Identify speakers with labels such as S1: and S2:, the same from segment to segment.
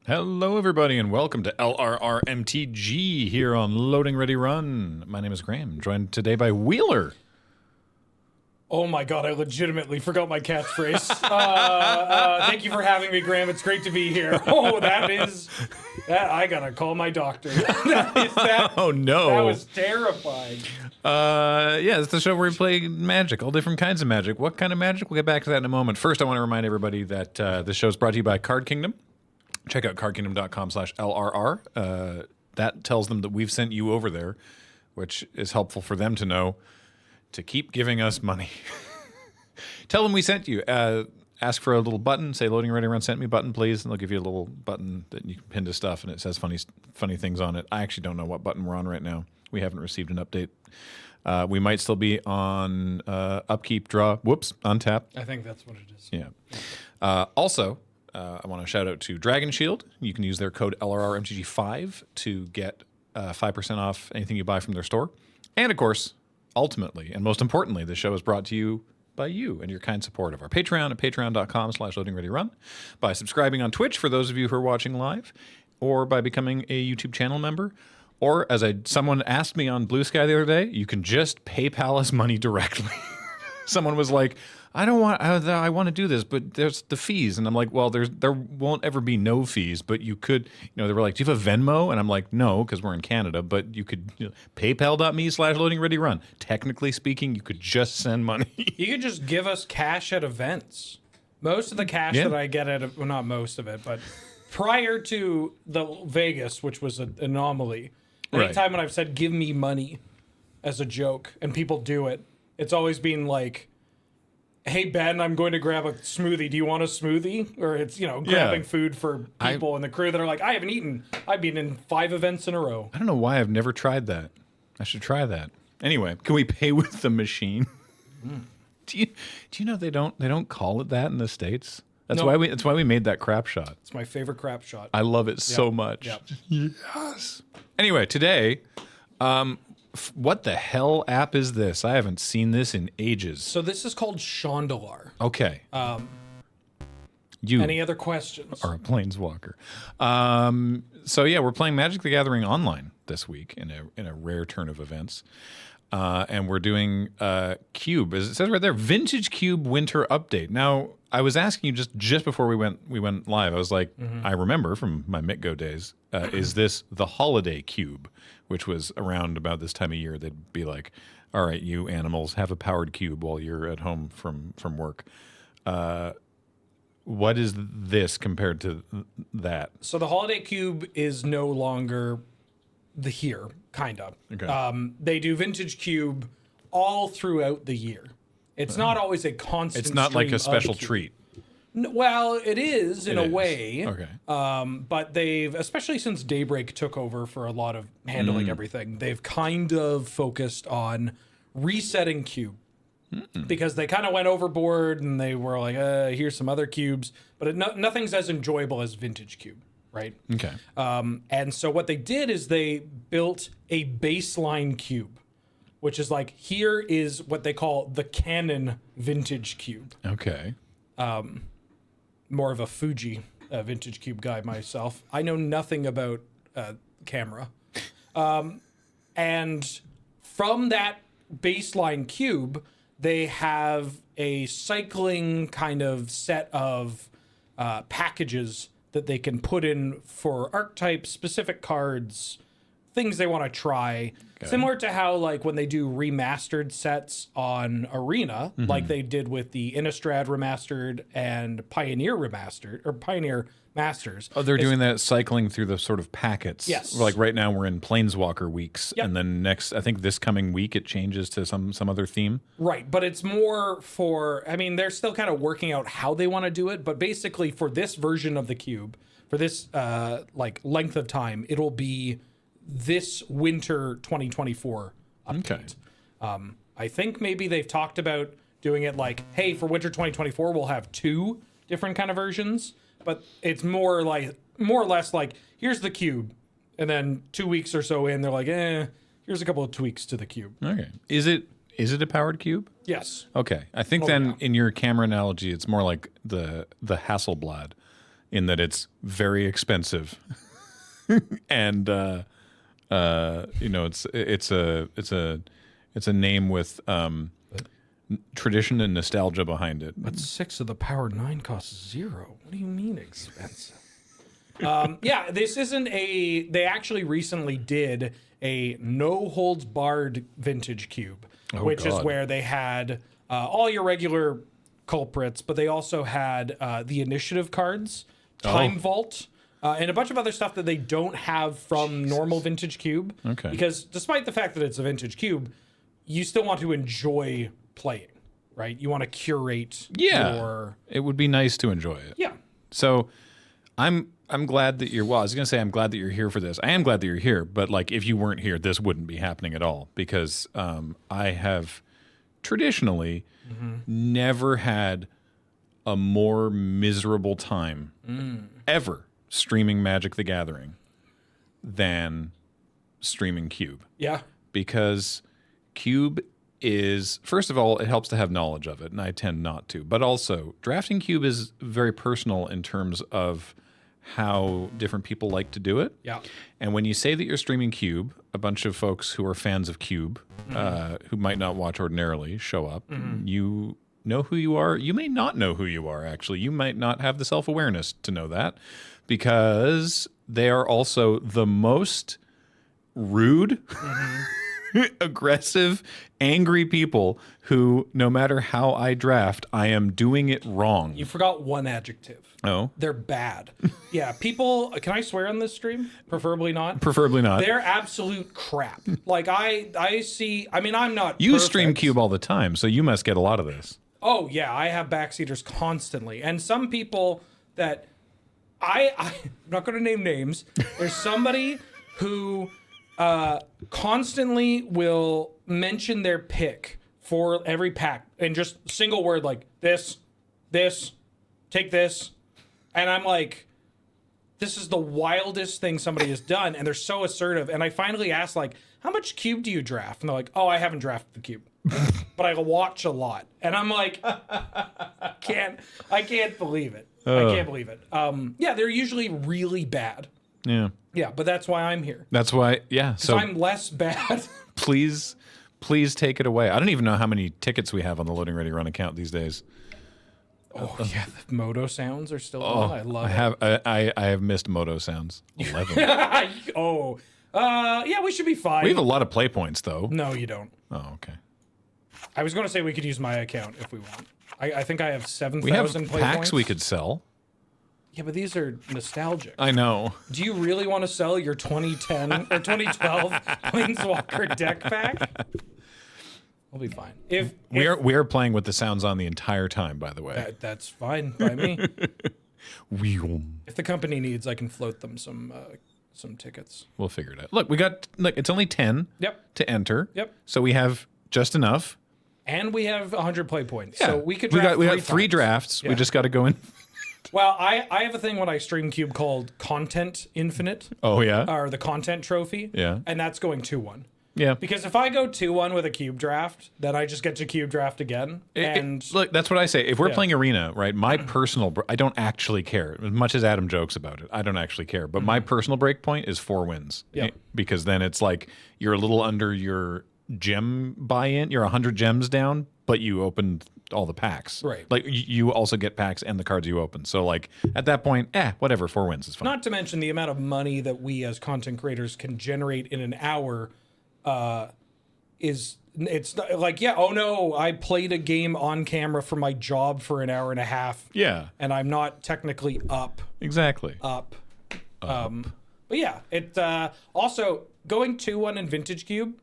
S1: Hello, everybody, and welcome to LRRMTG here on Loading Ready Run. My name is Graham, joined today by Wheeler.
S2: Oh my god, I legitimately forgot my catchphrase. Thank you for having me, Graham. It's great to be here. Oh, that I gotta call my doctor.
S1: Oh, no.
S2: That was terrifying.
S1: Yeah, it's the show where we play magic, all different kinds of magic. What kind of magic? We'll get back to that in a moment. First, I want to remind everybody that this show is brought to you by Card Kingdom. Check out cardkingdom.com/LRR. That tells them that we've sent you over there, which is helpful for them to know to keep giving us money. Tell them we sent you. Ask for a little button. Say "Loading Ready Run sent me" button, please, and they'll give you a little button that you can pin to stuff, and it says funny things on it. I actually don't know what button we're on right now. We haven't received an update. We might still be on upkeep, draw, untap.
S2: I think that's what it is.
S1: Yeah. Also, I want to shout out to Dragon Shield. You can use their code LRRMTG5 to get 5% off anything you buy from their store. And of course, ultimately, and most importantly, the show is brought to you by you and your kind support of our Patreon at patreon.com/loadingreadyrun, by subscribing on Twitch for those of you who are watching live, or by becoming a YouTube channel member. Or, as someone asked me on Blue Sky the other day, you can just PayPal us money directly. Someone was like, I want to do this, but there's the fees. And I'm like, well, there won't ever be no fees, but you could, they were like, do you have a Venmo? And I'm like, no, because we're in Canada, but you could, paypal.me/loadingreadyrun. Technically speaking, you could just send money.
S2: You could just give us cash at events. Most of the cash that I get well, not most of it, but prior to the Vegas, which was an anomaly, anytime when I've said, give me money as a joke, and people do it, it's always been like, hey, Ben, I'm going to grab a smoothie. Do you want a smoothie? Or it's, grabbing food for people in the crew that are like, I haven't eaten. I've been in 5 events in a row.
S1: I don't know why I've never tried that. I should try that. Anyway, can we pay with the machine? Do you know they don't call it that in the States? That's why we made that crap shot.
S2: It's my favorite crap shot.
S1: I love it so much.
S2: Yep.
S1: Yes. Anyway, today, what the hell app is this? I haven't seen this in ages.
S2: So this is called Chandalar.
S1: Okay.
S2: Any other questions?
S1: Are a planeswalker. So yeah, we're playing Magic the Gathering online this week in a rare turn of events. And we're doing Cube. As it says right there, Vintage Cube Winter Update. Now, I was asking you just before we went live. I was like, I remember from my Mitgo days, is this the Holiday Cube, which was around about this time of year? They'd be like, all right, you animals, have a powered cube while you're at home from work. What is this compared to that?
S2: So the Holiday Cube is no longer here, kind of.
S1: Okay.
S2: They do Vintage Cube all throughout the year. It's not always a constant.
S1: It's not like a special treat.
S2: Well, it is in a way.
S1: Okay.
S2: But they've, especially since Daybreak took over for a lot of handling everything, they've kind of focused on resetting Cube. Because they kind of went overboard and they were like, here's some other cubes. But nothing's as enjoyable as Vintage Cube, right?
S1: Okay.
S2: And so what they did is they built a baseline cube, which is like, here is what they call the canon Vintage Cube.
S1: Okay.
S2: More of a Fuji Vintage Cube guy myself. I know nothing about camera. And from that baseline cube, they have a cycling kind of set of packages that they can put in for archetype specific cards, things they want to try. Okay. Similar to how, like, when they do remastered sets on Arena, like they did with the Innistrad Remastered and Pioneer Remastered, or Pioneer Masters.
S1: Oh, they're doing that cycling through the sort of packets.
S2: Yes.
S1: Like right now we're in Planeswalker weeks, and then I think this coming week it changes to some other theme.
S2: Right, but it's more for, they're still kind of working out how they want to do it, but basically for this version of the cube, for this length of time, it'll be this winter 2024 update. Okay. I think maybe they've talked about doing it like, hey, for winter 2024 we'll have 2 different kind of versions, but it's more or less like, here's the cube, and then 2 weeks or so in, they're like, here's a couple of tweaks to the cube.
S1: Okay. Is it a powered cube?
S2: Yes.
S1: Okay. I think in your camera analogy, it's more like the Hasselblad in that it's very expensive, and it's a name with tradition and nostalgia behind it.
S2: But 6 of the Power 9 costs 0. What do you mean expensive? Yeah, this isn't a... They actually recently did a no-holds-barred vintage cube, which is where they had all your regular culprits, but they also had the initiative cards, Time Vault, and a bunch of other stuff that they don't have from normal vintage cube.
S1: Okay.
S2: Because despite the fact that it's a vintage cube, you still want to enjoy playing, right? You want to curate your...
S1: It would be nice to enjoy it.
S2: Yeah.
S1: So I'm glad that you're... Well, I was going to say I'm glad that you're here for this. I am glad that you're here, but like if you weren't here, this wouldn't be happening at all because I have traditionally never had a more miserable time ever streaming Magic the Gathering than streaming Cube.
S2: Yeah.
S1: Because Cube is, first of all, it helps to have knowledge of it, and I tend not to. But also, drafting Cube is very personal in terms of how different people like to do it.
S2: Yeah.
S1: And when you say that you're streaming Cube, a bunch of folks who are fans of Cube, who might not watch ordinarily, show up. You know who you are. You may not know who you are, actually. You might not have the self-awareness to know that because they are also the most rude, aggressive, angry people who, no matter how I draft, I am doing it wrong.
S2: You forgot one adjective.
S1: Oh?
S2: They're bad. Yeah, people... Can I swear on this stream? Preferably not.
S1: Preferably not.
S2: They're absolute crap. Like, I see... I mean, I'm not
S1: You
S2: perfect.
S1: stream Cube all the time, so you must get a lot of this.
S2: Oh, yeah, I have backseaters constantly. And some people that... I'm not going to name names. There's somebody who constantly will mention their pick for every pack and just single word like this, take this. And I'm like, this is the wildest thing somebody has done. And they're so assertive. And I finally asked, like, how much Cube do you draft? And they're like, oh, I haven't drafted the Cube, but I watch a lot. And I'm like, I can't believe it. I can't believe it. Yeah, they're usually really bad.
S1: Yeah.
S2: Yeah, but that's why I'm here.
S1: That's why, yeah. So
S2: I'm less bad.
S1: please take it away. I don't even know how many tickets we have on the Loading Ready Run account these days.
S2: Oh, yeah, the Moto sounds are still on. I love it.
S1: I have missed Moto sounds. 11.
S2: Yeah, we should be fine.
S1: We have a lot of play points, though.
S2: No, you don't.
S1: Oh, okay.
S2: I was going to say we could use my account if we want. I think I have 7,000
S1: We have
S2: play
S1: packs
S2: points.
S1: we could sell.
S2: Yeah, but these are nostalgic.
S1: I know.
S2: Do you really want to sell your 2010 or 2012 Planeswalker deck pack? We'll be fine. If
S1: we are playing with the sounds on the entire time, by the way.
S2: that's fine by me.
S1: We'll
S2: If the company needs, I can float them some tickets.
S1: figure it out. Look, it's only 10 to enter.
S2: Yep.
S1: So we have just enough.
S2: And we have 100 play points.
S1: Yeah.
S2: So we could draft
S1: we got 3
S2: times.
S1: drafts.
S2: Yeah.
S1: We just got to go in.
S2: Well, I have a thing when I stream Cube called Content Infinite.
S1: Oh, yeah?
S2: Or the Content Trophy.
S1: Yeah.
S2: And that's going 2-1.
S1: Yeah.
S2: Because if I go 2-1 with a Cube draft, then I just get to Cube draft again.
S1: Look, that's what I say. If we're playing Arena, right, my personal... I don't actually care. As much as Adam jokes about it, I don't actually care. But my personal break point is 4 wins.
S2: Yeah.
S1: Because then it's like you're a little under your gem buy-in. You're 100 gems down, but you opened all the packs.
S2: Right.
S1: Like you also get packs and the cards you open. So like at that point, whatever, 4 wins is fine.
S2: Not to mention the amount of money that we as content creators can generate in an hour it's not, like, yeah, oh no, I played a game on camera for my job for an hour and a half.
S1: Yeah.
S2: And I'm not technically up.
S1: Exactly.
S2: But yeah, it also going 2-1 in Vintage Cube,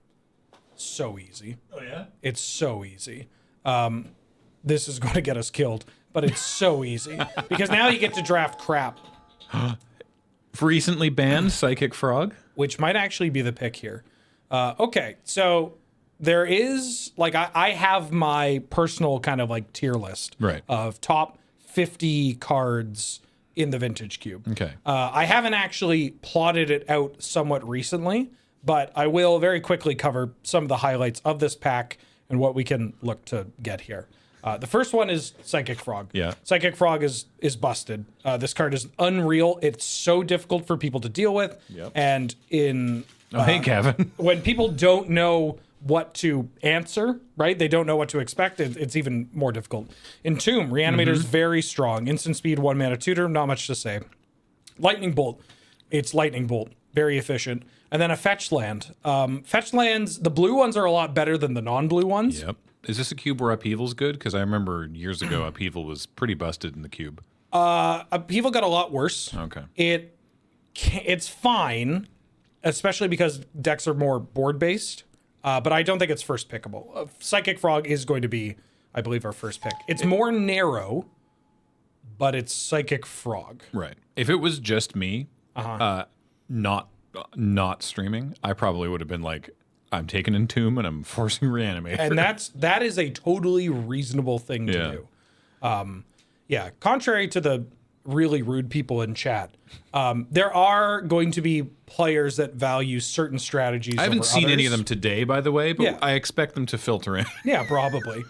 S2: so easy.
S1: Oh yeah?
S2: It's so easy. This is going to get us killed, but it's so easy because now you get to draft crap.
S1: Recently banned Psychic Frog.
S2: Which might actually be the pick here. Okay, so there is, like, I have my personal kind of like tier list of top 50 cards in the Vintage Cube.
S1: Okay.
S2: I haven't actually plotted it out somewhat recently, but I will very quickly cover some of the highlights of this pack and what we can look to get here. The first one is Psychic Frog.
S1: Yeah.
S2: Psychic Frog is busted. This card is unreal. It's so difficult for people to deal with.
S1: Yep.
S2: And in
S1: Hey, Kevin.
S2: when people don't know what to answer, right? They don't know what to expect. It's even more difficult. In Tomb, Reanimator's very strong. Instant speed, 1 mana tutor, not much to say. Lightning Bolt. It's Lightning Bolt. Very efficient. And then a fetch land. Fetch lands, the blue ones are a lot better than the non-blue ones.
S1: Yep. Is this a cube where Upheaval's good? Because I remember years ago, Upheaval was pretty busted in the cube.
S2: Upheaval got a lot worse.
S1: Okay.
S2: It's fine, especially because decks are more board-based. But I don't think it's first pickable. Psychic Frog is going to be, I believe, our first pick. It's more narrow, but it's Psychic Frog.
S1: Right. If it was just me, not streaming, I probably would have been like, I'm taking Entomb and I'm forcing Reanimate.
S2: And that is a totally reasonable thing to do. Yeah. Contrary to the really rude people in chat, there are going to be players that value certain strategies.
S1: I haven't
S2: over
S1: seen any of
S2: others.
S1: them today, by the way, but
S2: Yeah.
S1: I expect them to filter in.
S2: Yeah, probably.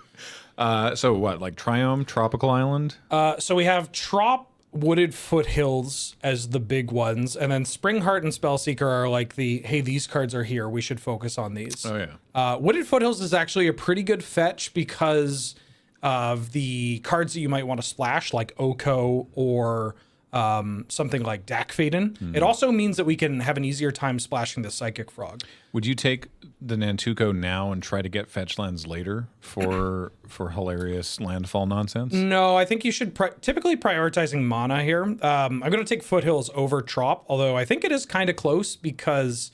S1: So what, like Triome, Tropical Island?
S2: So we have Trop, Wooded Foothills as the big ones, and then Springheart and Spellseeker are like hey, these cards are here. We should focus on these.
S1: Oh, yeah.
S2: Wooded Foothills is actually a pretty good fetch because of the cards that you might want to splash, like Oko or something like Dak Faden. It also means that we can have an easier time splashing the Psychic Frog.
S1: Would you take the Nantuko now and try to get fetch lands later for hilarious landfall nonsense?
S2: No, I think you should typically prioritizing mana here. I'm going to take Foothills over Trop, although I think it is kind of close because,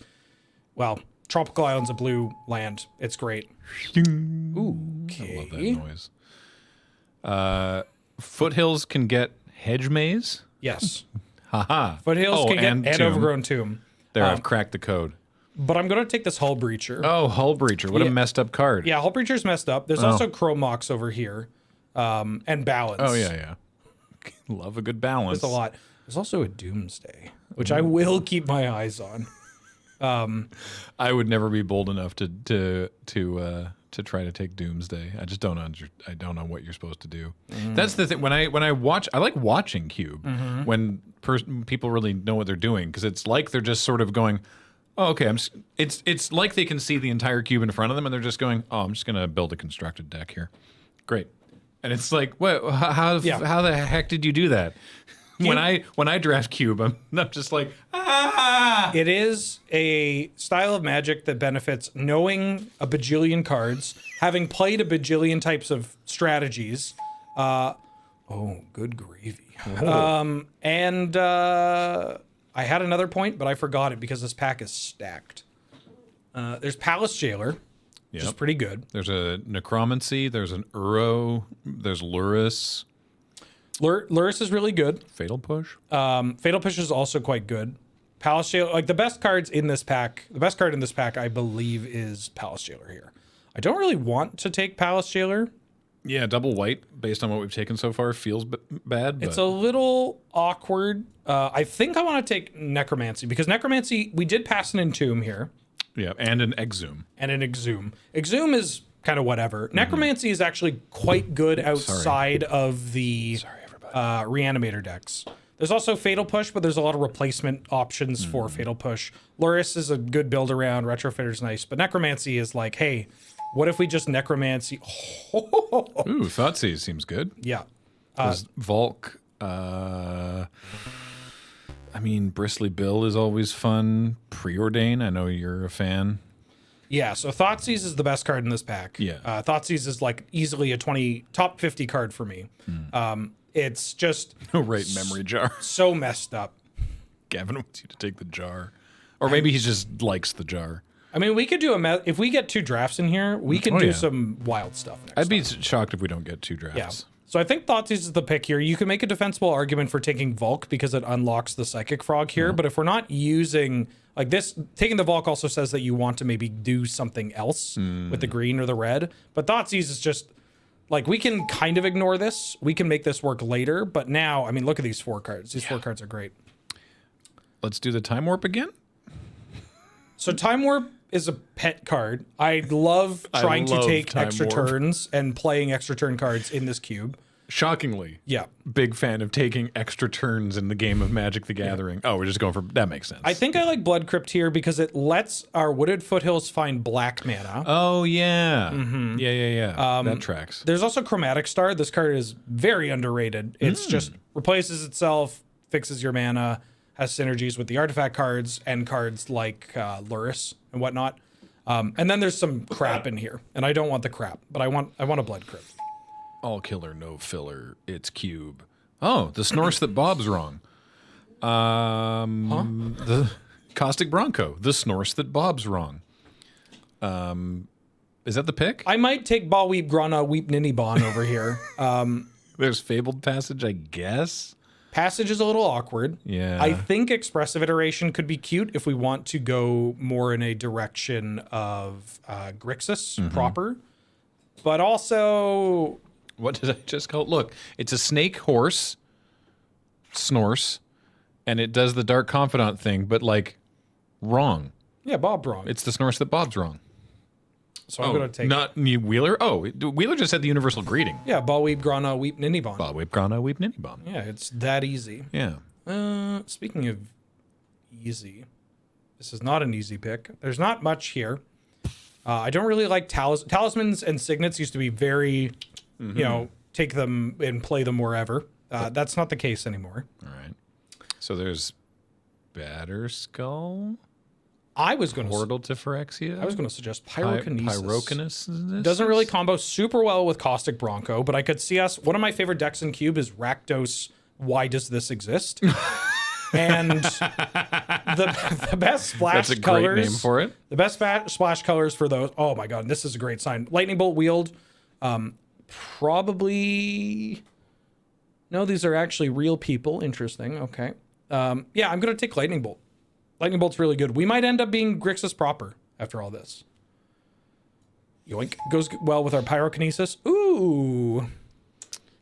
S2: well, Tropical Island's a blue land. It's great. Okay.
S1: I love that noise. Foothills can get Hedge Maze.
S2: Yes.
S1: Haha.
S2: Foothills can get and
S1: Tomb.
S2: Overgrown Tomb.
S1: There, I've cracked the code.
S2: But I'm going to take this Hull Breacher.
S1: Oh, Hull Breacher. What a messed up card.
S2: Yeah, Hull Breacher's messed up. There's also Chromox over here. And Balance.
S1: Oh, yeah. Love a good balance.
S2: There's a lot. There's also a Doomsday, which I will keep my eyes on.
S1: I would never be bold enough to try to take Doomsday. I just don't know what you're supposed to do. That's the thing. When I watch, I like watching Cube when people really know what they're doing, because it's like they're just sort of going, oh, okay. It's like they can see the entire cube in front of them, and they're just going, oh, I'm just gonna build a constructed deck here. Great. And it's like, what? How the heck did you do that? When I draft cube, I'm just like, ah.
S2: It is a style of Magic that benefits knowing a bajillion cards, having played a bajillion types of strategies. Oh, good gravy. And I had another point, but I forgot it because this pack is stacked. There's Palace Jailer, which is pretty good.
S1: There's a Necromancy. There's an Uro. There's Luris.
S2: Luris is really good.
S1: Fatal Push.
S2: Fatal Push is also quite good. Palace Jailer, like the best cards in this pack, the best card in this pack, I believe, is Palace Jailer here. I don't really want to take Palace Jailer.
S1: Yeah, double white, based on what we've taken so far, feels bad. But
S2: It's a little awkward. I think I want to take Necromancy, because Necromancy, we did pass an Entomb here.
S1: yeah, and an Exhume.
S2: And an Exhume. Exhume is kind of whatever. Necromancy is actually quite good outside of the Reanimator decks. There's also Fatal Push, but there's a lot of replacement options for Fatal Push. Luris is a good build around. Retrofitter's nice. But Necromancy is like, hey, what if we just Necromancy?
S1: Ooh, Thoughtseize seems good.
S2: Yeah.
S1: Does Volk, I mean, Bristly Bill is always fun. Preordain, I know you're a fan.
S2: Yeah, so Thoughtseize is the best card in this pack.
S1: Yeah.
S2: Thoughtseize is like easily a top 50 card for me. It's just
S1: Right, memory jar.
S2: so messed up.
S1: Gavin wants you to take the jar. Or maybe he just likes the jar.
S2: I mean, we could do if we get 2 drafts in here, we can do
S1: yeah.
S2: some wild stuff next
S1: I'd be
S2: time.
S1: shocked if we don't get 2 drafts.
S2: Yeah. So I think Thoughtseize is the pick here. You can make a defensible argument for taking Volk because it unlocks the Psychic Frog here. But if we're not using like this, taking the Volk also says that you want to maybe do something else with the green or the red. But Thoughtseize is just like, we can kind of ignore this. We can make this work later. But now, I mean, look at these 4 cards. These 4 cards are great.
S1: Let's do the Time Warp again?
S2: So Time Warp is a pet card. I love trying to
S1: love
S2: take
S1: Time
S2: extra
S1: Warp.
S2: turns and playing extra turn cards in this cube.
S1: Shockingly,
S2: Yeah.
S1: big fan of taking extra turns in the game of Magic the Gathering. Oh, we're just going for that makes sense.
S2: I think I like Blood Crypt here because it lets our Wooded Foothills find black mana.
S1: Oh yeah, yeah. That tracks.
S2: There's also Chromatic Star. This card is very underrated. It's just replaces itself, fixes your mana, has synergies with the artifact cards and cards like Luris and whatnot. And then there's some crap in here, and I don't want the crap, but I want a Blood Crypt.
S1: All killer, no filler. It's cube. Oh, the Snorse that Bob's wrong. The Caustic Bronco. The Snorse that Bob's wrong. Is that the pick?
S2: I might take Ba Weep Grana Weep Ninibon over here.
S1: There's Fabled Passage, I guess.
S2: Passage is a little awkward.
S1: Yeah.
S2: I think Expressive Iteration could be cute if we want to go more in a direction of Grixis proper. But also,
S1: What did I just call it? Look, it's a snake horse, Snorse, and it does the Dark Confidant thing, but like wrong.
S2: yeah, Bob wrong.
S1: It's the Snorse that Bob's wrong.
S2: So I'm going to take
S1: Not Wheeler. Oh, Wheeler just had the universal greeting.
S2: Yeah, Ba Weep Grana Weep Ninibon.
S1: Bob Whip Grana Weep Ninny Bomb.
S2: Yeah, it's that easy.
S1: Yeah.
S2: Speaking of easy, this is not an easy pick. There's not much here. I don't really like talismans and signets used to be very, you know, take them and play them wherever. That's not the case anymore.
S1: All right. So there's Batterskull,
S2: I was going
S1: Portal to Phyrexia.
S2: I was going to suggest Pyrokinesis.
S1: Pyrokinesis.
S2: Doesn't really combo super well with Caustic Bronco, but I could see us. One of my favorite decks in Cube is Rakdos. Why does this exist? And the best splash
S1: That's a
S2: colors.
S1: great name for it.
S2: The best splash colors for those. Oh my god, this is a great sign. Lightning Bolt Wield. Probably. No, these are actually real people. Interesting. Okay. Yeah, I'm gonna take Lightning Bolt. Lightning Bolt's really good. We might end up being Grixis proper after all this. Yoink. Goes well with our Pyrokinesis. Ooh.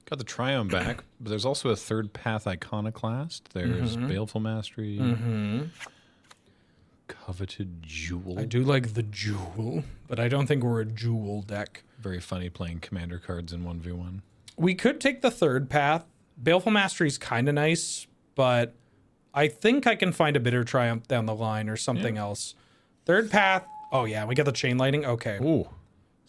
S1: Got the Triome back, but there's also a third path Iconoclast. There's Baleful Mastery. Coveted Jewel.
S2: I do like the Jewel, but I don't think we're a Jewel deck.
S1: Very funny playing commander cards in 1v1.
S2: We could take the third path. Baleful Mastery is kind of nice, but I think I can find a Bitter Triumph down the line or something else. Third path. Oh yeah, we got the Chain Lightning. Okay.
S1: Ooh.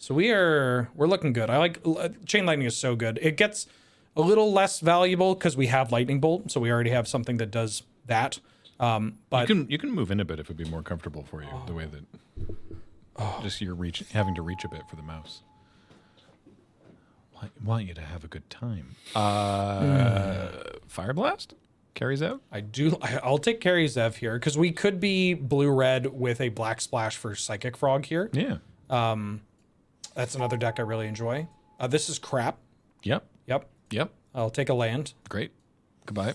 S2: So we're looking good. I like Chain Lightning is so good. It gets a little less valuable because we have Lightning Bolt, so we already have something that does that. But
S1: You can move in a bit if it'd be more comfortable for you. The way that just you're having to reach a bit for the mouse. Want you to have a good time. Fire Blast carries out.
S2: I'll take Carry Zev here because we could be blue-red with a black splash for Psychic Frog here.
S1: Yeah.
S2: That's another deck I really enjoy. This is crap.
S1: Yep.
S2: Yep. I'll take a land.
S1: Great. Goodbye.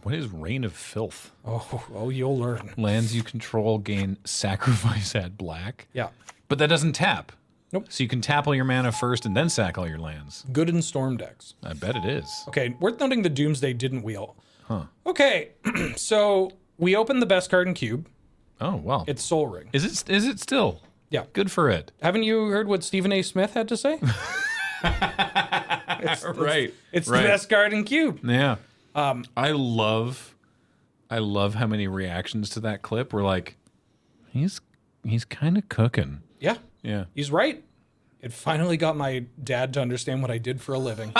S1: What is Reign of Filth?
S2: Oh, you'll learn.
S1: Lands you control gain sacrifice at black.
S2: Yeah.
S1: But that doesn't tap.
S2: Nope.
S1: So you can tap all your mana first and then sack all your lands.
S2: Good in Storm decks.
S1: I bet it is.
S2: Okay, worth noting the Doomsday didn't wheel. Huh. Okay, so we opened the best card in Cube.
S1: Oh, well.
S2: It's Soul Ring.
S1: Is it still?
S2: Yeah.
S1: Good for it.
S2: Haven't you heard what Stephen A. Smith had to say? It's the best card in Cube.
S1: Yeah. I love how many reactions to that clip were like, he's kind of cooking.
S2: Yeah.
S1: Yeah.
S2: He's right. It finally got my dad to understand what I did for a living.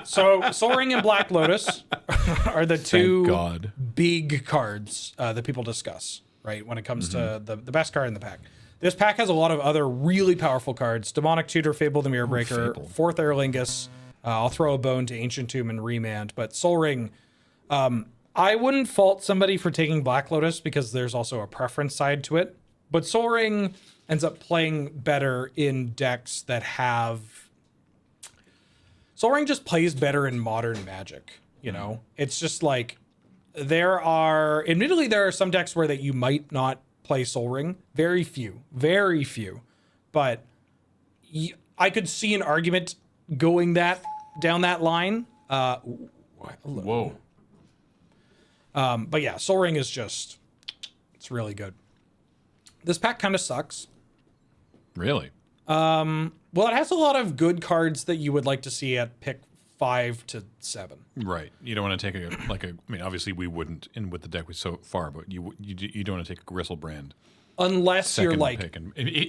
S2: So Soul Ring and Black Lotus are the two
S1: God.
S2: big cards that people discuss, right? When it comes to the best card in the pack. This pack has a lot of other really powerful cards. Demonic Tutor, Fable the Mirror Breaker,
S1: Fable.
S2: Fourth Aerlingus. I'll throw a bone to Ancient Tomb and Remand. But Soul Ring, I wouldn't fault somebody for taking Black Lotus because there's also a preference side to it. But Soul Ring ends up playing better in decks that have... Soul Ring just plays better in modern Magic, you know? It's just like, admittedly, there are some decks where that you might not play Soul Ring. Very few. But I could see an argument going down that line.
S1: Whoa.
S2: But yeah, Soul Ring is it's really good. This pack kind of sucks.
S1: Really?
S2: Well, it has a lot of good cards that you would like to see at pick 5 to 7.
S1: Right. You don't want to take I mean, obviously we wouldn't in with the deck we so far, but you don't want to take a Gristlebrand
S2: Unless you're
S1: second
S2: like
S1: pick,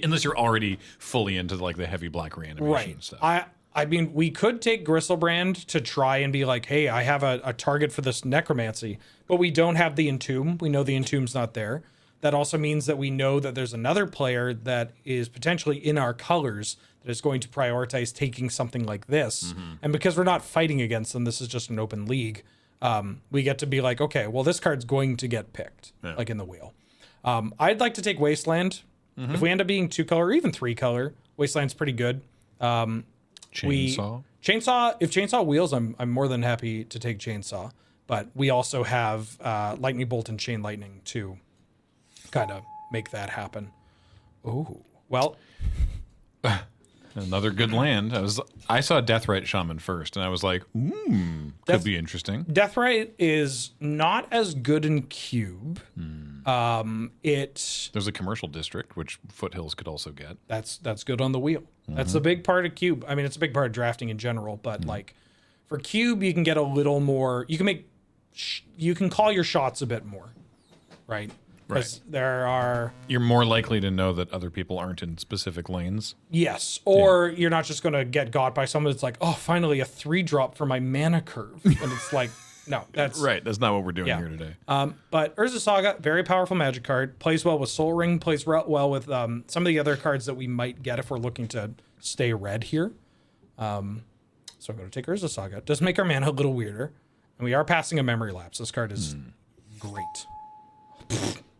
S1: unless you're already fully into like the heavy black reanimation
S2: right.
S1: stuff.
S2: I mean, we could take Gristlebrand to try and be like, hey, I have a target for this necromancy, but we don't have the Entomb. We know the Entomb's not there. That also means that we know that there's another player that is potentially in our colors that is going to prioritize taking something like this. And because we're not fighting against them, this is just an open league. We get to be like, okay, well, this card's going to get picked, like in the wheel. I'd like to take Wasteland. If we end up being 2-color or even 3-color, Wasteland's pretty good.
S1: Chainsaw?
S2: If Chainsaw wheels, I'm more than happy to take Chainsaw. But we also have Lightning Bolt and Chain Lightning to kind of make that happen. Oh, well.
S1: Another good land. I saw Deathrite Shaman first, and I was like, could be interesting.
S2: Deathrite is not as good in Cube.
S1: There's a commercial district, which Foothills could also get.
S2: That's good on the wheel. That's a big part of Cube. I mean, it's a big part of drafting in general, but like for Cube, you can get a little more. You can you can call your shots a bit more, right? Because
S1: You're more likely to know that other people aren't in specific lanes.
S2: Yes, or you're not just going to get got by someone that's like, oh, finally a 3-drop for my mana curve, and it's like, no, that's
S1: right. That's not what we're doing here today.
S2: But Urza Saga, very powerful Magic card, plays well with Soul Ring, plays well with some of the other cards that we might get if we're looking to stay red here. So I'm going to take Urza Saga. It does make our mana a little weirder, and we are passing a Memory Lapse. This card is great.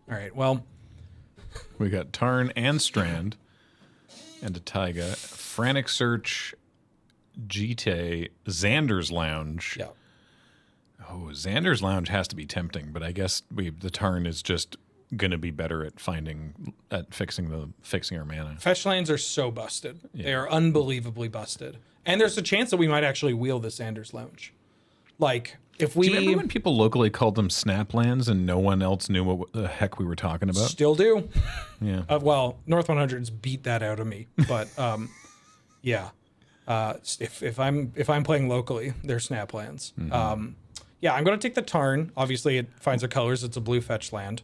S2: All right, well.
S1: We got Tarn and Strand and a Taiga. Frantic Search, Jite, Xander's Lounge.
S2: Yeah.
S1: Oh, Xander's Lounge has to be tempting, but I guess the Tarn is just going to be better at fixing our mana.
S2: Fetch lands are so busted. Yeah. They are unbelievably busted. And there's a chance that we might actually wheel the Xander's Lounge. Like, if we...
S1: Do you remember when people locally called them Snaplands and no one else knew what the heck we were talking about?
S2: Still do.
S1: Yeah.
S2: Well, North 100s beat that out of me. But, yeah. If I'm playing locally, they're Snaplands. Yeah, I'm going to take the Tarn. Obviously, it finds our colors. It's a blue fetch land.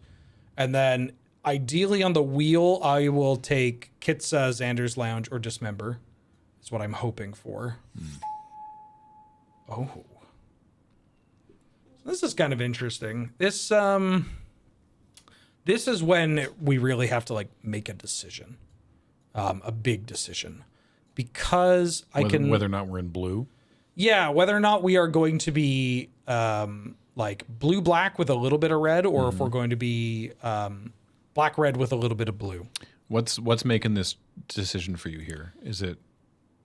S2: And then, ideally on the wheel, I will take Kitsa, Xander's Lounge, or Dismember. That's what I'm hoping for. Oh. This is kind of interesting. This is when we really have to like make a decision, a big decision, because
S1: whether or not we're in blue.
S2: Yeah, whether or not we are going to be like blue-black with a little bit of red, or if we're going to be black-red with a little bit of blue.
S1: What's making this decision for you here? Is it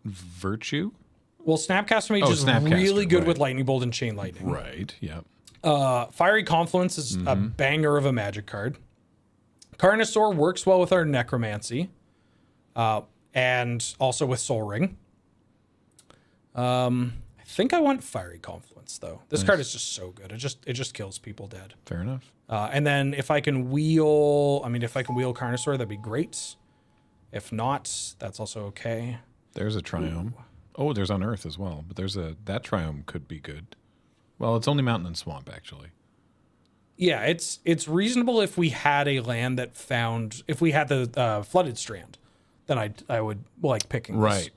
S1: Virtue?
S2: Well, Snapcaster Mage is really good with Lightning Bolt and Chain Lightning.
S1: Right, yeah.
S2: Fiery Confluence is a banger of a Magic card. Carnosaur works well with our Necromancy, and also with Soul Ring. I think I want Fiery Confluence, though. This card is just so good. It just kills people dead.
S1: Fair enough.
S2: And then if I can wheel Carnosaur, that'd be great. If not, that's also okay.
S1: There's a Triome. Oh, there's Unearth as well, but that Triome could be good. Well, it's only Mountain and Swamp, actually.
S2: Yeah, it's reasonable if we had a land if we had the Flooded Strand, then I would like picking this.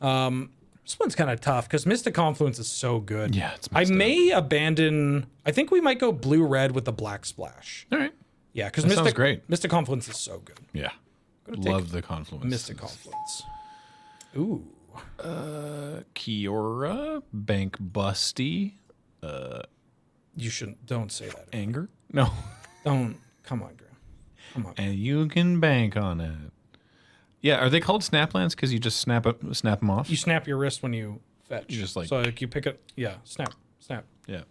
S1: Right.
S2: This one's kind of tough because Mystic Confluence is so good.
S1: Yeah, it's
S2: I may abandon. I think we might go blue-red with the Black Splash.
S1: All right.
S2: Yeah, because
S1: sounds great.
S2: Mystic Confluence is so good.
S1: Yeah. Love the Confluence.
S2: Mystic Confluence. Ooh.
S1: Kiora, Bank Busty.
S2: You shouldn't. Don't say that.
S1: Anger? No.
S2: Don't. Come on, Graham. Come on.
S1: And you can bank on it. Yeah, are they called Snaplands because you just snap them off?
S2: You snap your wrist when you fetch.
S1: You just
S2: so you pick it. Yeah, snap.
S1: Yeah,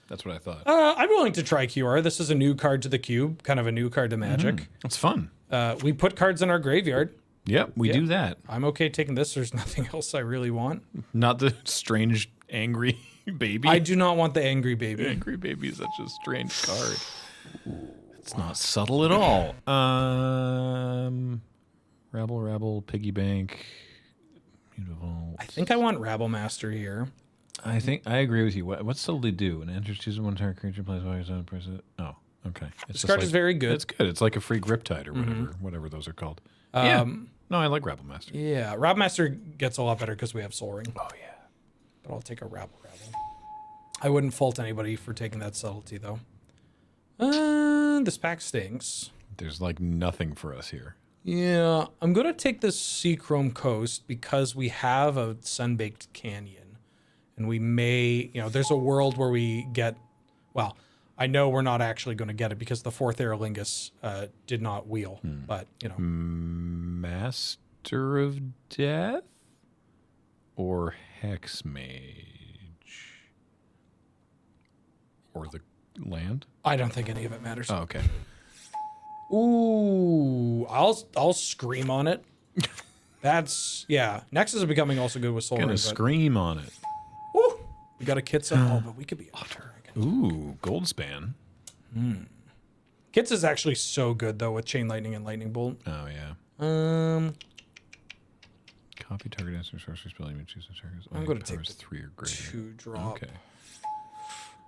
S1: that's what I thought.
S2: I'm willing to try Kiora. This is a new card to the cube, kind of a new card to Magic.
S1: It's fun.
S2: We put cards in our graveyard.
S1: Yep, we do that.
S2: I'm okay taking this. There's nothing else I really want.
S1: Not the strange angry baby.
S2: I do not want the angry baby.
S1: Angry baby is such a strange card. It's not subtle at all. Rabble, piggy bank. Beautiful.
S2: I think I want Rabble Master here.
S1: I think I agree with you. What's subtlety do? An enters chooses one target creature plays by his own press it. Oh, okay. It's
S2: This card is very good.
S1: It's good. It's like a free grip tide or whatever those are called. Yeah. No, I like Rabble Master.
S2: Yeah, Rabble Master gets a lot better because we have Soul Ring.
S1: Oh yeah.
S2: But I'll take a Rabble. I wouldn't fault anybody for taking that subtlety though. This pack stinks.
S1: There's like nothing for us here.
S2: Yeah, I'm gonna take this Seachrome Coast because we have a Sunbaked Canyon, and we may, there's a world where we get. Well, I know we're not actually going to get it because the fourth Aerolingus did not wheel, but
S1: Master of Death or Hex Mage or the land.
S2: I don't think any of it matters.
S1: Oh, okay.
S2: Ooh, I'll scream on it. That's Nexus is becoming also good with Soul Ring.
S1: Gonna scream on it.
S2: Woo! We got a Kitsa. But we could be Otter.
S1: Ooh, Goldspan.
S2: Kits is actually so good though with Chain Lightning and Lightning Bolt.
S1: Oh yeah. Copy target answer sorcery spell. You may choose the target.
S2: I'm going to take
S1: 3 or greater.
S2: 2-drop.
S1: Okay.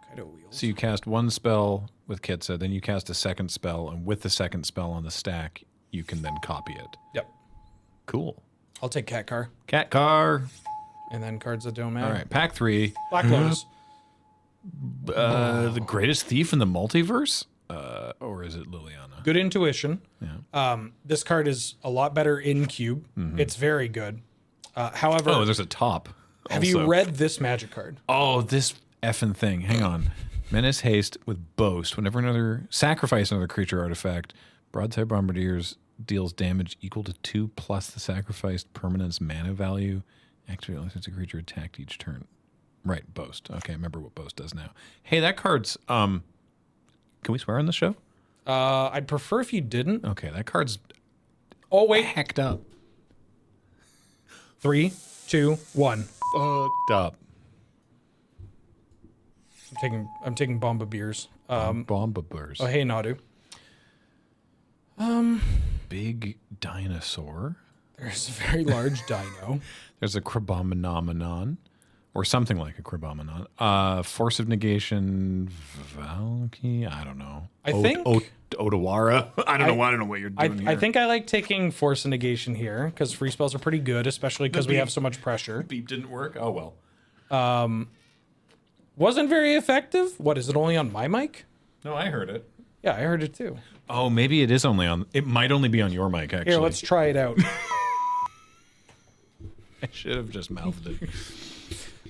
S2: Kind of wheels.
S1: So you cast one spell with Kitsa, then you cast a second spell, and with the second spell on the stack, you can then copy it.
S2: Yep.
S1: Cool.
S2: I'll take Cat Car.
S1: Cat Car.
S2: And then cards that don't matter.
S1: All right, pack 3.
S2: Black Lotus.
S1: The greatest thief in the multiverse? Or is it Liliana?
S2: Good intuition.
S1: Yeah.
S2: This card is a lot better in cube. It's very good. However,
S1: Oh, there's a top.
S2: have you read this magic card?
S1: Oh, this effing thing. Hang on. Menace haste with boast. Whenever sacrifice another creature artifact, broadside bombardiers deals damage equal to 2 plus the sacrificed permanent's mana value. Activate only since a creature attacked each turn. Right, boast. Okay, I remember what boast does now. Hey, that card's can we swear on the show?
S2: I'd prefer if you didn't.
S1: Okay, that card's
S2: Oh wait.
S1: hecked up.
S2: 3, 2, 1.
S1: Fucked up.
S2: I'm taking Bomba Beers.
S1: Bombaburs.
S2: Oh hey Nadu.
S1: Big dinosaur.
S2: There's a very large dino.
S1: There's a Crabomenon, or something like a Crabomenon. Force of Negation, Valky. I don't know.
S2: I think
S1: Otawara. I don't know. I don't know what you're doing here.
S2: I think I like taking Force of Negation here because free spells are pretty good, especially because we have so much pressure.
S1: Beep didn't work. Oh well.
S2: Wasn't very effective. What is it? Only on my mic?
S1: No, I heard it.
S2: Yeah, I heard it too.
S1: Oh, maybe it is only on. It might only be on your mic. Actually,
S2: Here, let's try it out.
S1: I should have just mouthed it.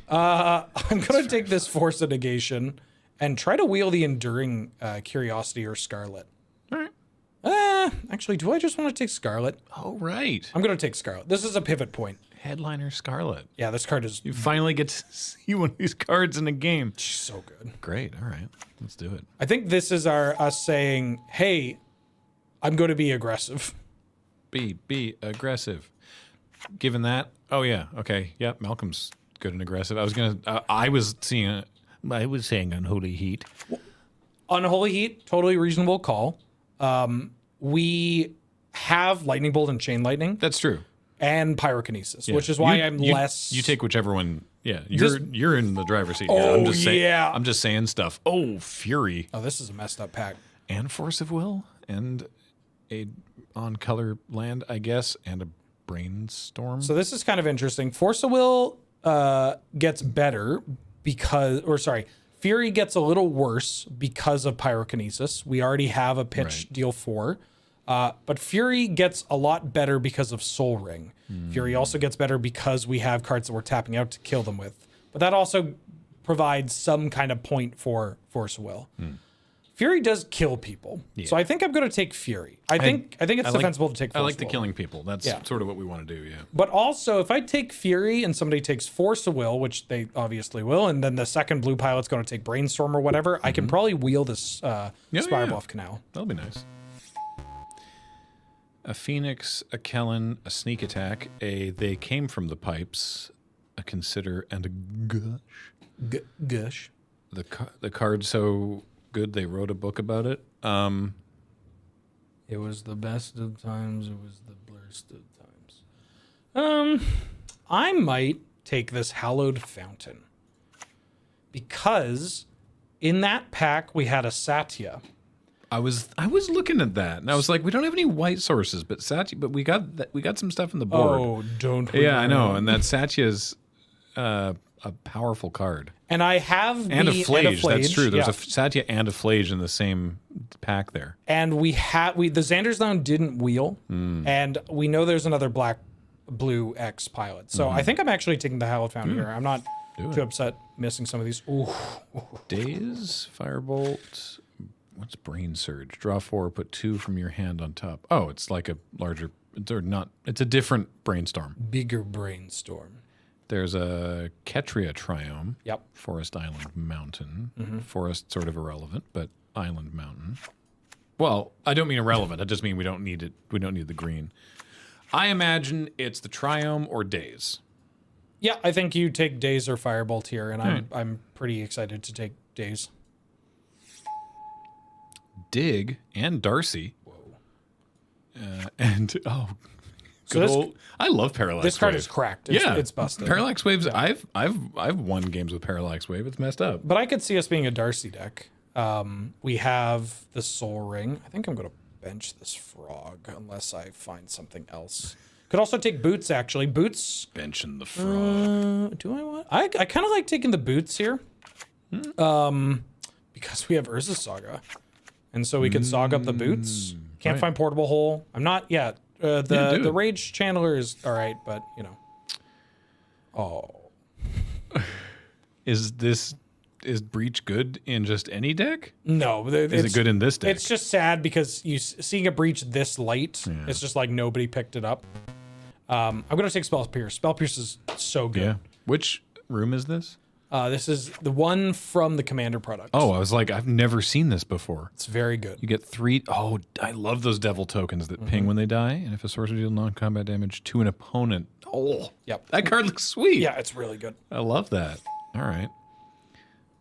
S2: I'm gonna take this Force of Negation and try to wheel the Enduring Curiosity or Scarlet.
S1: All right.
S2: Actually, do I just want to take Scarlet?
S1: Oh, right.
S2: I'm gonna take Scarlet. This is a pivot point.
S1: Headliner Scarlet.
S2: Yeah, this card is
S1: You finally get to see one of these cards in a game.
S2: so good.
S1: Great. All right. Let's do it.
S2: I think this is us saying, "Hey, I'm going to be aggressive."
S1: Be aggressive. Given that, oh yeah, okay, yeah, Malcolm's good and aggressive. I was saying Unholy Heat.
S2: Unholy Heat, totally reasonable call. We have Lightning Bolt and Chain Lightning
S1: That's true.
S2: and Pyrokinesis,
S1: Yeah.
S2: which is why I'm
S1: you,
S2: less.
S1: You take whichever one. Yeah,
S2: Just-
S1: you're in the driver's seat here.
S2: Oh,
S1: I'm just saying,
S2: yeah.
S1: I'm just saying stuff. Oh, Fury
S2: Oh, this is a messed up pack.
S1: and Force of Will and a on color land, I guess, and a Brainstorm.
S2: So this is kind of interesting. Force of Will gets better Fury gets a little worse because of Pyrokinesis. We already have a pitch deal 4. But Fury gets a lot better because of Soul Ring. Fury also gets better because we have cards that we're tapping out to kill them with. But that also provides some kind of point for Force of Will. Fury does kill people.
S1: Yeah.
S2: So I think I'm going to take Fury. I think it's defensible to take Force
S1: I like
S2: of
S1: the
S2: Will.
S1: killing people. That's sort of what we want to do, yeah.
S2: But also, if I take Fury and somebody takes Force of Will, which they obviously will, and then the second blue pilot's going to take Brainstorm or whatever, I can probably wheel this Spirebluff Canal.
S1: That'll be nice. A Phoenix, a Kellen, a Sneak Attack, a They Came from the Pipes, a Consider, and a Gush.
S2: Gush.
S1: The card's so good they wrote a book about it.
S2: It was the best of times. It was the blurst of times. I might take this Hallowed Fountain because in that pack we had a Satya.
S1: I was looking at that and I was like, we don't have any white sources, but Satya, but we got some stuff on the board.
S2: Oh, don't we?
S1: Yeah, I know, and that Satya's a powerful card.
S2: And I have
S1: And a Flage. That's true. There's
S2: yeah.
S1: a Satya and a Flage in the same pack there.
S2: And the Xander's Down didn't wheel, and we know there's another blue X pilot. So I think I'm actually taking the Hallowed Fountain here. I'm not too upset missing some of these. Ooh.
S1: Daze, Firebolt. What's Brain Surge? Draw 4, put 2 from your hand on top. Oh, it's like a larger. It's a different Brainstorm.
S2: Bigger Brainstorm.
S1: There's a Ketria Triome.
S2: Yep.
S1: Forest Island Mountain. Forest sort of irrelevant, but Island Mountain. Well, I don't mean irrelevant. I just mean we don't need it. We don't need the green. I imagine it's the Triome or Daze.
S2: Yeah, I think you take Daze or Firebolt here, and I'm pretty excited to take Daze.
S1: Dig and Darcy. Whoa.
S2: So
S1: I love Parallax
S2: this card
S1: Wave.
S2: is cracked. It's busted.
S1: Parallax Waves. I've won games with Parallax Wave. It's messed up.
S2: But I could see us being a Darcy deck. We have the Soul Ring. I think I'm going to bench this Frog unless I find something else. Could also take Boots, actually. Boots.
S1: Benching the Frog.
S2: Do I want? I kind of like taking the Boots here. Because we have Urza's Saga. And so we can Sog up the Boots. Can't find Portable Hole. I'm not yet. The Rage Channeler is all right, but, you know. Oh.
S1: Is Breach good in just any deck?
S2: No.
S1: Is it good in this deck?
S2: It's just sad because seeing a Breach this late, it's just like nobody picked it up. I'm going to take Spell Pierce. Spell Pierce is so good.
S1: Yeah. Which room is this?
S2: This is the one from the Commander product.
S1: Oh, I was like, I've never seen this before.
S2: It's very good.
S1: You get 3. Oh, I love those devil tokens that ping when they die. And if a sorcerer deals non-combat damage to an opponent. Oh,
S2: yep.
S1: That card looks sweet.
S2: Yeah, it's really good.
S1: I love that. All right.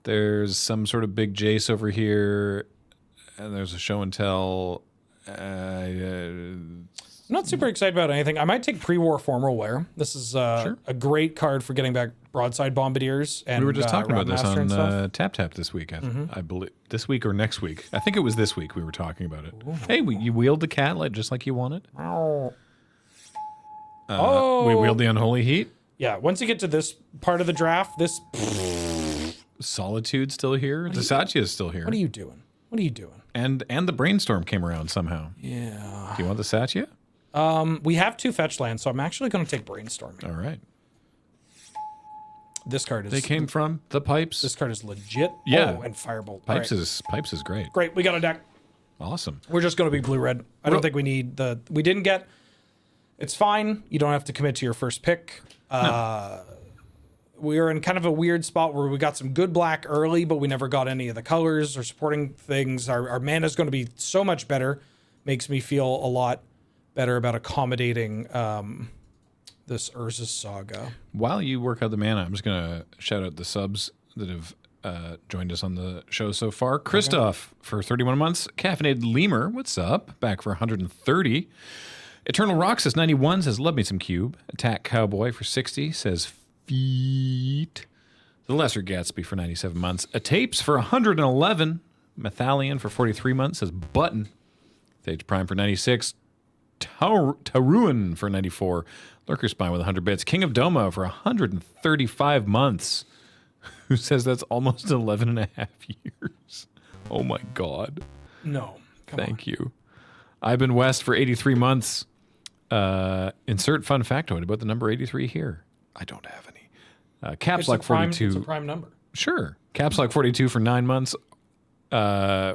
S1: There's some sort of big Jace over here. And there's a show and tell.
S2: I'm not super excited about anything. I might take Pre-War Formal Wear. This is a great card for getting back Broadside Bombardiers. And
S1: we were just talking about this
S2: Routemaster
S1: on Tap this week. I believe this week or next week. I think it was this week we were talking about it. Ooh. Hey, you wheeled the cat just like you wanted.
S2: Oh.
S1: We wheeled the Unholy Heat.
S2: Yeah, once you get to this part of the draft, this
S1: Solitude still here. The Satya is still here.
S2: What are you doing? What are you doing?
S1: And the Brainstorm came around somehow.
S2: Yeah.
S1: Do you want the Satya?
S2: We have 2 fetch lands, so I'm actually going to take Brainstorm.
S1: All right.
S2: This card is.
S1: They came from the Pipes.
S2: This card is legit.
S1: Yeah.
S2: Oh, and Firebolt.
S1: Pipes is great.
S2: Great. We got a deck.
S1: Awesome.
S2: We're just going to be blue-red. I don't think we need the... We didn't get... It's fine. You don't have to commit to your first pick. No. We are in kind of a weird spot where we got some good black early, but we never got any of the colors or supporting things. Our mana is going to be so much better. Makes me feel a lot better about accommodating this Urza's Saga.
S1: While you work out the mana, I'm just going to shout out the subs that have joined us on the show so far. Christoph for 31 months. Caffeinated Lemur, what's up? Back for 130. Eternal Roxas 91 says, love me some cube. Attack Cowboy for 60 says, feet. The Lesser Gatsby for 97 months. A Tapes for 111. Methalion for 43 months says, button. Thage Prime for 96. Taruan for 94. Lurker Spine with 100 bits. King of Doma for 135 months. Who says that's almost 11 and a half years. Oh my God.
S2: No.
S1: Thank you. I've been West for 83 months. Insert fun factoid about the number 83 here. I don't have any. Caps Lock 42.
S2: It's a prime number.
S1: Sure. Caps Lock 42 for 9 months.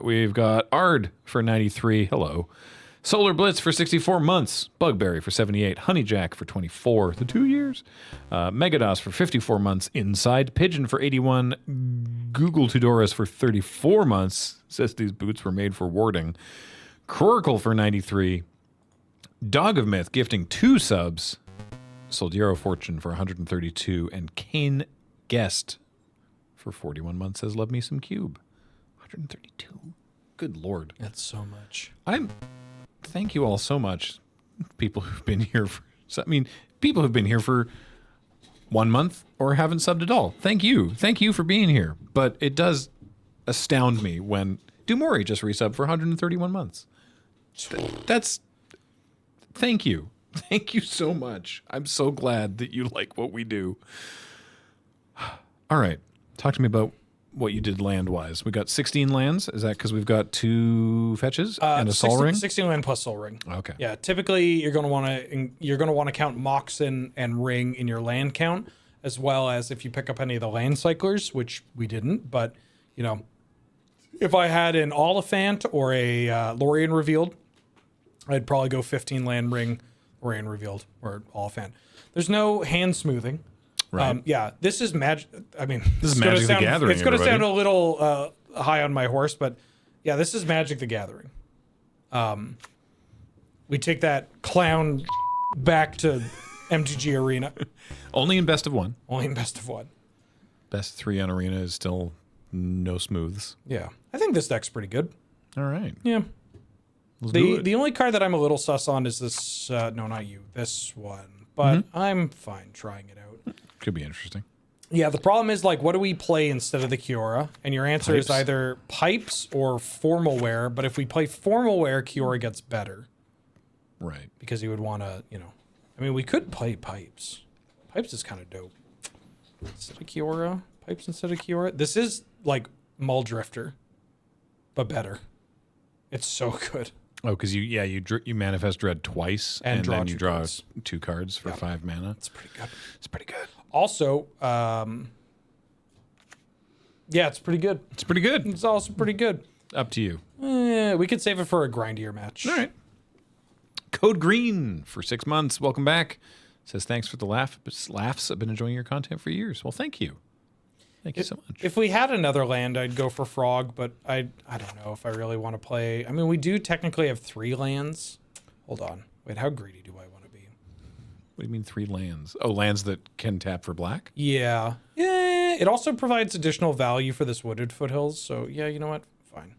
S1: We've got Ard for 93. Hello. Solar Blitz for 64 months. Bugberry for 78. Honeyjack for 24. The 2 years. Megados for 54 months. Inside Pigeon for 81. Google Tudoras for 34 months. Says these boots were made for warding. Coracle for 93. Dog of Myth gifting 2 subs. Soldiero Fortune for 132. And Kane Guest for 41 months says, love me some cube. 132. Good Lord.
S2: That's so much.
S1: thank you all so much. People who've been here for, people who've been here for 1 month or haven't subbed at all. Thank you. Thank you for being here. But it does astound me when Dumori just resubbed for 131 months. That's, thank you. Thank you so much. I'm so glad that you like what we do. All right. Talk to me about what you did land-wise. We got 16 lands. Is that because we've got 2 fetches and a Soul Ring?
S2: 16 land plus Soul Ring.
S1: Okay.
S2: Yeah, typically you're going to want to count Moxen and Ring in your land count, as well as if you pick up any of the land cyclers, which we didn't. But you know, if I had an Oliphant or a Lorien Revealed, I'd probably go 15 land Ring, Lorien Revealed, or Oliphant. There's no hand smoothing.
S1: Right.
S2: Yeah, this is magic. I mean,
S1: This is Magic the Gathering.
S2: It's going to
S1: everybody.
S2: sound a little high on my horse, but yeah, this is Magic the Gathering. We take that clown back to MTG Arena.
S1: Only in best of 1.
S2: Only in best of 1.
S1: Best 3 on Arena is still no smooths.
S2: Yeah, I think this deck's pretty good.
S1: All right.
S2: Yeah.
S1: Let's do it.
S2: The only card that I'm a little sus on is this. No, not you. This one. But I'm fine trying it out.
S1: Could be interesting.
S2: Yeah, the problem is, like, what do we play instead of the Kiora? And your answer is
S1: Pipes.
S2: either Pipes or Formal Wear. But if we play Formal Wear, Kiora gets better.
S1: Right.
S2: Because you would want to, you know. I mean, we could play Pipes. Pipes is kind of dope. Instead of Kiora? Pipes instead of Kiora? This is, like, Mull Drifter. But better. It's so good.
S1: Oh, because you manifest Dread twice,
S2: And draw
S1: then
S2: 2
S1: you draw
S2: cards.
S1: 2 cards for 5 mana.
S2: It's pretty good.
S1: It's pretty good.
S2: Also, yeah, it's pretty good.
S1: It's pretty good.
S2: It's also pretty good.
S1: Up to you.
S2: We could save it for a grindier match.
S1: All right. Code Green for 6 months. Welcome back. Says thanks for the laughs. I've been enjoying your content for years. Well, thank you. Thank you so much.
S2: If we had another land, I'd go for Frog, but I don't know if I really want to play. I mean, we do technically have 3 lands. Hold on. Wait, how greedy do I want to be?
S1: What do you mean 3 lands? Oh, lands that can tap for black?
S2: Yeah. Yeah. It also provides additional value for this Wooded Foothills. So, yeah, you know what? Fine.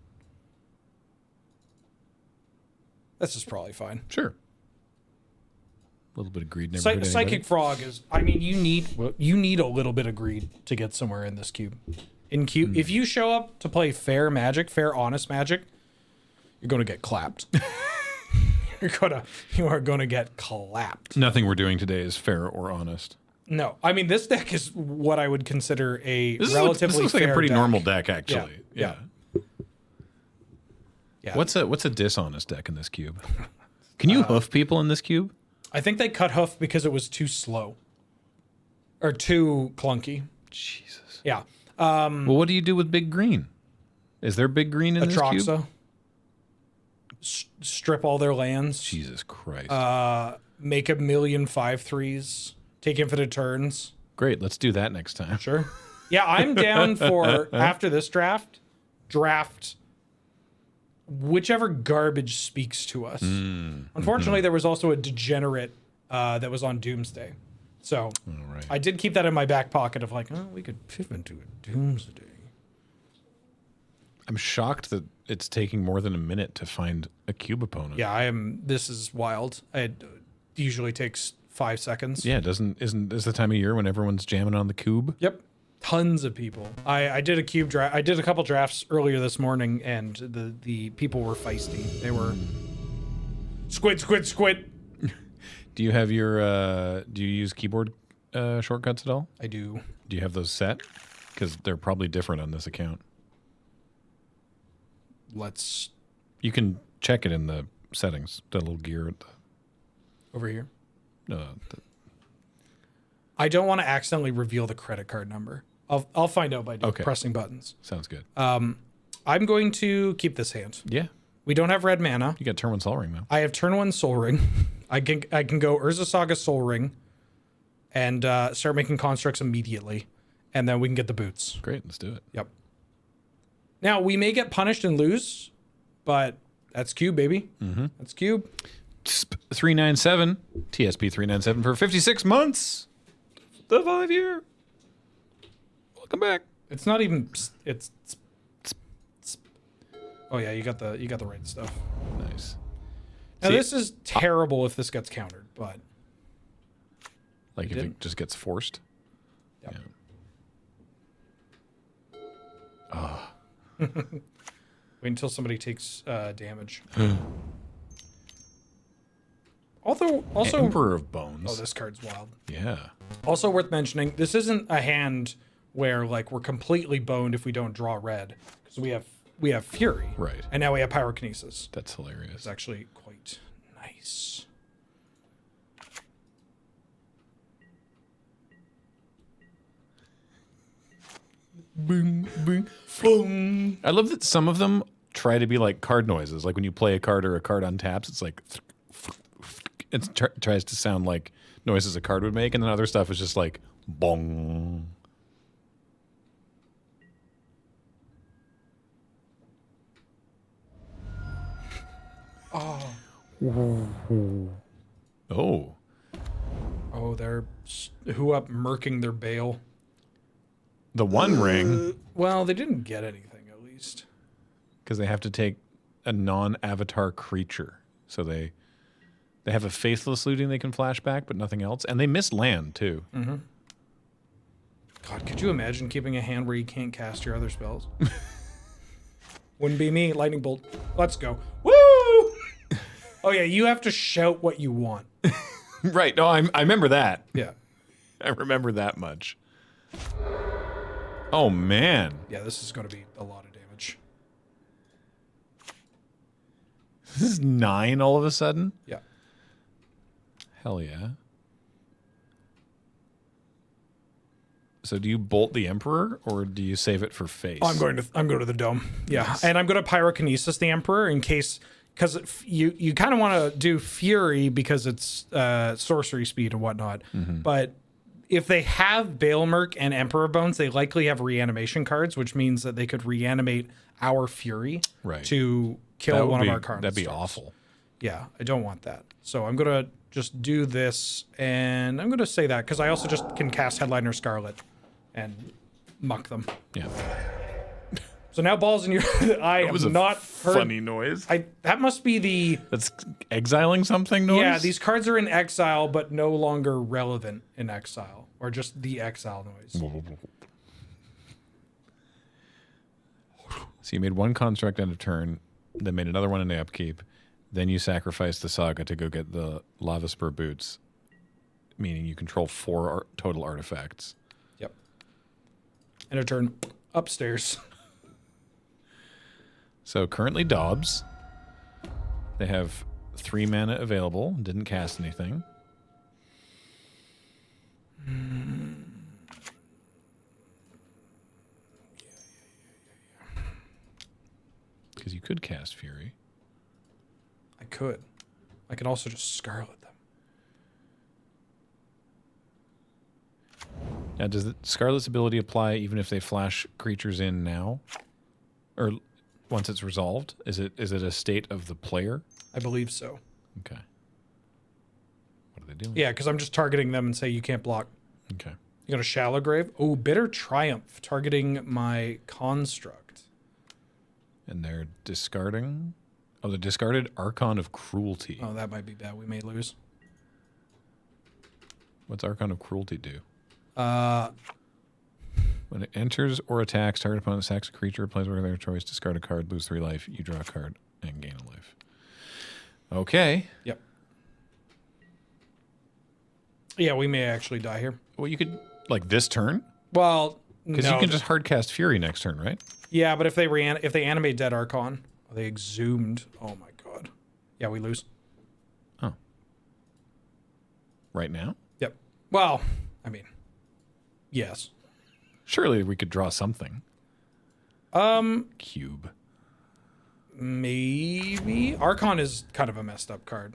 S2: This is probably fine.
S1: Sure. A little bit of greed never hurt anybody.
S2: Psychic Frog is, I mean, you need a little bit of greed to get somewhere in this cube. In cube, if you show up to play fair Magic, fair honest Magic, you're going to get clapped. You are going to get clapped.
S1: Nothing we're doing today is fair or honest.
S2: No, I mean, this deck is what I would consider a
S1: This
S2: relatively
S1: looks like a
S2: fair
S1: pretty
S2: deck.
S1: normal deck, actually.
S2: Yeah.
S1: What's a dishonest deck in this cube? Can you hoof people in this cube?
S2: I think they cut Hoof because it was too slow. Or too clunky.
S1: Jesus.
S2: Yeah.
S1: Well, what do you do with Big Green? Is there Big Green in this cube?
S2: Atraxa. Strip all their lands.
S1: Jesus Christ.
S2: Make 1,000,000 5/3s. Take infinite turns.
S1: Great. Let's do that next time.
S2: Sure. Yeah, I'm down for, after this draft whichever garbage speaks to us. Unfortunately, there was also a degenerate that was on Doomsday. So
S1: All right.
S2: I did keep that in my back pocket of like, oh, we could pivot into a Doomsday.
S1: I'm shocked that it's taking more than a minute to find a cube opponent.
S2: Yeah, this is wild. It usually takes 5 seconds.
S1: Yeah, isn't this the time of year when everyone's jamming on the cube?
S2: Yep. Tons of people. I did a cube draft. I did a couple drafts earlier this morning, and the people were feisty. They were squid.
S1: Do you have your do you use keyboard shortcuts at all?
S2: I do.
S1: Do you have those set? Because they're probably different on this account. You can check it in the settings. The little gear at the
S2: Over here.
S1: the
S2: I don't want to accidentally reveal the credit card number. I'll find out by pressing buttons.
S1: sounds good.
S2: I'm going to keep this hand.
S1: Yeah.
S2: We don't have red mana.
S1: You got turn 1 Sol Ring though.
S2: I have turn 1 Soul Ring. I can go Urza Saga Soul Ring and start making constructs immediately. And then we can get the boots.
S1: Great, let's do it.
S2: Yep. Now, we may get punished and lose, but that's cube, baby. Mm-hmm. That's cube.
S1: 397 TSP 397 for 56 months. The 5-year. Welcome back.
S2: It's not even. It's. Oh yeah, you got the right stuff.
S1: Nice.
S2: Now,
S1: See,
S2: this is terrible if this gets countered, but
S1: like if it just gets forced.
S2: Yep.
S1: Yeah.
S2: wait until somebody takes damage. Also,
S1: Emperor of Bones.
S2: oh, this card's wild.
S1: Yeah.
S2: Also worth mentioning, this isn't a hand where like we're completely boned if we don't draw red, because we have Fury,
S1: Right.
S2: and now we have Pyrokinesis.
S1: That's hilarious.
S2: It's actually quite nice. Boom, boom, boom.
S1: I love that some of them try to be like card noises. Like when you play a card or a card untaps, it's like it tries to sound like noises a card would make, and then other stuff is just like bong.
S2: Oh,
S1: Oh,
S2: oh, they're who up murking their bail.
S1: the One Ring,
S2: Well, they didn't get anything at least.
S1: because they have to take a non-avatar creature, so they have a Faithless Looting they can flash back, but nothing else, and they miss land too.
S2: God, could you imagine keeping a hand where you can't cast your other spells? Wouldn't be me. Lightning bolt. Let's go. Woo! Oh yeah, you have to shout what you want.
S1: Right? No, I remember that.
S2: Yeah.
S1: I remember that much. Oh man,
S2: Yeah, this is going to be a lot of damage.
S1: this is 9 all of a sudden.
S2: Yeah.
S1: Hell yeah. So do you bolt the Emperor or do you save it for face?
S2: I'm going to the dome. Yeah, nice. And I'm going to Pyrokinesis the Emperor in case, because you kind of want to do Fury because it's sorcery speed and whatnot. But if they have Baelmerk and Emperor Bones, they likely have reanimation cards, which means that they could reanimate our Fury to kill one of our cards.
S1: That'd be awful.
S2: Yeah, I don't want that. So I'm going to just do this, and I'm going to say that because I also just can cast Headliner Scarlet and muck them.
S1: Yeah.
S2: So now balls in your... I
S1: That was
S2: have
S1: a
S2: not heard...
S1: funny noise.
S2: That must be the...
S1: That's exiling something noise?
S2: Yeah, these cards are in exile, but no longer relevant in exile. Or just the exile noise.
S1: So you made one construct end of turn, then made another one in the upkeep, then you sacrificed the Saga to go get the Lava Spur Boots, meaning you control 4 total artifacts.
S2: Yep. And a turn upstairs.
S1: So currently Dobbs. They have 3 mana available, didn't cast anything. Because you could cast Fury.
S2: I could. I could also just Scarlet them.
S1: Now, does the Scarlet's ability apply even if they flash creatures in now? Or once it's resolved? Is it a state of the player?
S2: I believe so.
S1: Okay. What are they doing?
S2: Yeah, because I'm just targeting them and say you can't block.
S1: Okay.
S2: You got a Shallow Grave? Oh, Bitter Triumph, targeting my construct.
S1: And they're discarding... Oh, the discarded Archon of Cruelty.
S2: Oh, that might be bad. We may lose.
S1: What's Archon of Cruelty do?
S2: When
S1: it enters or attacks, target opponent sacks a creature, plays one of their choice, discard a card, lose 3 life, you draw a card, and gain a life. Okay.
S2: Yep. Yeah, we may actually die here.
S1: Well, you could, like, this turn?
S2: Well,
S1: Because
S2: no,
S1: you can just hardcast Fury next turn, right?
S2: Yeah, but if they animate Dead Archon, they exhumed. Oh my god. Yeah, we lose.
S1: Oh. Right now?
S2: Yep. Well, I mean, yes.
S1: Surely we could draw something. Cube.
S2: Maybe. Archon is kind of a messed up card.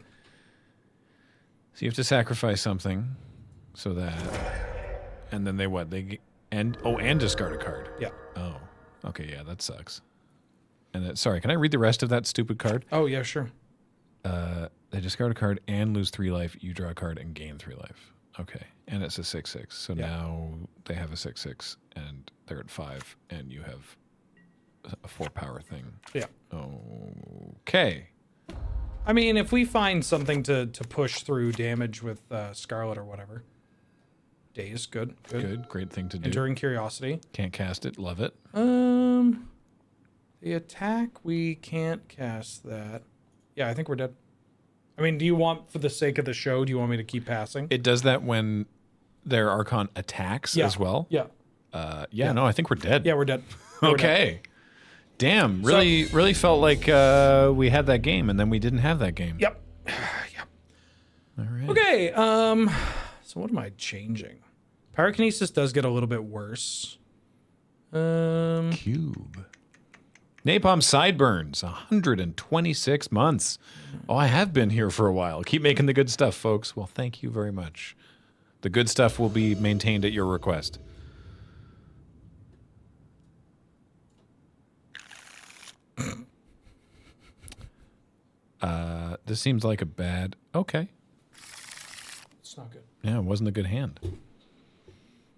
S1: So you have to sacrifice something so that... And then they what? And discard a card.
S2: Yeah.
S1: Oh. Okay, yeah, that sucks. And that, sorry, can I read the rest of that stupid card?
S2: Oh, yeah, sure.
S1: They discard a card and lose 3 life. You draw a card and gain 3 life. Okay. And it's a 6/6. So now they have a 6/6 and they're at 5 and you have a 4 power thing.
S2: Yeah.
S1: Okay.
S2: I mean, if we find something to push through damage with Scarlet or whatever. Daze, good.
S1: Good. Great thing to do.
S2: Enduring Curiosity.
S1: Can't cast it. Love it.
S2: The attack, we can't cast that. Yeah, I think we're dead. I mean, do you want, for the sake of the show, do you want me to keep passing?
S1: It does that when their Archon attacks as well?
S2: Yeah.
S1: No, I think we're dead.
S2: Yeah, we're dead.
S1: Okay. Damn, really felt like we had that game, and then we didn't have that game.
S2: Yep.
S1: All right.
S2: Okay, so what am I changing? Pyrokinesis does get a little bit worse.
S1: Cube. Napalm Sideburns, 126 months. Oh, I have been here for a while. Keep making the good stuff, folks. Well, thank you very much. The good stuff will be maintained at your request. This seems like a bad... Okay.
S2: It's not good.
S1: Yeah, it wasn't a good hand.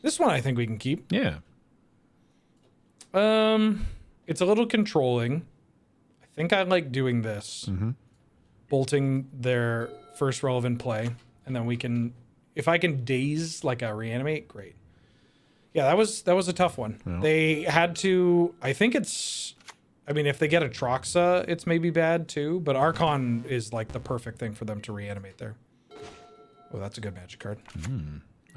S2: This one I think we can keep.
S1: Yeah.
S2: It's a little controlling. I think I like doing this.
S1: Mm-hmm.
S2: Bolting their first relevant play. And then we can... If I can daze like a reanimate, great. Yeah, that was a tough one.
S1: Well.
S2: They had to... I think it's... I mean, if they get a Troxa, it's maybe bad too. But Archon is like the perfect thing for them to reanimate there. Oh, that's a good magic card.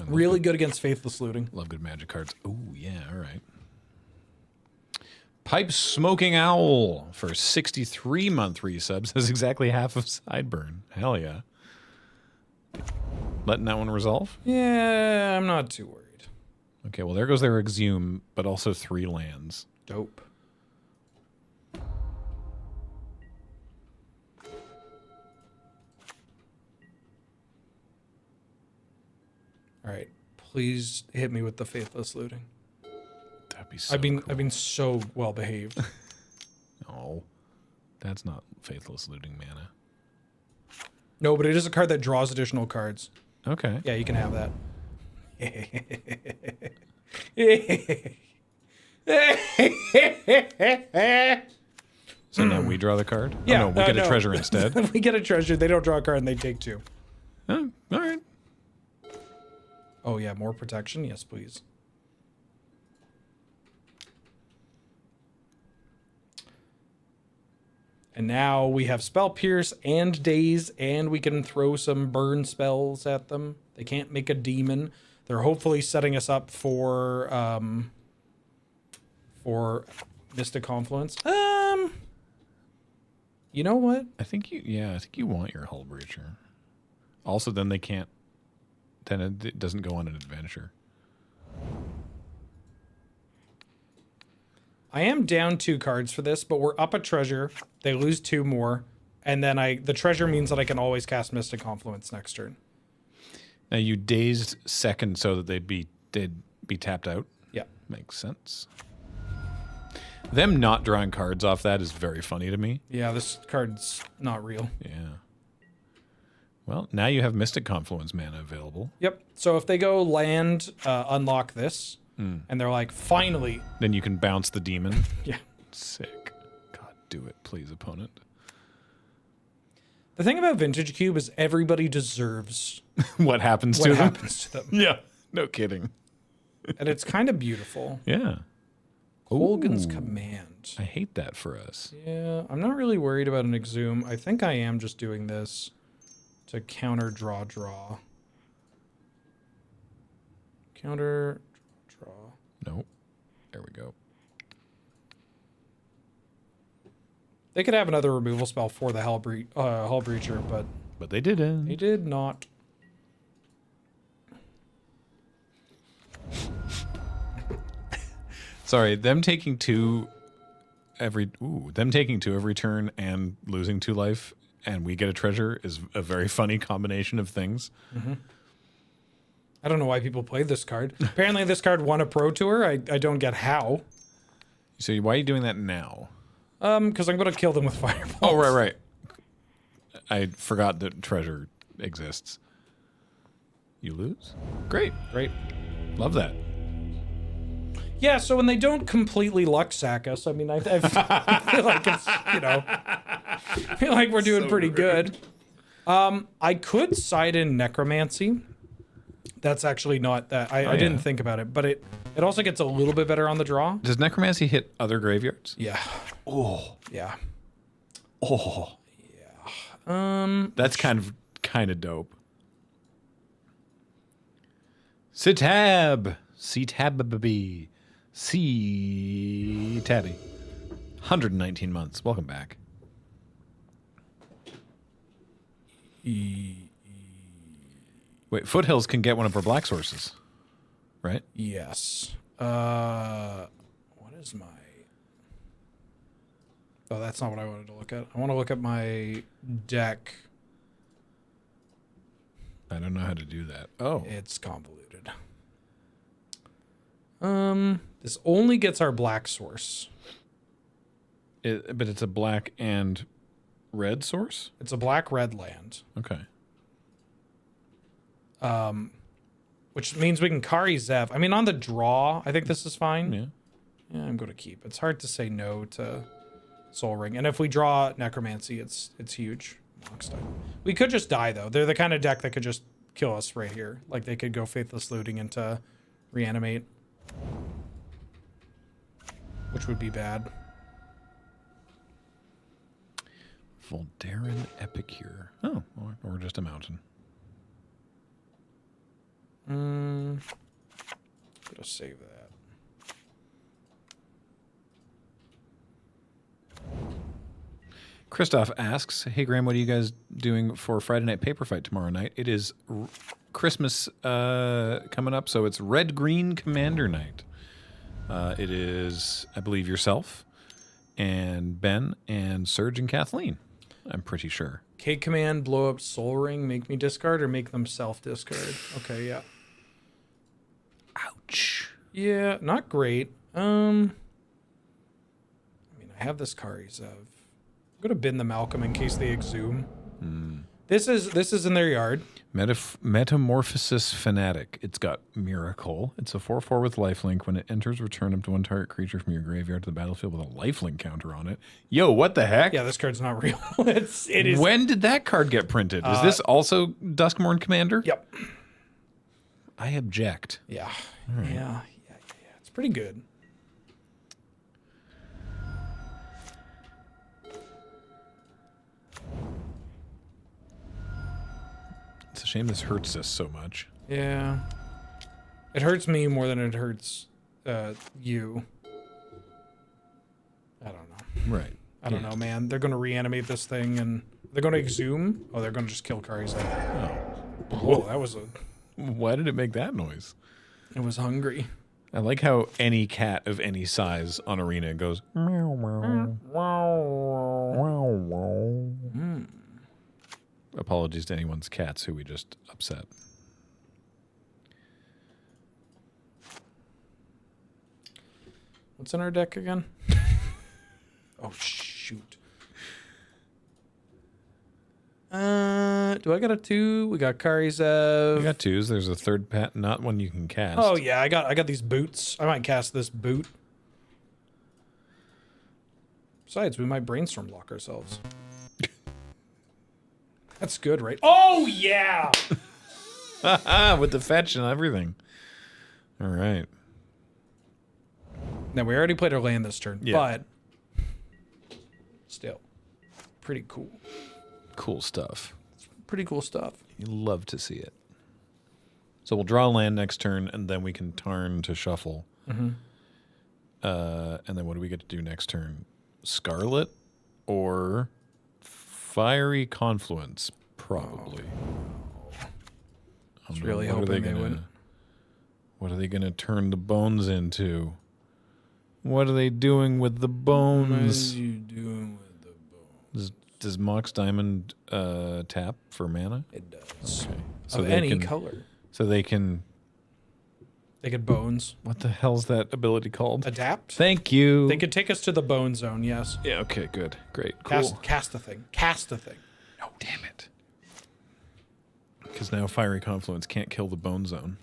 S2: Really good against Faithless Looting.
S1: Love good magic cards. Oh, yeah, all right. Pipe Smoking Owl for 63-month resubs has exactly half of Sideburn. Hell yeah. Letting that one resolve?
S2: Yeah, I'm not too worried.
S1: Okay, well, there goes their Exhume, but also 3 lands.
S2: Dope. All right, please hit me with the Faithless Looting.
S1: That'd be so
S2: I've
S1: cool.
S2: been so well behaved.
S1: Oh, that's not Faithless Looting mana.
S2: No, but it is a card that draws additional cards.
S1: Okay.
S2: Yeah, you can have that.
S1: So now we draw the card?
S2: Yeah,
S1: Oh, no, we get a treasure instead.
S2: We get a treasure. They don't draw a card and they take 2.
S1: Oh, all right.
S2: Oh yeah, more protection. Yes, please. And now we have Spell Pierce and Daze, and we can throw some burn spells at them. They can't make a demon. They're hopefully setting us up for Mystic Confluence. You know what?
S1: I think you want your Hull Breacher. Also, then they can't. Then it doesn't go on an adventure.
S2: I am down 2 cards for this, but we're up a treasure. They lose 2 more, and then the treasure means that I can always cast Mystic Confluence next turn.
S1: Now you dazed second so that they'd be tapped out.
S2: Yeah.
S1: Makes sense. Them not drawing cards off that is very funny to me.
S2: Yeah, this card's not real.
S1: Yeah. Well, now you have Mystic Confluence mana available.
S2: Yep. So if they go land, unlock this, and they're like, finally.
S1: Then you can bounce the demon.
S2: Yeah.
S1: Sick. God, do it, please, opponent.
S2: The thing about Vintage Cube is everybody deserves
S1: What happens
S2: what
S1: to them?
S2: happens to them.
S1: Yeah. No kidding.
S2: And it's kind of beautiful.
S1: Yeah.
S2: Kolgan's
S1: Ooh.
S2: Command.
S1: I hate that for us.
S2: Yeah, I'm not really worried about an Exhume. I think I am just doing this to counter draw. Counter draw.
S1: Nope. There we go.
S2: They could have another removal spell for the Hull Breacher, but
S1: they didn't.
S2: they did not.
S1: Sorry, them taking 2 every turn and losing 2 life and we get a treasure is a very funny combination of things.
S2: Mm-hmm. I don't know why people played this card. Apparently this card won a Pro Tour. I don't get how.
S1: So why are you doing that now?
S2: Because I'm going to kill them with fireballs.
S1: Oh, right. I forgot that treasure exists. You lose? Great. Love that.
S2: Yeah, so when they don't completely luck sack us, I mean, I feel like it's, I feel like we're doing pretty good. I could side in Necromancy. That's actually not that. I didn't think about it, but it also gets a little bit better on the draw.
S1: Does Necromancy hit other graveyards?
S2: Yeah.
S1: Oh.
S2: Yeah.
S1: Oh.
S2: Yeah.
S1: That's kind of dope. Sitab. C-Tabby. C-Tabby. 119 months. Welcome back. Wait, Foothills can get one of our black sources, right?
S2: Yes. What is my... Oh, that's not what I wanted to look at. I want to look at my deck.
S1: I don't know how to do that. Oh.
S2: It's convoluted. This only gets our black source.
S1: But it's a black and red source?
S2: It's a black-red land.
S1: Okay.
S2: Which means we can Kari Zev. I mean, on the draw, I think this is fine.
S1: Yeah.
S2: Yeah, I'm going to keep. It's hard to say no to Soul Ring. And if we draw Necromancy, it's huge. We could just die, though. They're the kind of deck that could just kill us right here. Like, they could go Faithless Looting into Reanimate. Which would be bad.
S1: Voldarin Epicure. Oh, or just a mountain.
S2: Gotta save that.
S1: Christoph asks, "Hey Graham, what are you guys doing for Friday Night Paper Fight tomorrow night? It is Christmas coming up, so it's Red Green Commander Night. It is, I believe, yourself and Ben and Serge and Kathleen. I'm pretty sure.
S2: K command, blow up Soul Ring, make me discard, or make them self-discard. Okay, yeah.
S1: Ouch.
S2: Yeah, not great. I mean, I have this Kari Zev. I'm gonna bin the Malcolm in case they exhume. This is in their yard.
S1: Metamorphosis Fanatic. It's got Miracle. It's a 4/4 with lifelink. When it enters, return up to one target creature from your graveyard to the battlefield with a lifelink counter on it. Yo, what the heck?
S2: Yeah, this card's not real. It is.
S1: When did that card get printed? Is this also Duskmorn Commander?
S2: Yep.
S1: I object.
S2: Yeah. Yeah. It's pretty good.
S1: It's a shame this hurts us so much.
S2: Yeah. It hurts me more than it hurts you. I don't know.
S1: Right.
S2: I don't know, man. They're going to reanimate this thing and they're going to exhume. Oh, they're going to just kill Kari's head.
S1: Oh.
S2: Whoa, that was a...
S1: Why did it make that noise?
S2: It was hungry.
S1: I like how any cat of any size on Arena goes meow meow meow meow. Apologies to anyone's cats who we just upset.
S2: What's in our deck again? Oh, shoot. Do I got a 2? We got Kari Zev.
S1: We got 2s. There's a third pat, not one you can cast.
S2: Oh yeah, I got these boots. I might cast this boot. Besides, we might brainstorm block ourselves. That's good, right? Oh yeah.
S1: With the fetch and everything. All right.
S2: Now we already played our land this turn, but still, pretty cool.
S1: Cool stuff.
S2: Pretty cool stuff.
S1: You love to see it. So we'll draw land next turn, and then we can turn to shuffle. And then what do we get to do next turn? Scarlet or Fiery Confluence? Probably.
S2: I was really hoping they wouldn't.
S1: What are they going to turn the bones into? What are they doing with the bones?
S2: What are you doing with the bones?
S1: Does Mox Diamond tap for mana?
S2: It does.
S1: Okay.
S2: So of any color.
S1: So they can...
S2: They could bones.
S1: What the hell's that ability called?
S2: Adapt?
S1: Thank you.
S2: They could take us to the bone zone, yes.
S1: Yeah, okay, good. Great. Cool.
S2: Cast a thing. Cast a thing.
S1: No, damn it. Because now Fiery Confluence can't kill the bone zone.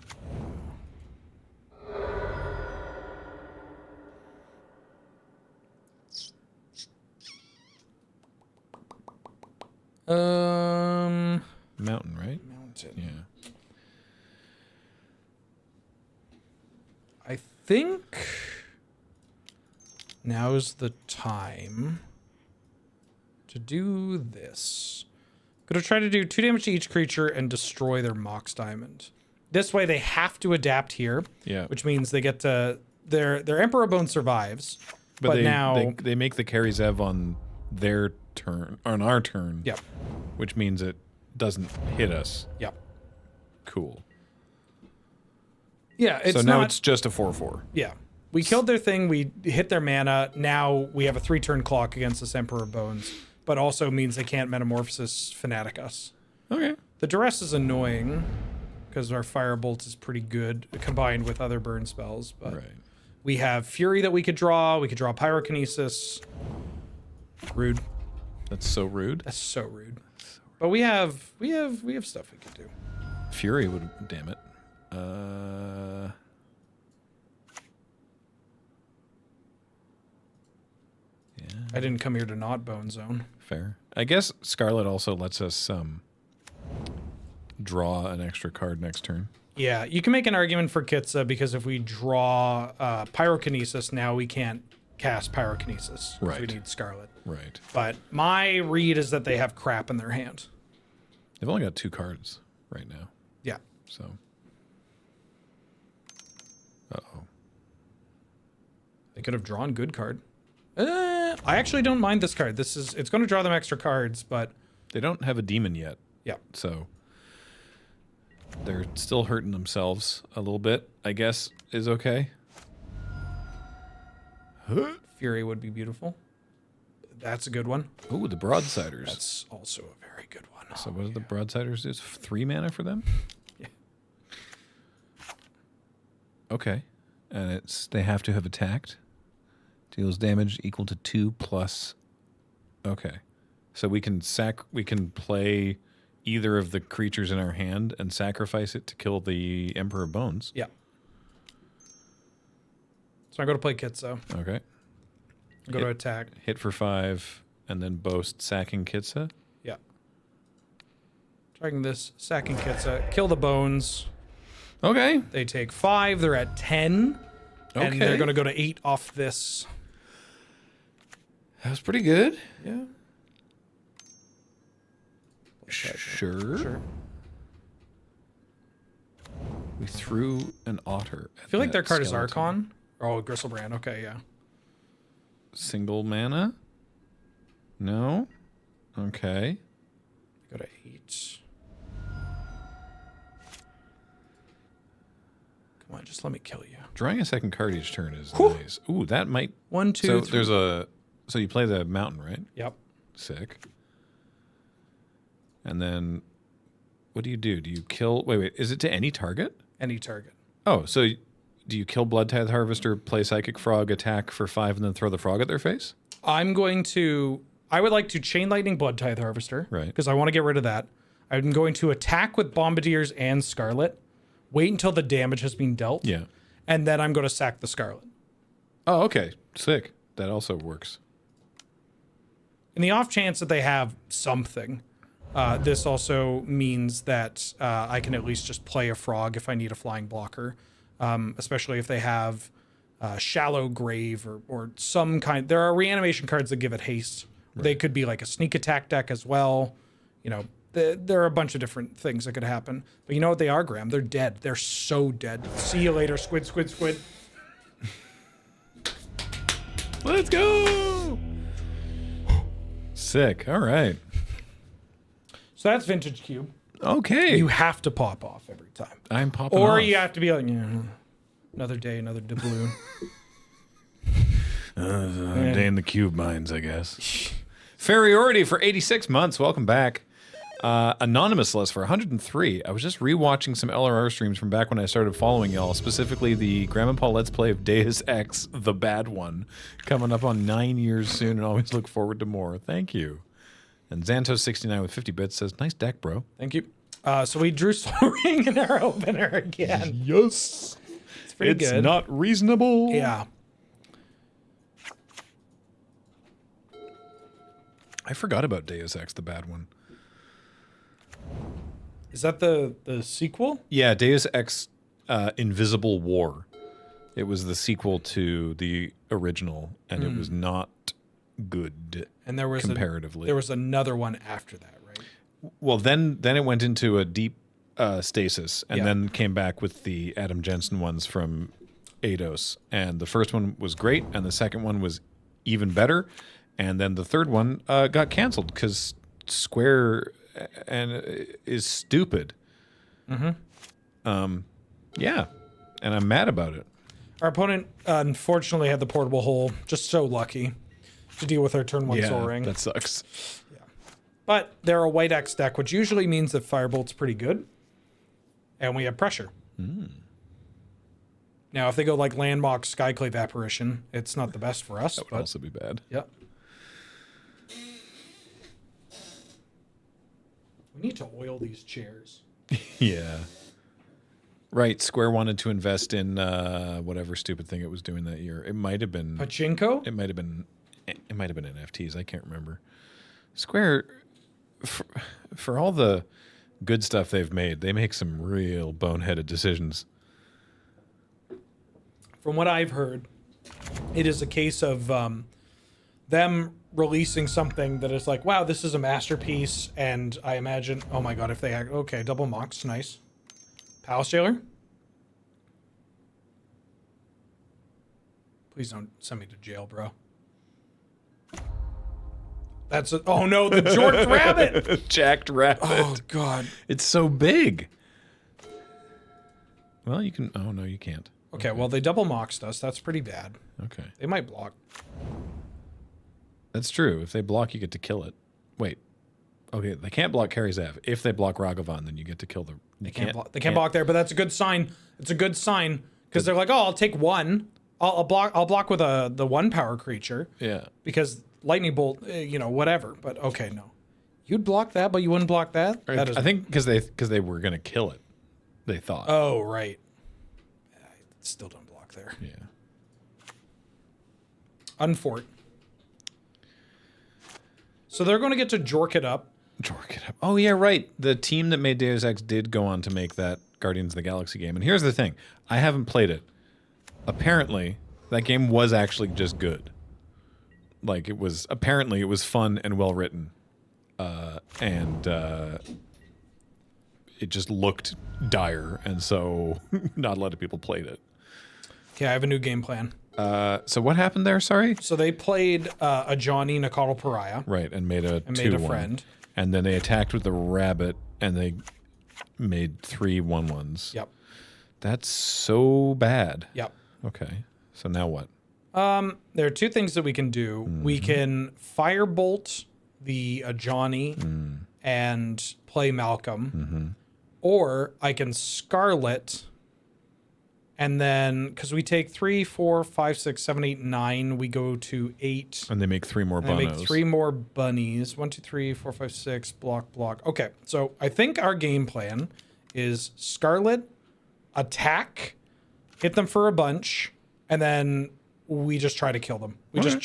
S1: Mountain, right?
S2: Mountain.
S1: Yeah.
S2: I think now's the time to do this. Gonna try to do 2 damage to each creature and destroy their Mox Diamond. This way they have to adapt here.
S1: Yeah.
S2: Which means they get to their Emperor Bone survives. But now
S1: they make the Carry Zev on their turn, on our turn.
S2: Yep.
S1: Which means it doesn't hit us.
S2: Yep.
S1: Cool.
S2: Yeah, it's
S1: so now it's just a 4/4.
S2: Yeah. We killed their thing, we hit their mana. Now we have a 3-turn clock against this Emperor Bones, but also means they can't Metamorphosis Fanatic us.
S1: Okay.
S2: The Duress is annoying because our Firebolt is pretty good combined with other burn spells, but
S1: Right.
S2: we have Fury that we could draw. We could draw Pyrokinesis. Rude.
S1: That's so rude.
S2: That's so rude. But we have stuff we could do.
S1: Fury would, damn it. Yeah.
S2: I didn't come here to not Bone Zone.
S1: Fair. I guess Scarlet also lets us draw an extra card next turn.
S2: Yeah, you can make an argument for Kitza because if we draw Pyrokinesis, now we can't cast Pyrokinesis.
S1: Right.
S2: We need Scarlet.
S1: Right.
S2: But my read is that they have crap in their hand.
S1: They've only got 2 cards right now.
S2: Yeah.
S1: So. Uh-oh.
S2: They could have drawn good card. I actually don't mind this card. It's going to draw them extra cards, but
S1: They don't have a demon yet.
S2: yeah.
S1: So they're still hurting themselves a little bit, I guess is okay.
S2: Fury would be beautiful. That's a good one.
S1: Ooh, the Broadsiders.
S2: That's also a very good one.
S1: So what do the Broadsiders do? 3 mana for them?
S2: Yeah.
S1: Okay. And they have to have attacked. Deals damage equal to 2 plus. Okay. So we can play either of the creatures in our hand and sacrifice it to kill the Emperor Bones.
S2: Yeah. So I go to play Kitza.
S1: Okay.
S2: Go to attack.
S1: Hit for 5 and then boast sacking Kitza.
S2: Yeah. Dragging this, sacking Kitza, kill the Bones.
S1: Okay.
S2: They take 5. They're at 10.
S1: Okay.
S2: And they're going to go to 8 off this.
S1: That was pretty good.
S2: Yeah.
S1: Sure. We threw an otter.
S2: I feel like their card is Archon. Oh, Gristlebrand. Okay, yeah.
S1: Single mana? No? Okay.
S2: Go to 8. Come on, just let me kill you.
S1: Drawing a second card each turn is
S2: Whew.
S1: nice. Ooh, that might...
S2: 1, 2,
S1: So
S2: 3.
S1: there's So you play the mountain, right?
S2: Yep.
S1: Sick. And then... What do? Do you kill... Wait. Is it to any target?
S2: Any target.
S1: Oh, so do you kill Blood Tithe Harvester, play Psychic Frog, attack for 5, and then throw the frog at their face?
S2: I would like to Chain Lightning Blood Tithe Harvester.
S1: Right.
S2: Because I want to get rid of that. I'm going to attack with Bombardiers and Scarlet. Wait until the damage has been dealt.
S1: Yeah.
S2: And then I'm going to sack the Scarlet.
S1: Oh, okay. Sick. That also works.
S2: In the off chance that they have something, this also means that I can at least just play a frog if I need a flying blocker, especially if they have Shallow Grave or some kind. There are reanimation cards that give it haste. Right. They could be like a sneak attack deck as well. You know, there are a bunch of different things that could happen. But you know what they are, Graham? They're dead. They're so dead. See you later, squid, squid, squid.
S1: Let's go! Sick. All right.
S2: So that's Vintage Cube.
S1: Okay.
S2: You have to pop off every time.
S1: I'm popping
S2: Or
S1: off.
S2: you have to be like, yeah, another day, another doubloon.
S1: Day in the cube mines, I guess. Feriority for 86 months. Welcome back. Anonymous list for 103. I was just rewatching some LRR streams from back when I started following y'all, specifically the Grandma Paul Let's Play of Deus Ex, the bad one, coming up on 9 years soon, and always look forward to more. Thank you. And Xantos69 with 50 bits says, nice deck, bro.
S2: Thank you. So we drew Soul Ring in our opener again.
S1: Yes.
S2: It's pretty good.
S1: It's not reasonable.
S2: Yeah.
S1: I forgot about Deus Ex, the bad one.
S2: Is that the sequel?
S1: Yeah, Deus Ex Invisible War. It was the sequel to the original, and it was not good
S2: And there was
S1: comparatively.
S2: there was another one after that, right?
S1: Well, then it went into a deep stasis, and
S2: Yeah.
S1: then came back with the Adam Jensen ones from Eidos. And the first one was great, and the second one was even better. And then the third one got canceled because Square is stupid. Yeah, and I'm mad about it.
S2: Our opponent unfortunately had the portable hole. Just so lucky to deal with our turn one Soaring.
S1: That sucks.
S2: But they're a white X deck, which usually means that Firebolt's pretty good. And we have pressure. Now, if they go like Landmark, Skyclave Apparition, it's not the best for us.
S1: That would also be bad.
S2: Yep. We need to oil these chairs.
S1: Yeah. Right. Square wanted to invest in whatever stupid thing it was doing that year. It might have been
S2: Pachinko?
S1: It might have been NFTs. I can't remember. Square, for all the good stuff they've made, they make some real boneheaded decisions.
S2: From what I've heard, it is a case of them releasing something that is like, wow, this is a masterpiece. And I imagine, oh my God, if they act, okay, double Mox, nice. Palace Jailer? Please don't send me to jail, bro. That's a, oh no, the Jorked Rabbit!
S1: Jacked rabbit.
S2: Oh God.
S1: It's so big. Well, you can. Oh no, you can't.
S2: Okay, well, they double Moxed us. That's pretty bad.
S1: Okay,
S2: They might block.
S1: that's true. If they block, you get to kill it. Wait. Okay, they can't block Karizav. If they block Ragavan, then you get to kill the.
S2: They can't block there, but that's a good sign. It's a good sign because they're like, oh, I'll take one. I'll block with the 1-power creature.
S1: Yeah.
S2: Because lightning bolt, whatever. But okay, no, you'd block that, but you wouldn't block that. That is,
S1: I think because they were gonna kill it. They thought.
S2: oh right. I still don't block there.
S1: Yeah.
S2: Unfort. So they're going to get to Jork it up.
S1: Jork it up. Oh yeah, right. The team that made Deus Ex did go on to make that Guardians of the Galaxy game. And here's the thing: I haven't played it. Apparently, that game was actually just good. Like it was fun and well written, and it just looked dire, and so not a lot of people played it.
S2: Okay, I have a new game plan.
S1: So what happened there? Sorry.
S2: So they played a Johnny Nakatl Pariah.
S1: Right, and made a
S2: made a
S1: 2/1.
S2: friend.
S1: And then they attacked with the rabbit, and they made 3 1/1s.
S2: Yep.
S1: That's so bad.
S2: Yep.
S1: Okay, so now what?
S2: There are two things that we can do. We can firebolt the Johnny and play Malcolm, or I can Scarlet, and then because we take 3, 4, 5, 6, 7, 8, 9, we go to 8.
S1: And they make 3 more
S2: And I
S1: bonos.
S2: make 3 more bunnies. 1, 2, 3, 4, 5, 6. Block. Okay, so I think our game plan is Scarlet, attack, hit them for a bunch, and then we just try to kill them. We just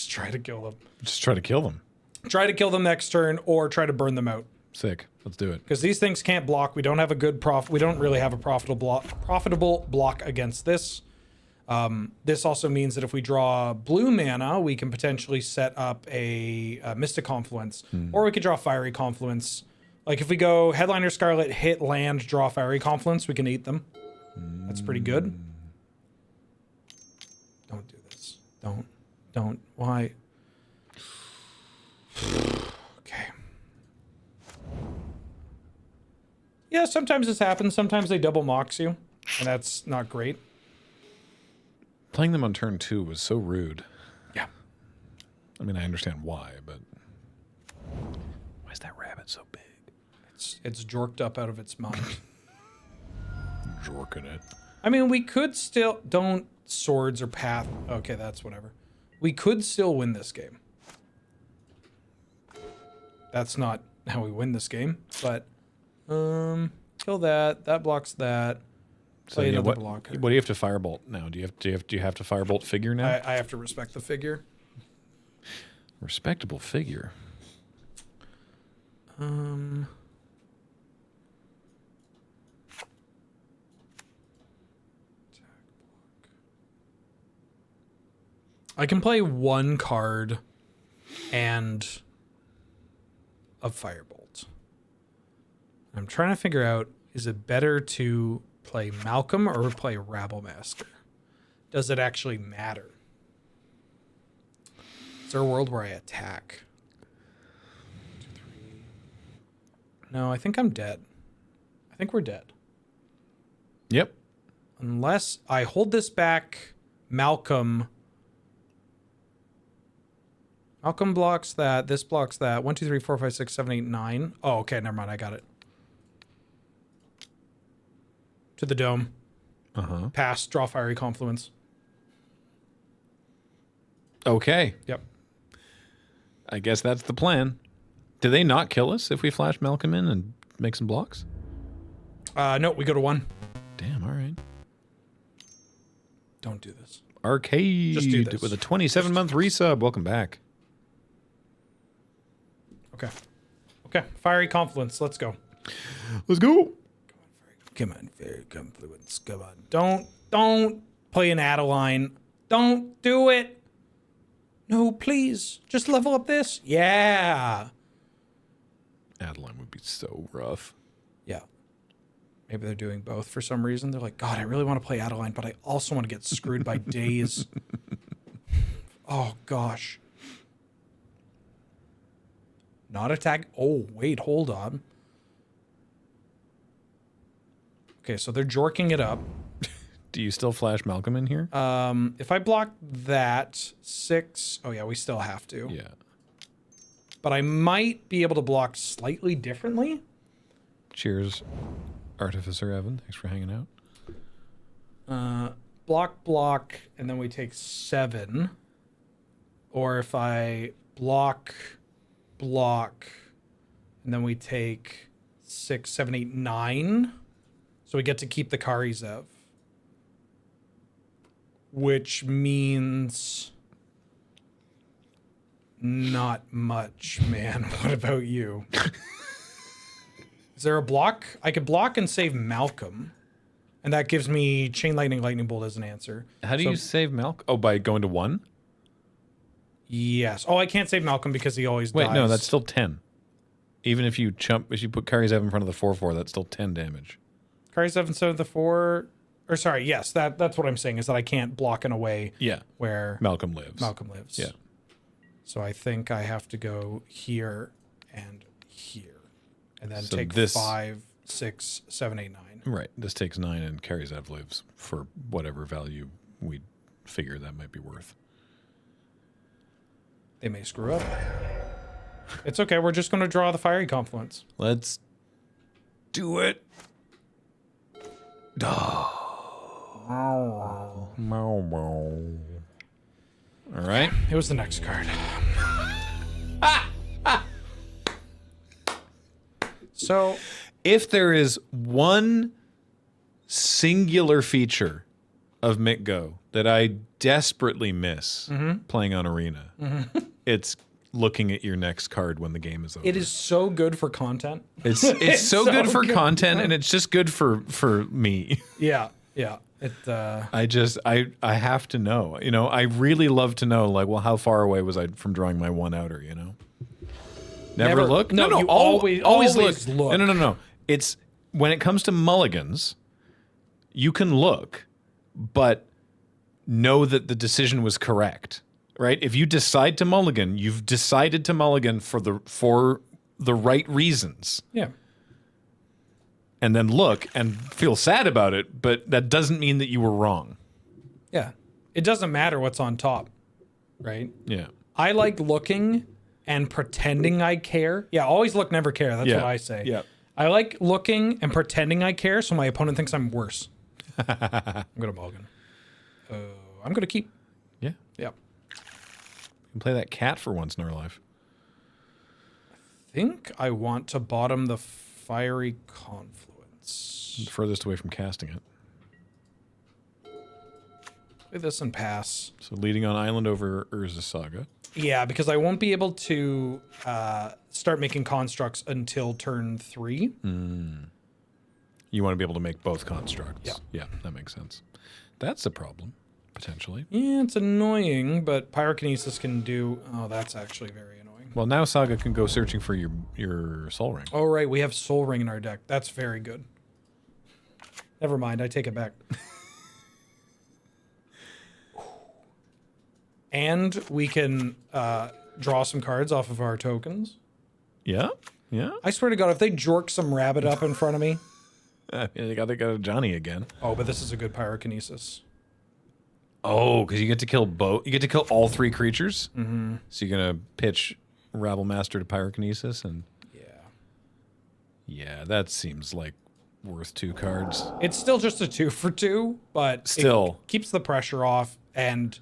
S2: try to kill them.
S1: Just try to kill them.
S2: Try to kill them next turn, or try to burn them out.
S1: Sick. Let's do it.
S2: Because these things can't block. We don't have a good we don't really have a profitable block against this. This also means that if we draw blue mana, we can potentially set up a Mystic Confluence, or we could draw Fiery Confluence. Like if we go Headliner Scarlet, hit land, draw Fiery Confluence, we can eat them. That's pretty good. Don't do this. Don't. Why? Okay. Yeah, sometimes this happens. Sometimes they double Mox you, and that's not great.
S1: Playing them on turn 2 was so rude.
S2: Yeah.
S1: I mean, I understand why, but why is that rabbit so big?
S2: It's jorked up out of its mind.
S1: Jorking it.
S2: I mean, we could still don't swords or path. Okay, that's whatever. We could still win this game. That's not how we win this game, but kill that. That blocks that. Play another blocker.
S1: What do you have to firebolt now? Do you have to firebolt figure now?
S2: I have to respect the figure.
S1: Respectable figure.
S2: I can play one card and a Firebolt. I'm trying to figure out, is it better to play Malcolm or play Rabblemaster? Does it actually matter? Is there a world where I attack? 1, 2, 3. No, I think I'm dead. I think we're dead.
S1: Yep.
S2: Unless I hold this back, Malcolm blocks that. This blocks that. 1, 2, 3, 4, 5, 6, 7, 8, 9. Oh, okay. Never mind. I got it. To the dome. Pass. Draw Fiery Confluence.
S1: Okay.
S2: Yep.
S1: I guess that's the plan. Do they not kill us if we flash Malcolm in and make some blocks?
S2: No, we go to 1.
S1: Damn, all right.
S2: Don't do this.
S1: Arcade
S2: Just do this.
S1: with a 27-month resub. Welcome back.
S2: Okay. Okay. Fiery Confluence. Let's go.
S1: Let's go.
S2: Come on, Fiery Confluence. Come on. Don't play an Adeline. Don't do it. No, please. Just level up this. Yeah.
S1: Adeline would be so rough.
S2: Yeah. Maybe they're doing both for some reason. They're like, God, I really want to play Adeline, but I also want to get screwed by Days. Oh, gosh. Not attack. Oh, wait, hold on. Okay, so they're jorking it up.
S1: Do you still flash Malcolm in here?
S2: If I block that, 6. Oh, yeah, we still have to.
S1: Yeah.
S2: But I might be able to block slightly differently.
S1: Cheers, Artificer Evan. Thanks for hanging out.
S2: Block, and then we take 7. Or if I block, and then we take 6, 7, 8, 9. So we get to keep the Kari Zev. Which means not much, man. What about you? Is there a block? I could block and save Malcolm. And that gives me Chain Lightning, Lightning Bolt as an answer.
S1: How do you save Malcolm? Oh, by going to 1?
S2: Yes. Oh, I can't save Malcolm because he always dies.
S1: Wait, no, that's still 10. Even if you put Kari's Ev in front of the 4/4, that's still 10 damage.
S2: Kari Zev instead of the 4... Or sorry, yes, that's what I'm saying, is that I can't block in a way where
S1: Malcolm lives. Yeah.
S2: So I think I have to go here and here. And then
S1: So
S2: take
S1: this-
S2: 5, 6, 7, 8, 9.
S1: Right. This takes 9 and Kari's Ev lives for whatever value we figure that might be worth.
S2: They may screw up. It's okay, we're just going to draw the Fiery Confluence.
S1: Let's do it. All right.
S2: It was the next card. So,
S1: If there is one singular feature of Mick Go that I desperately miss playing on Arena, it's looking at your next card when the game is over.
S2: it is so good for content.
S1: It's so good for content, and it's just good for me.
S2: Yeah, yeah.
S1: I have to know. You know, I really love to know, like, well, how far away was I from drawing my 1 outer, you know? Never look?
S2: No, you always
S1: look.
S2: look.
S1: No. It's when it comes to mulligans, you can look, but know that the decision was correct, right? If you decide to mulligan, you've decided to mulligan for the right reasons.
S2: Yeah.
S1: And then look and feel sad about it, but that doesn't mean that you were wrong.
S2: Yeah. It doesn't matter what's on top, right?
S1: Yeah.
S2: I like looking and pretending I care. Yeah, always look, never care. That's what I say.
S1: Yeah.
S2: I like looking and pretending I care so my opponent thinks I'm worse. I'm going to mulligan. I'm going to keep.
S1: Yeah.
S2: Yep.
S1: You can play that cat for once in our life.
S2: I think I want to bottom the Fiery Confluence.
S1: Furthest away from casting it.
S2: Play this and pass.
S1: So leading on island over Urza Saga.
S2: Yeah, because I won't be able to start making constructs until turn 3.
S1: You want to be able to make both constructs.
S2: Yeah.
S1: Yeah, that makes sense. That's the problem. potentially.
S2: Yeah, it's annoying, but Pyrokinesis can do... Oh, that's actually very annoying.
S1: Well, now Saga can go searching for your Soul Ring.
S2: Oh, right, we have Soul Ring in our deck. That's very good. Never mind, I take it back. And we can draw some cards off of our tokens.
S1: Yeah? Yeah?
S2: I swear to God, if they jork some rabbit up in front of me...
S1: They got a Johnny again.
S2: Oh, but this is a good Pyrokinesis.
S1: Oh, because you get to kill both. You get to kill all 3 creatures. Mm-hmm. So you're gonna pitch Rabble Master to Pyrokinesis, and yeah, that seems like worth 2 cards.
S2: It's still just a 2 for 2, but
S1: Still
S2: it keeps the pressure off, and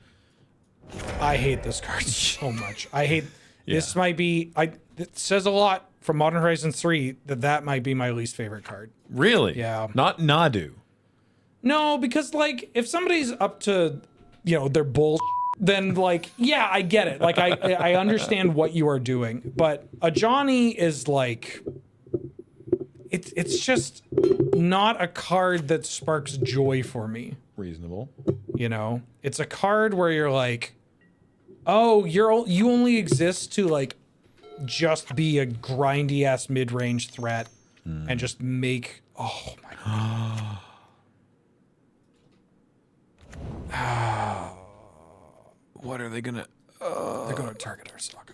S2: I hate this card so much. I hate this. Might be it says a lot from Modern Horizons 3 that might be my least favorite card.
S1: Really?
S2: Yeah.
S1: Not Nadu.
S2: No, because like if somebody's up to their bull, then like yeah, I get it. Like I understand what you are doing, but a Johnny is like it's just not a card that sparks joy for me.
S1: Reasonable.
S2: It's a card where you're like, oh, you only exist to like just be a grindy ass mid-range threat and just make oh my god.
S1: What are they gonna?
S2: They're gonna target our Saga.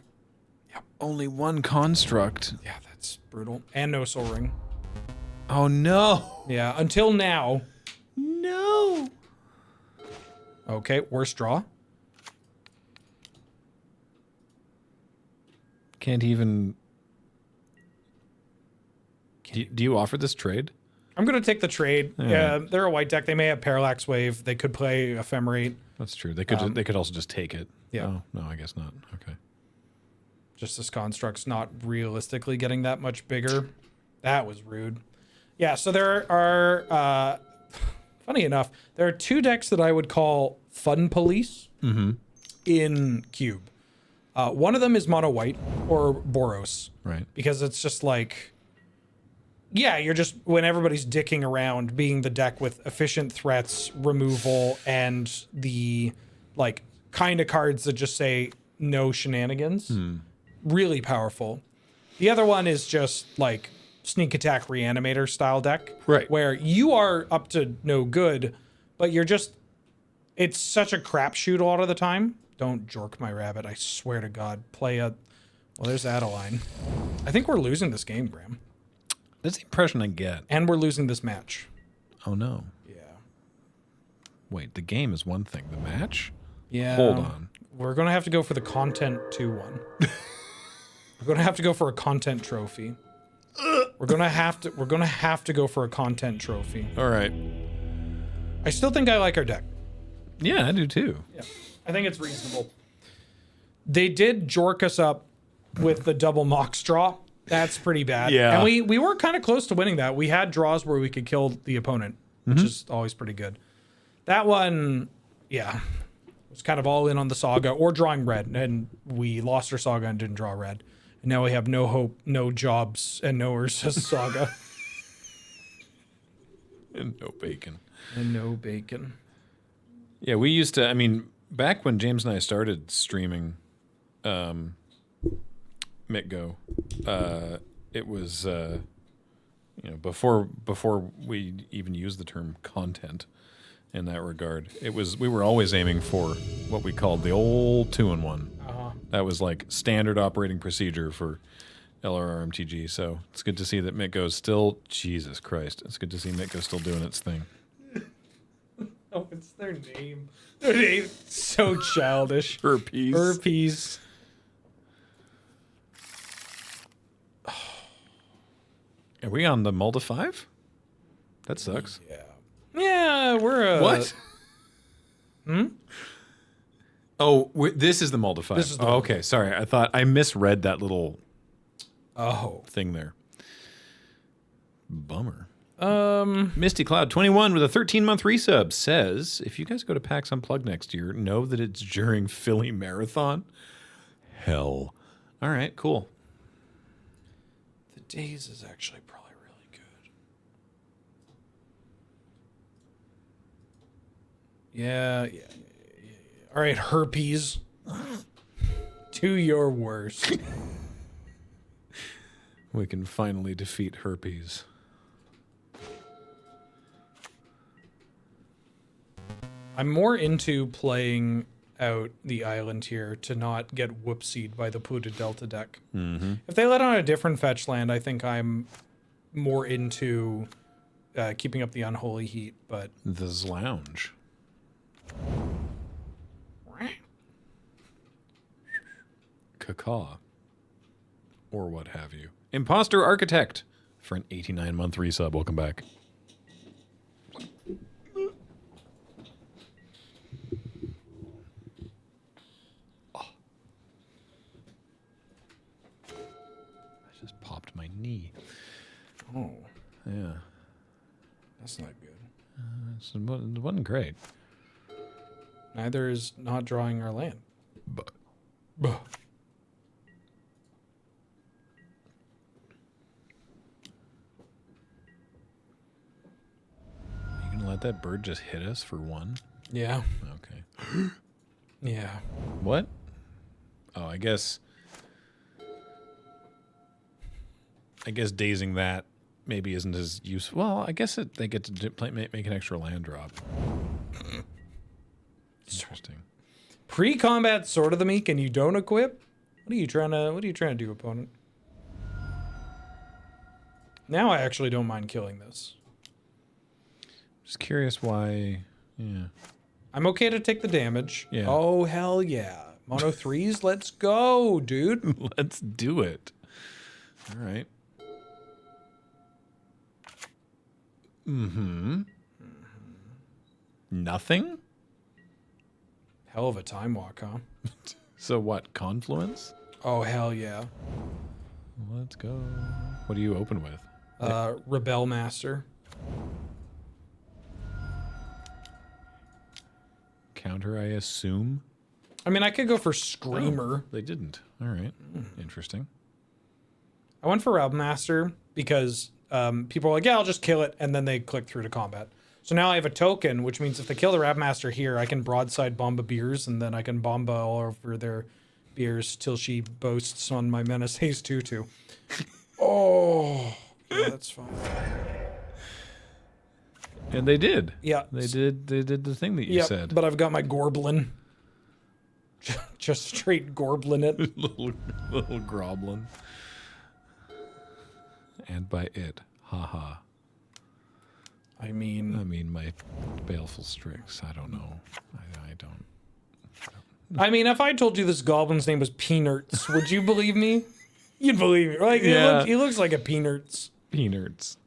S1: Only 1 construct.
S2: Yeah, that's brutal. And no Soul Ring.
S1: Oh no!
S2: Yeah, until now.
S1: No.
S2: Okay, worst draw.
S1: Can't even. Do you offer this trade?
S2: I'm gonna take the trade. Yeah, they're a white deck. They may have Parallax Wave. They could play Ephemerate.
S1: That's true. They could. They could also just take it.
S2: Yeah.
S1: Oh, no, I guess not. Okay.
S2: Just this construct's not realistically getting that much bigger. That was rude. Yeah, so there are, funny enough, there are 2 decks that I would call Fun Police in Cube. One of them is Mono White or Boros.
S1: Right.
S2: Because it's just like, yeah, you're just, when everybody's dicking around, being the deck with efficient threats, removal, and the, like, kind of cards that just say no shenanigans. Really powerful. The other one is just, like, Sneak Attack Reanimator style deck.
S1: Right.
S2: Where you are up to no good, but you're just, it's such a crapshoot a lot of the time. Don't jork my rabbit, I swear to God. Well, there's Adeline. I think we're losing this game, Graham.
S1: That's the impression I get.
S2: And we're losing this match.
S1: Oh no.
S2: Yeah.
S1: Wait, the game is one thing. The match?
S2: Yeah.
S1: Hold on.
S2: We're going to have to go for the content 2-1. We're going to have to go for a content trophy. We're going to have to go for a content trophy.
S1: All right.
S2: I still think I like our deck.
S1: Yeah, I do too.
S2: Yeah. I think it's reasonable. They did jork us up with the double mox draw. That's pretty bad.
S1: Yeah.
S2: And we were kind of close to winning that. We had draws where we could kill the opponent, which is always pretty good. That one, yeah, was kind of all in on the Saga or drawing red, and we lost our Saga and didn't draw red. And now we have no hope, no jobs, and no Ursa's Saga.
S1: And no bacon.
S2: And no bacon.
S1: Yeah, we used to, I mean, back when James and I started streaming MitGo, it was, before we even used the term content in that regard, we were always aiming for what we called the old 2-in-1. That was like standard operating procedure for LRRMTG. So it's good to see that MitGo's still, Jesus Christ, it's good to see MitGo still doing its thing.
S2: Oh, it's their name. Their name, so childish.
S1: Herpes.
S2: Herpes.
S1: Are we on the Mulda 5? That sucks.
S2: Yeah. Yeah, we're
S1: What? Oh, this is the Mulda 5.
S2: This is the
S1: oh, okay, sorry. I thought I misread that little thing there. Bummer. Misty Cloud 21 with a 13-month resub says, if you guys go to PAX Unplugged next year, know that it's during Philly Marathon. Hell. All right, cool.
S2: The Days is actually probably really good. Yeah. All right, herpes. Do your worst.
S1: We can finally defeat herpes.
S2: I'm more into playing out the island here to not get whoopsied by the Polluted Delta deck.
S1: Mm-hmm.
S2: If they let on a different fetch land, I think I'm more into keeping up the unholy heat, but...
S1: The Zlounge. Cacaw. Or what have you. Imposter Architect for an 89-month resub. Welcome back. Oh. I just popped my knee.
S2: Oh,
S1: Yeah.
S2: that's not good.
S1: It wasn't great.
S2: Neither is not drawing our land.
S1: But you gonna let that bird just hit us for one?
S2: Yeah.
S1: Okay.
S2: Yeah.
S1: What? Oh, I guess dazing that maybe isn't as useful. Well, I guess they get to make an extra land drop. Interesting.
S2: Pre-combat Sword of the Meek and you don't equip? What are you trying to do, opponent? Now I actually don't mind killing this.
S1: Just curious why. Yeah.
S2: I'm okay to take the damage.
S1: Yeah.
S2: Oh, hell yeah. Mono 3s, let's go, dude.
S1: Let's do it. All right. Mm-hmm. Nothing?
S2: Hell of a time walk, huh?
S1: So what? Confluence?
S2: Oh, hell yeah.
S1: Let's go. What do you open with?
S2: Rebel Master.
S1: Counter, I assume?
S2: I mean, I could go for Screamer.
S1: Oh, they didn't. All right. Interesting.
S2: I went for Rebel Master because people are like, yeah, I'll just kill it, and then they click through to combat. So now I have a token, which means if they kill the Rebel Master here, I can broadside Bomba Beers, and then I can Bomba all over their beers till she boasts on my Menace Haste 2-2. Oh, yeah, that's fine.
S1: And they did.
S2: Yeah.
S1: They did the thing that you said.
S2: But I've got my Gorblin. Just straight Gorblin it.
S1: little Groblin. And by it. Haha.
S2: I mean,
S1: my Baleful Strix. I don't know. I don't.
S2: I mean, if I told you this goblin's name was Peanuts, would you believe me? You'd believe me. Like,
S1: Yeah.
S2: he looks like a Peanuts.
S1: Peanuts.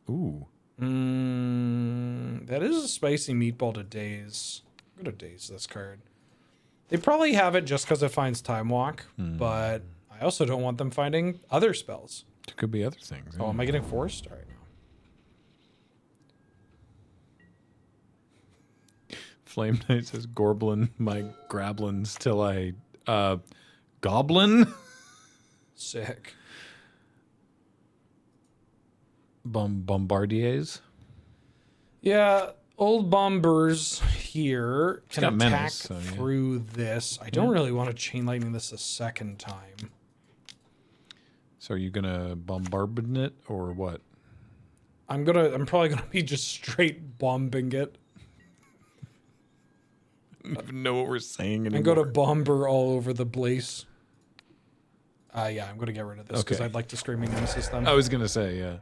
S1: Ooh.
S2: That is a spicy meatball to daze. I'm gonna daze this card. They probably have it just because it finds Time Walk, but I also don't want them finding other spells.
S1: There could be other things.
S2: Oh, am I getting forced? All right, now.
S1: Flame Knight says, Gorblin my grablins till I... Goblin?
S2: Sick.
S1: Bombardiers?
S2: Yeah, old bombers here can
S1: got
S2: attack
S1: menace, so, yeah.
S2: through this. I don't really want to chain lightning this a second time.
S1: So are you gonna bombard it or what?
S2: I'm probably gonna be just straight bombing it
S1: I don't even know what we're saying anymore.
S2: and go to bomber all over the place. Yeah, I'm gonna get rid of this because
S1: Okay.
S2: I'd like to Screaming Nemesis them.
S1: I was gonna say, yeah.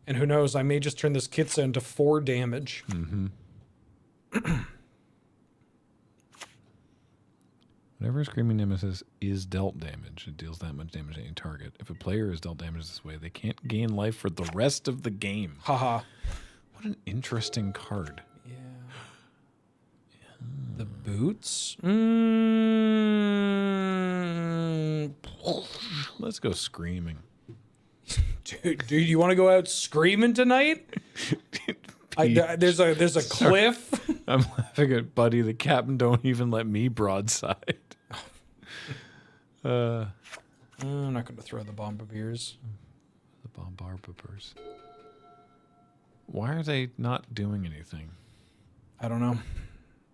S2: And who knows, I may just turn this Kitsa into 4 damage.
S1: Whenever a Screaming Nemesis is dealt damage, it deals that much damage to any target. If a player is dealt damage this way, they can't gain life for the rest of the game.
S2: Haha.
S1: What an interesting card.
S2: Yeah. The boots?
S1: Let's go Screaming.
S2: Dude, you want to go out screaming tonight? There's a cliff.
S1: I'm laughing at Buddy. The captain don't even let me broadside.
S2: I'm not going to throw the Bombardiers.
S1: The Bombarbers. Why are they not doing anything?
S2: I don't know.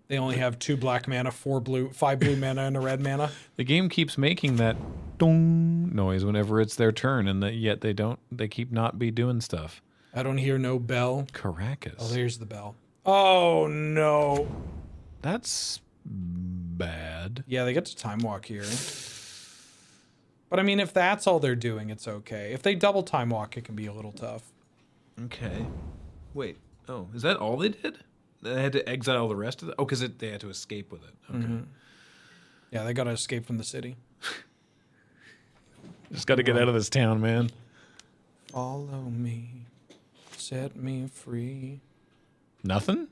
S2: They only have 2 black mana, 4 blue, 5 blue mana, and a red mana.
S1: The game keeps making that dong noise whenever it's their turn, and yet they don't. They keep not be doing stuff.
S2: I don't hear no bell.
S1: Caracas.
S2: Oh, there's the bell. Oh, no.
S1: That's bad.
S2: Yeah, they get to Time Walk here. But I mean, if that's all they're doing, it's okay. If they double Time Walk, it can be a little tough.
S1: Okay. Wait. Oh, is that all they did? They had to exile the rest of it? Oh, because they had to escape with it. Okay.
S2: Mm-hmm. Yeah, they got to escape from the city.
S1: Just got to get out of this town, man.
S2: Follow me. Set me free.
S1: Nothing?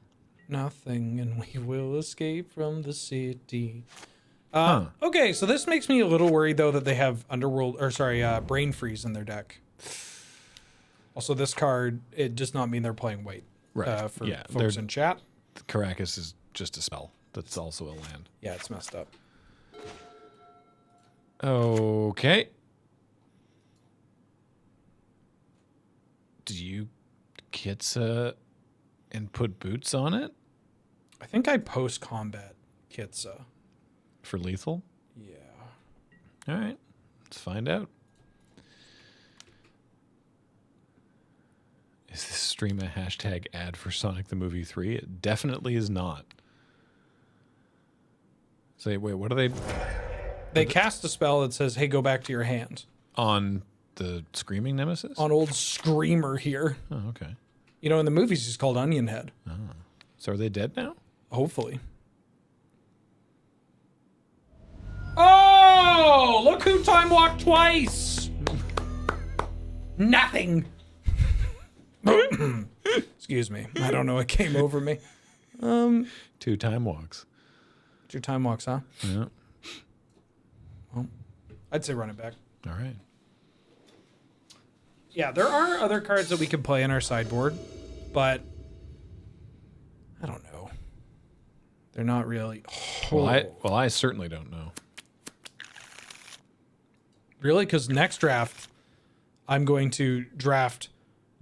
S2: Nothing, and we will escape from the city.
S1: Huh.
S2: Okay, so this makes me a little worried, though, that they have Brain Freeze in their deck. Also, this card, it does not mean they're playing White.
S1: Right.
S2: For folks in chat.
S1: Caracas is just a spell. That's also a land.
S2: Yeah, it's messed up.
S1: Okay. Do you Kitsa and put boots on it?
S2: I think I post-combat Kitsa.
S1: For lethal?
S2: Yeah.
S1: All right. Let's find out. Is this stream a hashtag ad for Sonic the Movie 3? It definitely is not. Say, wait, what are they?
S2: They cast a spell that says, hey, go back to your hand.
S1: On the Screaming Nemesis?
S2: On old Screamer here.
S1: Oh, okay.
S2: You know, in the movies, he's called Onion Head.
S1: Oh. So are they dead now?
S2: Hopefully. Oh, look who time walked twice. Nothing. Excuse me. I don't know what came over me.
S1: 2 time walks.
S2: 2 time walks, huh?
S1: Yeah.
S2: Well, I'd say run it back.
S1: All right.
S2: Yeah, there are other cards that we can play in our sideboard, but I don't know. They're not really.
S1: Well, I certainly don't know.
S2: Really? Because next draft, I'm going to draft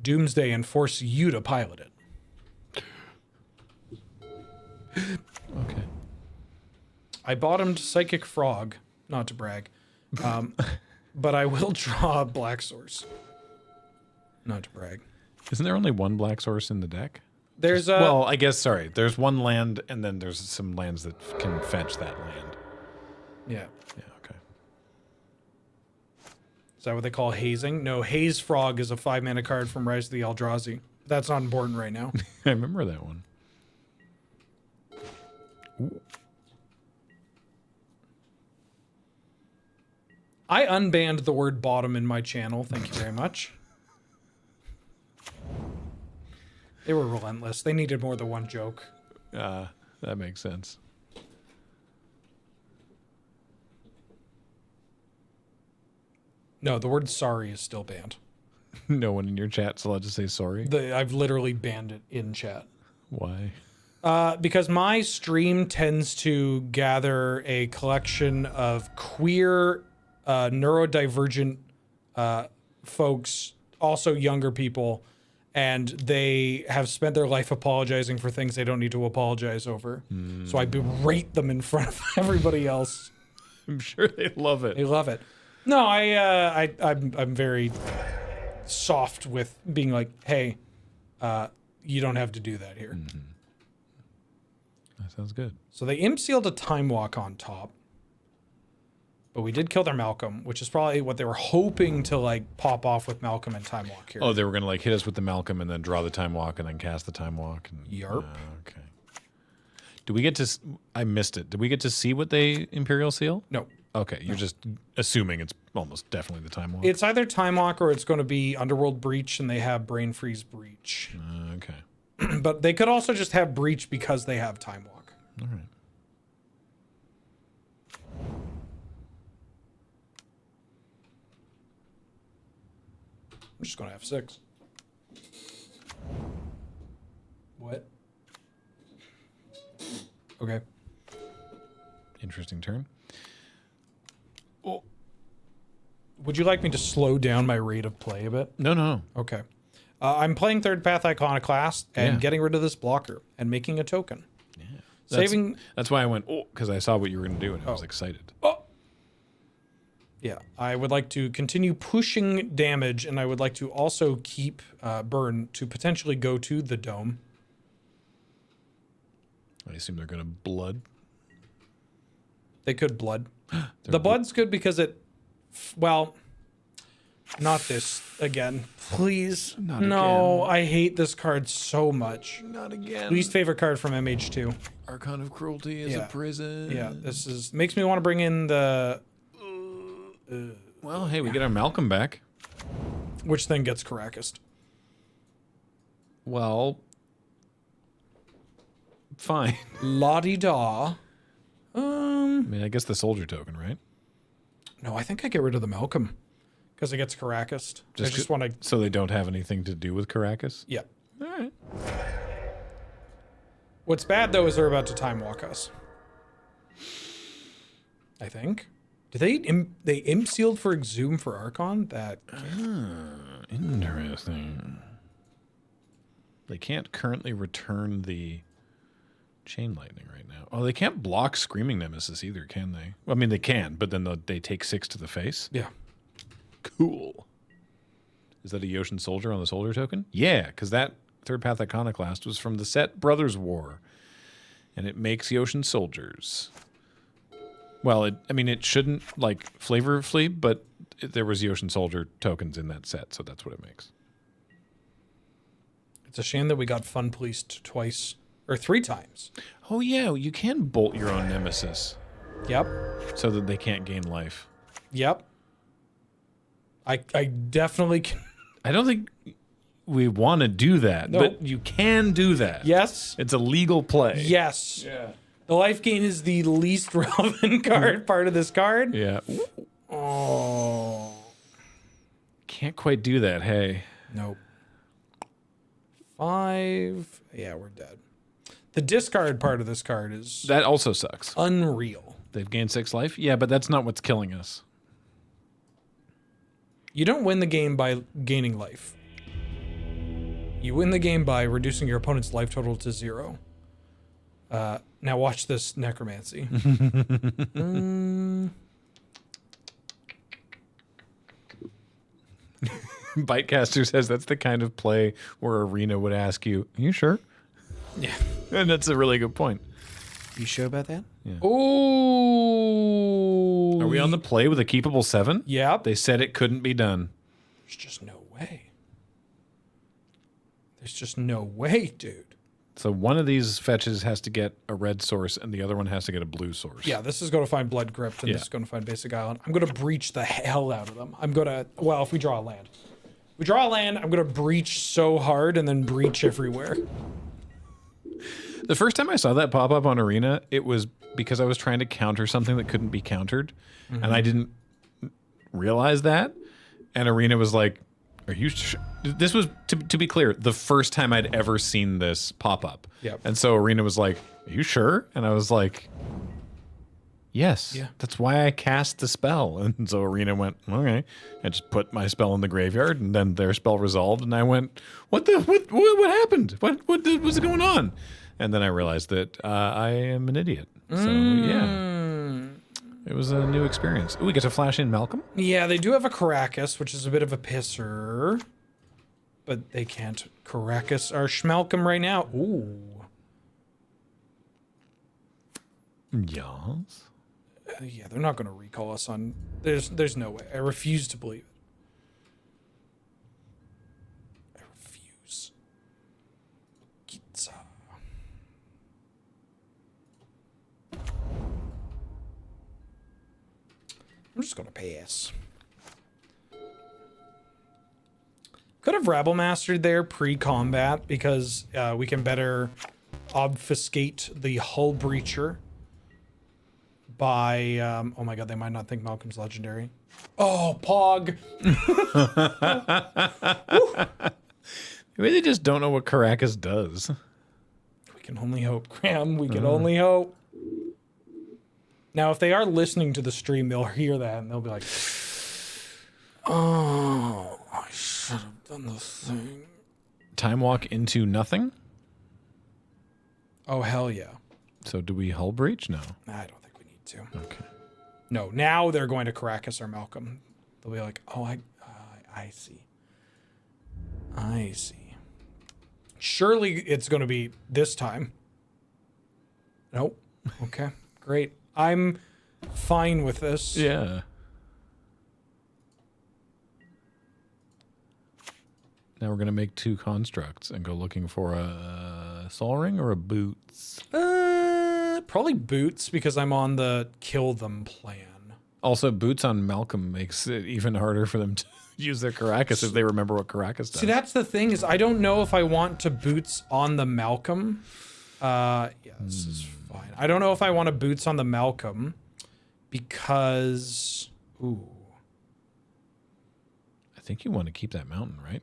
S2: Doomsday and force you to pilot it.
S1: Okay.
S2: I bottomed Psychic Frog, not to brag, but I will draw Black Source. Not to brag.
S1: Isn't there only one black source in the deck?
S2: There's
S1: well, I guess, sorry. There's one land, and then there's some lands that can fetch that land.
S2: Yeah.
S1: Yeah, okay.
S2: Is that what they call hazing? No, Haze Frog is a 5-mana card from Rise of the Eldrazi. That's not important right now.
S1: I remember that one. Ooh.
S2: I unbanned the word bottom in my channel. Thank you very much. They were relentless. They needed more than one joke.
S1: That makes sense.
S2: No, the word sorry is still banned.
S1: No one in your chat's allowed to say sorry?
S2: I've literally banned it in chat.
S1: Why?
S2: Because my stream tends to gather a collection of queer, neurodivergent folks, also younger people, and they have spent their life apologizing for things they don't need to apologize over. So I berate them in front of everybody else.
S1: I'm sure they love it.
S2: They love it. No, I'm very soft with being like, hey, you don't have to do that here.
S1: Mm-hmm. That sounds good.
S2: So they imp sealed a Time Walk on top. But we did kill their Malcolm, which is probably what they were hoping to like pop off with Malcolm and Time Walk here.
S1: Oh, they were gonna like hit us with the Malcolm and then draw the Time Walk and then cast the Time Walk. And,
S2: Yarp.
S1: Okay. Do we get to? I missed it. Did we get to see what they Imperial Seal?
S2: No.
S1: Okay, you're just assuming it's almost definitely the Time Walk.
S2: It's either Time Walk or it's going to be Underworld Breach, and they have Brain Freeze Breach.
S1: Okay.
S2: But they could also just have Breach because they have Time Walk.
S1: All right.
S2: I'm just going to have 6. What? Okay.
S1: Interesting turn.
S2: Would you like me to slow down my rate of play a bit?
S1: No.
S2: Okay. I'm playing Third Path Iconoclast and getting rid of this blocker and making a token. Yeah.
S1: That's why I went, oh, because I saw what you were going to do and I was excited.
S2: Oh. Yeah, I would like to continue pushing damage, and I would like to also keep burn to potentially go to the dome.
S1: I assume they're going to blood.
S2: They could blood. The blood's good because it, well, not this again. Please.
S1: Not
S2: no,
S1: again.
S2: I hate this card so much.
S1: Not again.
S2: Least favorite card from MH2.
S1: Archon of Cruelty is a prison.
S2: Yeah, this is makes me want to bring in the...
S1: well, hey, we get our Malcolm back.
S2: Which then gets Caracas.
S1: Well, fine.
S2: La-di-da.
S1: I mean, I guess the soldier token, right?
S2: No, I think I get rid of the Malcolm because it gets Caracas. I just want to.
S1: So they don't have anything to do with Caracas?
S2: Yeah.
S1: All right.
S2: What's bad though is they're about to time walk us. I think. Do they imp sealed for Exhume for Archon? That
S1: Interesting. They can't currently return the Chain Lightning right now. Oh, they can't block Screaming Nemesis either, can they? Well, I mean, they can, but then they take 6 to the face.
S2: Yeah.
S1: Cool. Is that a Yoshin Soldier on the Soldier token? Yeah, because that Third Path Iconoclast was from the set Brothers War. And it makes Yoshin Soldiers. Well, it shouldn't, like, flavorfully, but there was Yoshin Soldier tokens in that set, so that's what it makes.
S2: It's a shame that we got Fun Policed twice, or 3 times.
S1: Oh, yeah, you can bolt your own Nemesis.
S2: Yep.
S1: So that they can't gain life.
S2: Yep. I definitely can.
S1: I don't think we want to do that, but you can do that.
S2: Yes.
S1: It's a legal play.
S2: Yes.
S1: Yeah.
S2: The life gain is the least relevant part of this card.
S1: Yeah.
S2: Oh.
S1: Can't quite do that, hey.
S2: Nope. 5. Yeah, we're dead. The discard part of this card is
S1: That also sucks.
S2: unreal.
S1: They've gained 6 life? Yeah, but that's not what's killing us.
S2: You don't win the game by gaining life. You win the game by reducing your opponent's life total to 0. Now watch this necromancy.
S1: Bitecaster says that's the kind of play where Arena would ask you, are you sure?
S2: Yeah.
S1: And that's a really good point.
S2: You sure about that?
S1: Yeah.
S2: Oh.
S1: Are we on the play with a keepable 7?
S2: Yep.
S1: They said it couldn't be done.
S2: There's just no way. There's just no way, dude.
S1: So one of these fetches has to get a red source and the other one has to get a blue source.
S2: Yeah, this is going to find Blood Crypt and this is going to find Basic Island. I'm going to breach the hell out of them. I'm going to, well, if we draw a land. We draw a land, I'm going to breach so hard and then breach everywhere.
S1: The first time I saw that pop up on Arena, it was because I was trying to counter something that couldn't be countered. And I didn't realize that. And Arena was like, are you sure? This was, to be clear, the first time I'd ever seen this pop up.
S2: Yep.
S1: And so Arena was like, are you sure? And I was like, yes.
S2: Yeah.
S1: That's why I cast the spell. And so Arena went, okay. I just put my spell in the graveyard and then their spell resolved. And I went, what happened? What was going on? And then I realized that I am an idiot. So, yeah. It was a new experience. Ooh, we get to flash in Malcolm?
S2: Yeah, they do have a Caracas, which is a bit of a pisser. But they can't Caracas our Schmalcolm right now. Ooh.
S1: Yes.
S2: Yeah, they're not going to recall us on... There's no way. I refuse to believe it. I refuse. Pizza. I'm just going to pass. Could have Rebel Mastered there pre-combat because we can better obfuscate the Hull Breacher by... oh my god, they might not think Malcolm's legendary. Oh, Pog!
S1: Maybe they just don't know what Caracas does.
S2: We can only hope, Graham. We can only hope. Now, if they are listening to the stream, they'll hear that and they'll be like, oh, I should have done the thing.
S1: Time walk into nothing.
S2: Oh, hell yeah.
S1: So do we hull breach? No.
S2: I don't think we need to.
S1: Okay.
S2: No, now they're going to Caracas or Malcolm. They'll be like, oh, I see. I see. Surely it's going to be this time. Nope. Okay, great. I'm fine with this.
S1: Yeah. Now we're gonna make 2 constructs and go looking for a Sol Ring or a Boots.
S2: Probably Boots because I'm on the kill them plan.
S1: Also, Boots on Malcolm makes it even harder for them to use their Caracas if they remember what Caracas does.
S2: See, that's the thing is I don't know if I want to Boots on the Malcolm. Yeah, this is fine. I don't know if I want to Boots on the Malcolm because, ooh.
S1: I think you want to keep that mountain, right?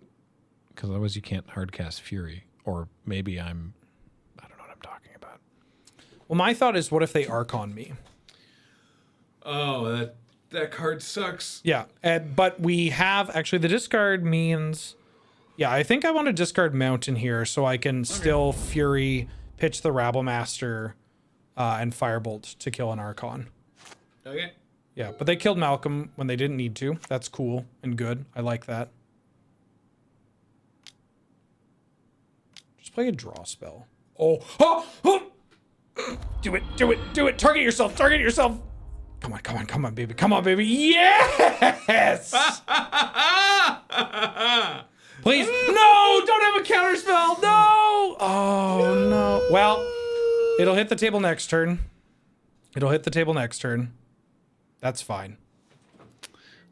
S1: Because otherwise you can't hardcast Fury. Or maybe I don't know what I'm talking about.
S2: Well, my thought is, what if they Archon me?
S1: Oh, that card sucks.
S2: Yeah, but we have, actually, the discard means, yeah, I think I want to discard Mountain here so I can still Fury, pitch the Rabble Master, and Firebolt to kill an Archon.
S1: Okay.
S2: Yeah, but they killed Malcolm when they didn't need to. That's cool and good. I like that. Just play a draw spell. Oh, oh, oh! Do it, do it, do it. Target yourself, target yourself. Come on, come on, come on, baby. Come on, baby. Yes! Please. No, don't have a counter spell. No. Oh, no. Well, it'll hit the table next turn. It'll hit the table next turn. That's fine.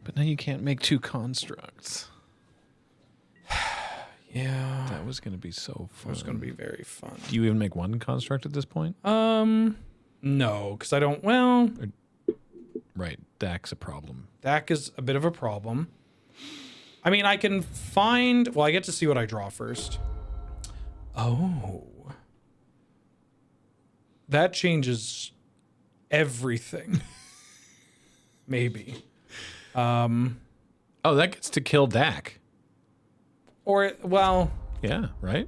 S1: But now you can't make 2 constructs.
S2: Yeah.
S1: That was going to be so fun.
S2: It was going to be very fun.
S1: Do you even make 1 construct at this point?
S2: No, because I don't, well...
S1: Right, Dak's a problem.
S2: Dak is a bit of a problem. I mean, I can find... Well, I get to see what I draw first. Oh. That changes everything. Maybe.
S1: Oh, that gets to kill Dak.
S2: Or, well...
S1: Yeah, right?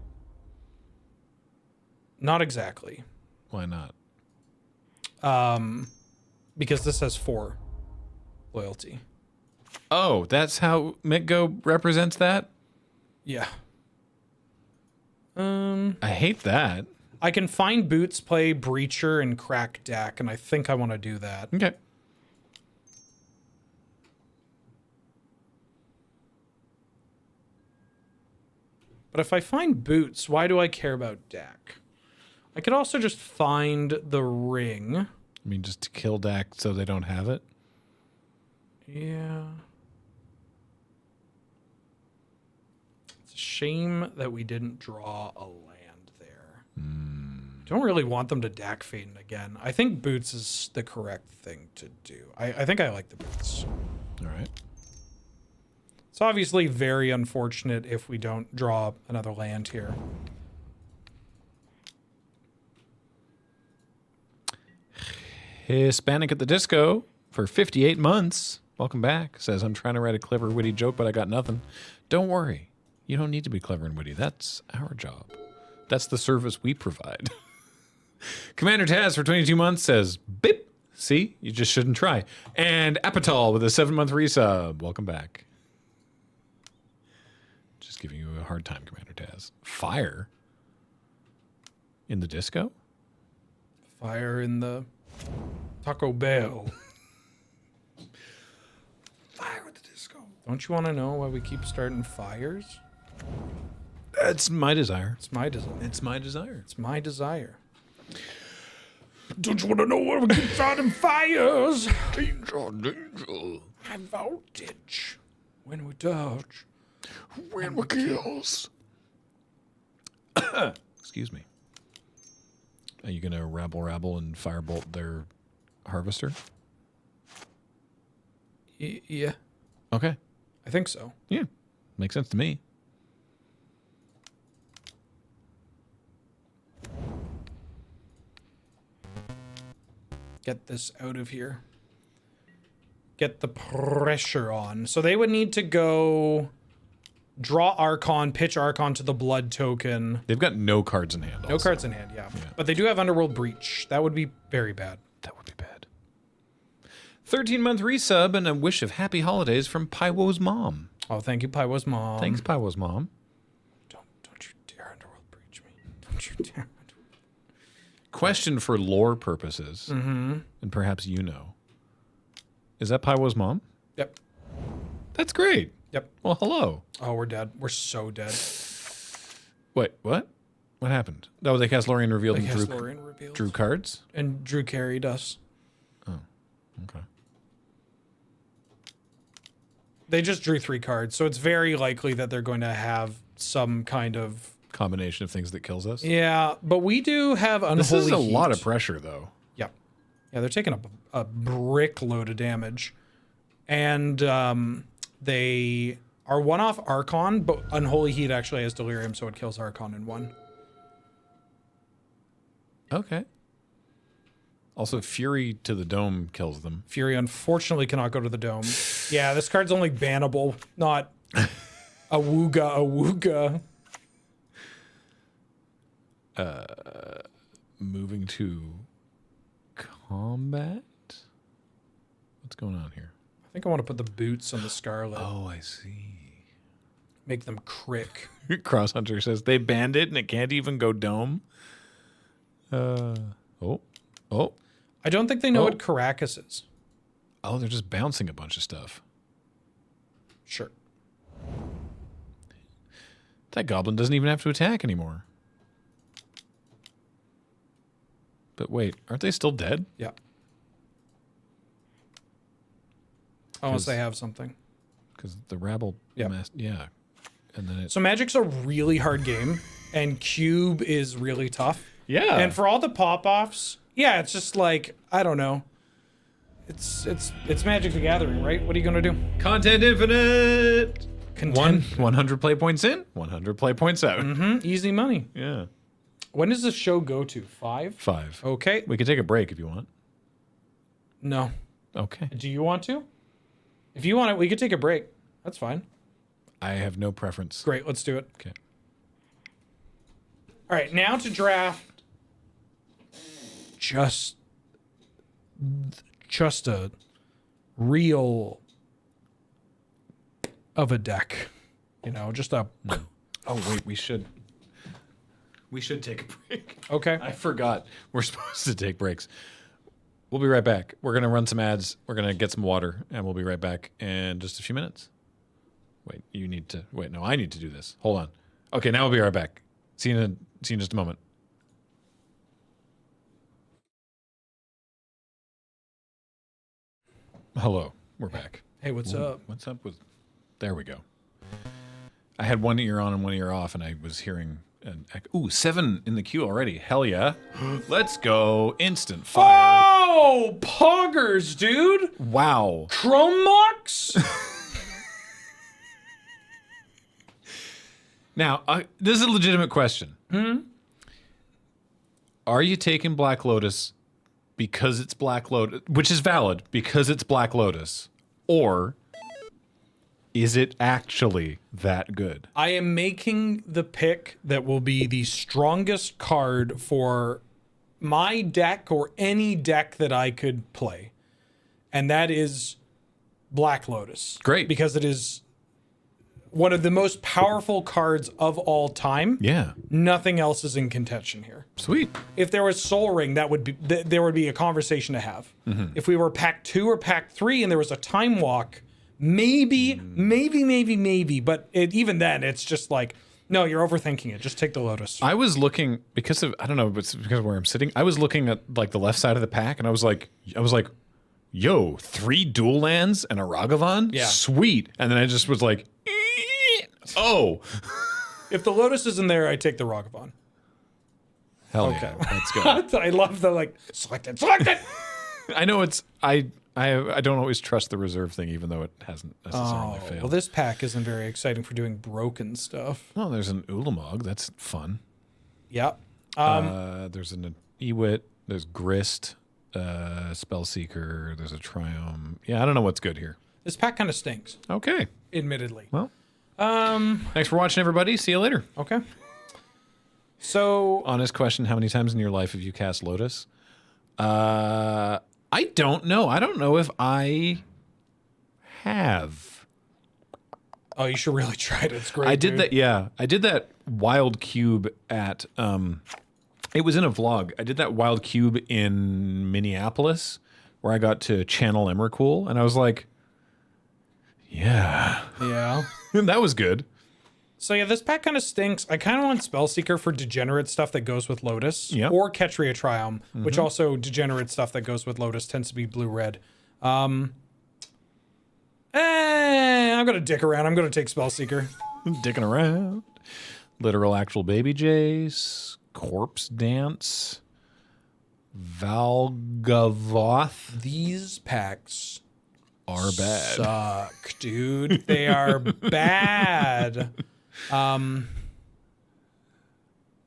S2: Not exactly.
S1: Why not?
S2: Because this has 4 loyalty.
S1: Oh, that's how Mitgo represents that?
S2: Yeah.
S1: I hate that.
S2: I can find Boots, play Breacher, and crack Dak, and I think I want to do that.
S1: Okay.
S2: But if I find Boots, why do I care about Dak? I could also just find the ring.
S1: I mean, just to kill Dak so they don't have it?
S2: Yeah. It's a shame that we didn't draw a land there. Don't really want them to Dak Faden again. I think Boots is the correct thing to do. I think I like the Boots.
S1: All right.
S2: It's obviously very unfortunate if we don't draw another land here.
S1: Hispanic at the Disco for 58 months. Welcome back. Says, I'm trying to write a clever, witty joke, but I got nothing. Don't worry. You don't need to be clever and witty. That's our job. That's the service we provide. Commander Taz for 22 months says, Bip. See, you just shouldn't try. And Apital with a 7-month resub. Welcome back. Just giving you a hard time, Commander Taz. Fire in the disco?
S2: Fire in the Taco Bell.
S1: Fire at the disco.
S2: Don't you want to know why we keep starting fires?
S1: That's my desire.
S2: It's my desire.
S1: It's my desire.
S2: It's my desire. Don't you want to know why we keep starting fires?
S1: Danger, danger.
S2: High voltage. When we touch.
S1: When we kills. Excuse me. Are you going to rabble and firebolt their harvester?
S2: Yeah,
S1: Okay.
S2: I think so.
S1: Yeah. Makes sense to me.
S2: Get this out of here. Get the pressure on. So they would need to go draw Archon, pitch Archon to the blood token.
S1: They've got no cards in hand.
S2: No cards in hand, yeah. But they do have Underworld Breach. That would be very bad.
S1: That would be bad. 13-month resub and a wish of happy holidays from Pywo's mom.
S2: Oh, thank you, Pywo's mom.
S1: Thanks, Pywo's mom.
S2: Don't you dare Underworld Breach me. Don't you dare.
S1: Question for lore purposes, and perhaps you know. Is that Pywo's mom?
S2: Yep.
S1: That's great.
S2: Yep.
S1: Well, hello.
S2: Oh, we're dead. We're so dead.
S1: Wait, what? What happened? Oh, they cast Lorien Revealed
S2: They
S1: and
S2: cast Lorien Revealed.
S1: drew cards?
S2: And Drew carried us.
S1: Oh, okay.
S2: They just drew 3 cards, so it's very likely that they're going to have some kind of...
S1: Combination of things that kills us?
S2: Yeah, but we do have Unholy
S1: This is a
S2: Heat.
S1: lot of pressure, though.
S2: Yep. Yeah, they're taking a brick load of damage. And they are 1-off Archon, but Unholy Heat actually has Delirium, so it kills Archon in 1.
S1: Okay. Also, Fury to the Dome kills them.
S2: Fury unfortunately cannot go to the Dome. Yeah, this card's only bannable, not awooga.
S1: Moving to combat? What's going on here?
S2: I think I want to put the boots on the Scarlet.
S1: Oh, I see.
S2: Make them crick.
S1: Cross Hunter says they banned it and it can't even go Dome. Oh.
S2: I don't think they know what Caracas is.
S1: Oh, they're just bouncing a bunch of stuff.
S2: Sure.
S1: That goblin doesn't even have to attack anymore. But wait, aren't they still dead?
S2: Yeah. Unless they have something.
S1: Because the rabble,
S2: Yep.
S1: yeah. And then it's
S2: So Magic's a really hard game, and Cube is really tough.
S1: yeah.
S2: And for all the pop-offs, yeah, it's just like, I don't know. It's Magic the Gathering, right? What are you gonna do?
S1: Content infinite.
S2: Content.
S1: 100 play points in, 100 play points out.
S2: Easy money.
S1: Yeah.
S2: When does the show go to? 5?
S1: 5.
S2: Okay.
S1: We could take a break if you want.
S2: No.
S1: Okay.
S2: Do you want to? If you want it, we could take a break. That's fine.
S1: I have no preference.
S2: Great, let's do it.
S1: Okay.
S2: All right, now to draft just a real of a deck. You know, just a
S1: Oh wait, we should take a break.
S2: okay.
S1: I forgot we're supposed to take breaks. We'll be right back. We're gonna run some ads. We're gonna get some water, and we'll be right back in just a few minutes. Wait, you need to wait. No, I need to do this. Hold on. Okay, now we'll be right back. See you in just a moment. Hello, we're back.
S2: Hey, what's up?
S1: What's up with? There we go. I had one ear on and one ear off, and I was hearing an ooh, 7 in the queue already. Hell yeah! Let's go! Instant fire!
S2: Oh, poggers, dude!
S1: Wow!
S2: Chrome Mox?
S1: Now, this is a legitimate question. Are you taking Black Lotus because it's Black Lotus, which is valid because it's Black Lotus, or is it actually that good?
S2: I am making the pick that will be the strongest card for my deck or any deck that I could play. And that is Black Lotus.
S1: Great.
S2: Because it is one of the most powerful cards of all time.
S1: Yeah.
S2: Nothing else is in contention here.
S1: Sweet.
S2: If there was Soul Ring, that would be there would be a conversation to have. If we were pack 2 or pack 3 and there was a Time Walk, maybe. But even then, it's just like, no, you're overthinking it. Just take the Lotus.
S1: I was looking because of, I don't know, but it's because of where I'm sitting. I was looking at like the left side of the pack, and I was like, yo, 3 dual lands and a Ragavan?
S2: Yeah.
S1: Sweet. And then I just was like, oh.
S2: If the Lotus isn't there, I take the Ragavan.
S1: Hell
S2: Okay.
S1: yeah. Let's go.
S2: I love the like, select it.
S1: I know it's, I don't always trust the reserve thing, even though it hasn't necessarily failed.
S2: Well, this pack isn't very exciting for doing broken stuff.
S1: Oh, there's an Ulamog. That's fun.
S2: Yep.
S1: There's an Ewit. There's Grist, Spellseeker. There's a Triumph. Yeah, I don't know what's good here.
S2: This pack kind of stinks,
S1: Okay.
S2: admittedly.
S1: Well, Thanks for watching, everybody. See you later.
S2: Okay. So
S1: Honest question: how many times in your life have you cast Lotus? I don't know. I don't know if I have.
S2: oh, you should really try it. It's great.
S1: I did
S2: dude.
S1: that. Yeah, I did that wild cube at. It was in a vlog. I did that wild cube in Minneapolis, where I got to channel Emrakul, and I was like, yeah,
S2: Yeah.
S1: that was good.
S2: So yeah, this pack kind of stinks. I kind of want Spellseeker for degenerate stuff that goes with Lotus,
S1: Yep.
S2: or Ketria Triumph, which also degenerate stuff that goes with Lotus tends to be blue-red. I'm gonna dick around. I'm gonna take Spellseeker.
S1: Dicking around. Literal actual baby Jace. Corpse Dance. Valgavoth
S2: These packs
S1: are bad.
S2: suck, dude. They are bad.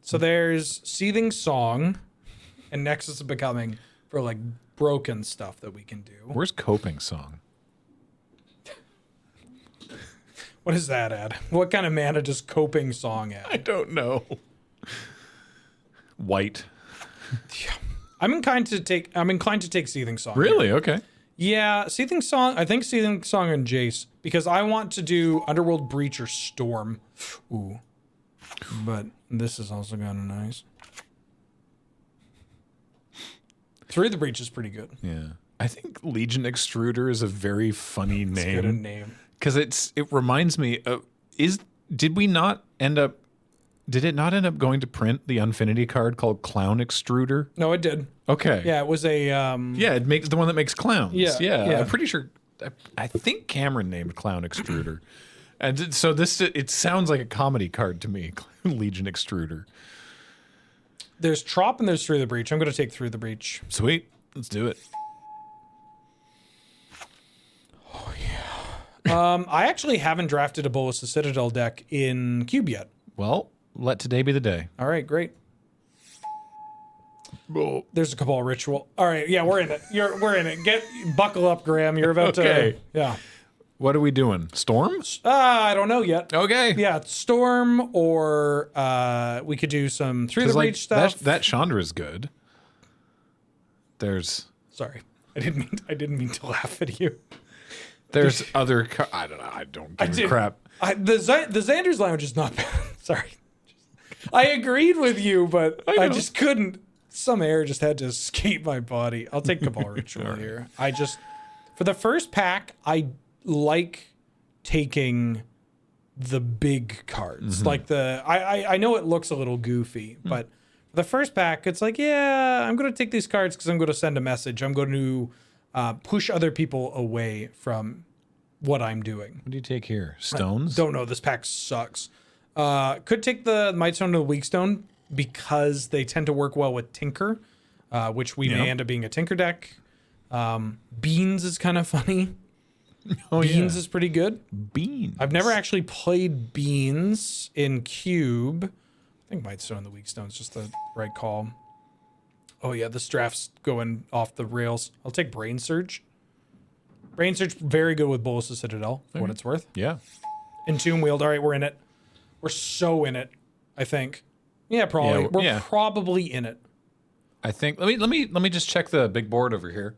S2: So there's Seething Song and Nexus of Becoming for like broken stuff that we can do.
S1: Where's Coping Song?
S2: What does that add? What kind of mana does Coping Song
S1: I
S2: add?
S1: don't know. White.
S2: I'm inclined to take Seething Song.
S1: Really? Okay.
S2: Yeah, Seething Song. I think Seething Song and Jace because I want to do Underworld Breach or Storm. Ooh. But this is also kind of nice. Through the Breach is pretty good.
S1: Yeah. I think Legion Extruder is a very funny
S2: It's good a
S1: name
S2: name.
S1: because it reminds me of did it not end up going to print the Unfinity card called Clown Extruder?
S2: No, it did.
S1: Okay.
S2: Yeah, it was a
S1: Yeah, it makes the one that makes clowns.
S2: Yeah, yeah.
S1: I'm pretty sure. I think Cameron named Clown Extruder, and so it sounds like a comedy card to me. Legion Extruder.
S2: There's Trop and there's Through the Breach. I'm going to take Through the Breach.
S1: Sweet, let's do it.
S2: I actually haven't drafted a Bolus the Citadel deck in Cube yet.
S1: Well, let today be the day.
S2: All right, great. There's a Cabal Ritual. All right, yeah, we're in it. We're in it. Buckle up, Graham. You're about
S1: Okay.
S2: to. Yeah.
S1: What are we doing? Storms?
S2: I don't know yet.
S1: Okay.
S2: Yeah, Storm or we could do some Through the Breach stuff.
S1: That Chandra is good. There's
S2: Sorry, I didn't mean to laugh at you.
S1: other. I don't know. I don't give a
S2: did-
S1: crap.
S2: The Xander's Lounge is not bad. Sorry. I agreed with you, but I
S1: know.
S2: just couldn't. Some air just had to escape my body. I'll take Cabal Ritual here. For the first pack, I like taking the big cards. Like I know it looks a little goofy, but for the first pack, it's like, yeah, I'm going to take these cards because I'm going to send a message. I'm going to push other people away from what I'm doing.
S1: What do you take here? Stones?
S2: Don't know. This pack sucks. Could take the Might Stone or the Weak Stone because they tend to work well with Tinker, which we may end up being a Tinker deck. Beans is kind of funny. Beans is pretty good.
S1: Beans.
S2: I've never actually played Beans in Cube. I think Might Stone and the Weak Stone is just the right call. Oh yeah, this draft's going off the rails. I'll take Brain Surge. Brain Surge, very good with Bolus of Citadel, for what it's worth.
S1: Yeah.
S2: Entomb Wield. All right, we're in it. We're so in it, I think. Yeah, probably.
S1: Yeah,
S2: we're probably in it.
S1: I think. Let me just check the big board over here.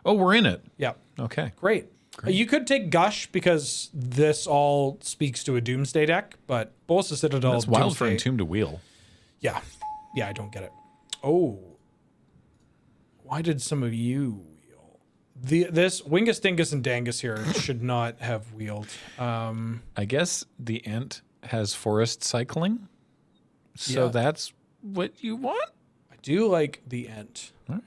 S1: Oh, we're in it.
S2: Yeah.
S1: Okay.
S2: Great. You could take Gush because this all speaks to a Doomsday deck, but Bolus of Citadel.
S1: That's wild for
S2: Doomsday-
S1: Entomb to wheel.
S2: Yeah. Yeah, I don't get it. Oh. Why did some of you wheel? This Wingus, Dingus, and Dangus here should not have wheeled.
S1: I guess the Ent has forest cycling. So
S2: Yeah.
S1: that's what you want?
S2: I do like the Ent.
S1: All right.